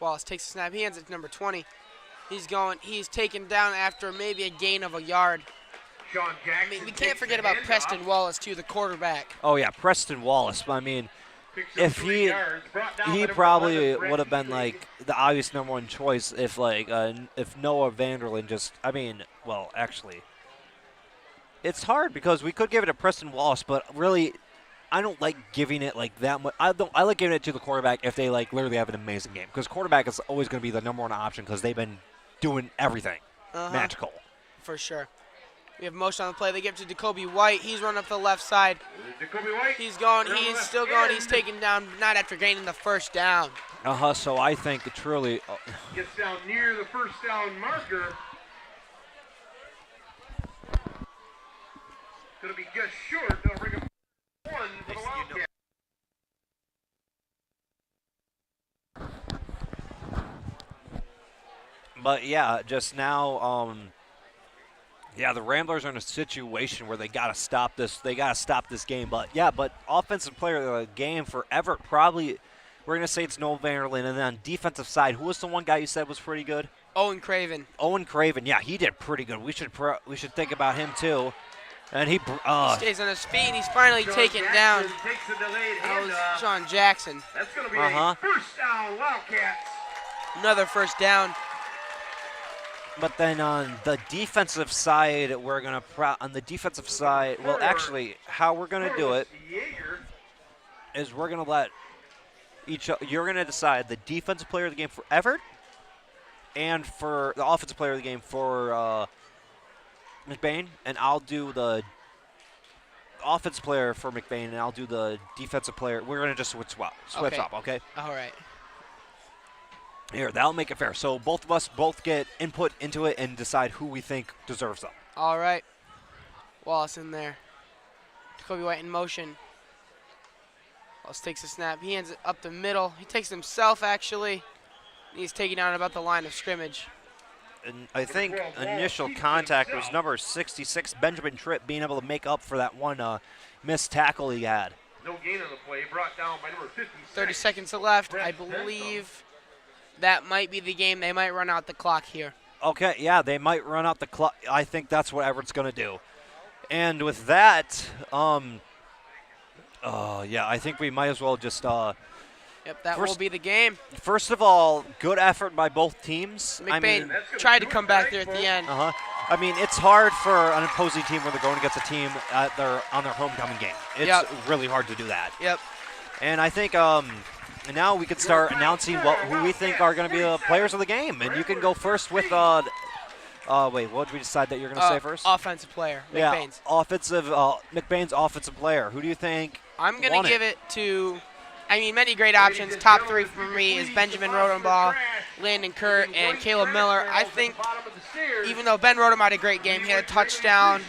Wallace takes a snap. He hands it to number 20. He's going. He's taken down after maybe a gain of a yard. I mean, we can't forget about Preston Wallace, too, the quarterback. Oh, yeah, Preston Wallace. I mean, if he probably would have been, like, the obvious number 1 choice if, like, if Noah Vanderlyn just, I mean, well, actually, it's hard because we could give it to Preston Wallace, but really, I don't like giving it, like, that much. I like giving it to the quarterback if they, like, literally have an amazing game because quarterback is always going to be the number 1 option because they've been doing everything magical. For sure. We have motion on the play. They give it to Jacoby White. He's running up the left side. He's going. He's still going. He's taken down, not after gaining the first down. So I think it truly gets down near the first down marker. Going to be just short. They'll bring up 1 for the Wildcats. But yeah, just now, yeah, the Ramblers are in a situation where they gotta stop this. They gotta stop this game. But yeah, offensive player of the game for Evart probably. We're going to say it's Noel Vanderlyn. And then on defensive side, who was the one guy you said was pretty good? Owen Craven. Owen Craven. Yeah, he did pretty good. We should think about him too. And he stays on his feet, and he's finally taken down. That was Sean Jackson. That's going to be a first down, Wildcats. Another first down. But then on the defensive side, we're going to well, actually, how we're going to do it is we're going to let you're going to decide the defensive player of the game for Evart and for the offensive player of the game for McBain, and I'll do the offensive player for McBain, and I'll do the defensive player. We're going to just switch up, okay? All right. Here, that'll make it fair. So both of us get input into it and decide who we think deserves them. All right. Wallace in there. Jacoby White in motion. Wallace takes a snap. He hands it up the middle. He takes it himself, actually. He's taking down about the line of scrimmage. And I think initial contact was number 66, Benjamin Tripp, being able to make up for that one missed tackle he had. No gain on the play, brought down by number 56. 30 seconds left. I believe that might be the game. They might run out the clock here. Okay, yeah, they might run out the clock. I think that's what Everett's going to do. And with that, yeah, I think we might as well just Yep, that will be the game. First of all, good effort by both teams. McBain tried to come back there at the end. I mean, it's hard for an opposing team when they're going against a team on their homecoming game. It's really hard to do that. Yep. And I think now we can start announcing who we think are going to be the players of the game. And you can go first with wait, what did we decide that you're going to say first? Offensive player, McBain's. Yeah, McBain's offensive player. Who do you think? I'm going to give it to, many great options. Top three for me is Benjamin Rodenbaugh, Landon Kurt, and Caleb Miller. I think even though Ben Rodenbaugh had a great game, he had a touchdown.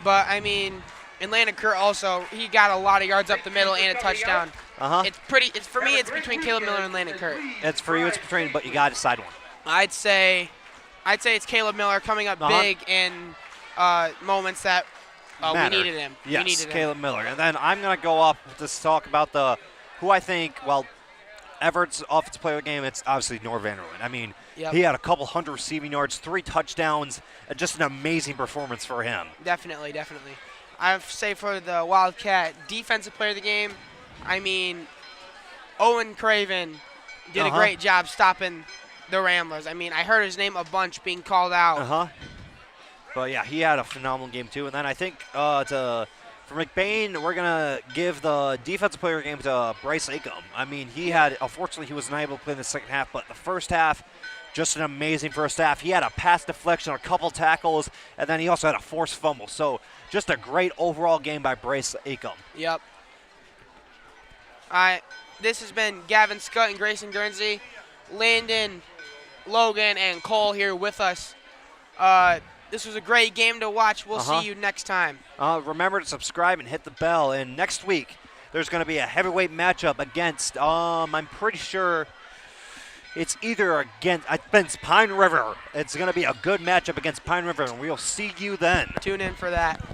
But, and Landon Kurt also, he got a lot of yards up the middle and a touchdown. For me, it's between Caleb Miller and Landon Kurt. It's for you, it's between, but you got to decide one. I'd say it's Caleb Miller coming up big in moments that we needed him. Yes, Caleb Miller. And then I'm going to go up to talk about who I think, Everett's offensive player of the game, it's obviously Noel Vanderlyn. He had a couple hundred receiving yards, 3 touchdowns, just an amazing performance for him. Definitely. I would say for the Wildcat defensive player of the game, Owen Craven did a great job stopping the Ramblers. I heard his name a bunch being called out. But, yeah, he had a phenomenal game, too. And then I think for McBain, we're going to give the defensive player of the game to Bryce Acom. Unfortunately, he was not able to play in the second half, but the first half, just an amazing first half. He had a pass deflection, a couple tackles, and then he also had a forced fumble. So just a great overall game by Bryce Acom. Yep. All right, this has been Gavin Scott and Grayson Guernsey, Landon, Logan, and Cole here with us. This was a great game to watch. We'll see you next time. Remember to subscribe and hit the bell. And next week, there's going to be a heavyweight matchup against, I'm pretty sure it's either against Pine River. It's going to be a good matchup against Pine River, and we'll see you then. Tune in for that.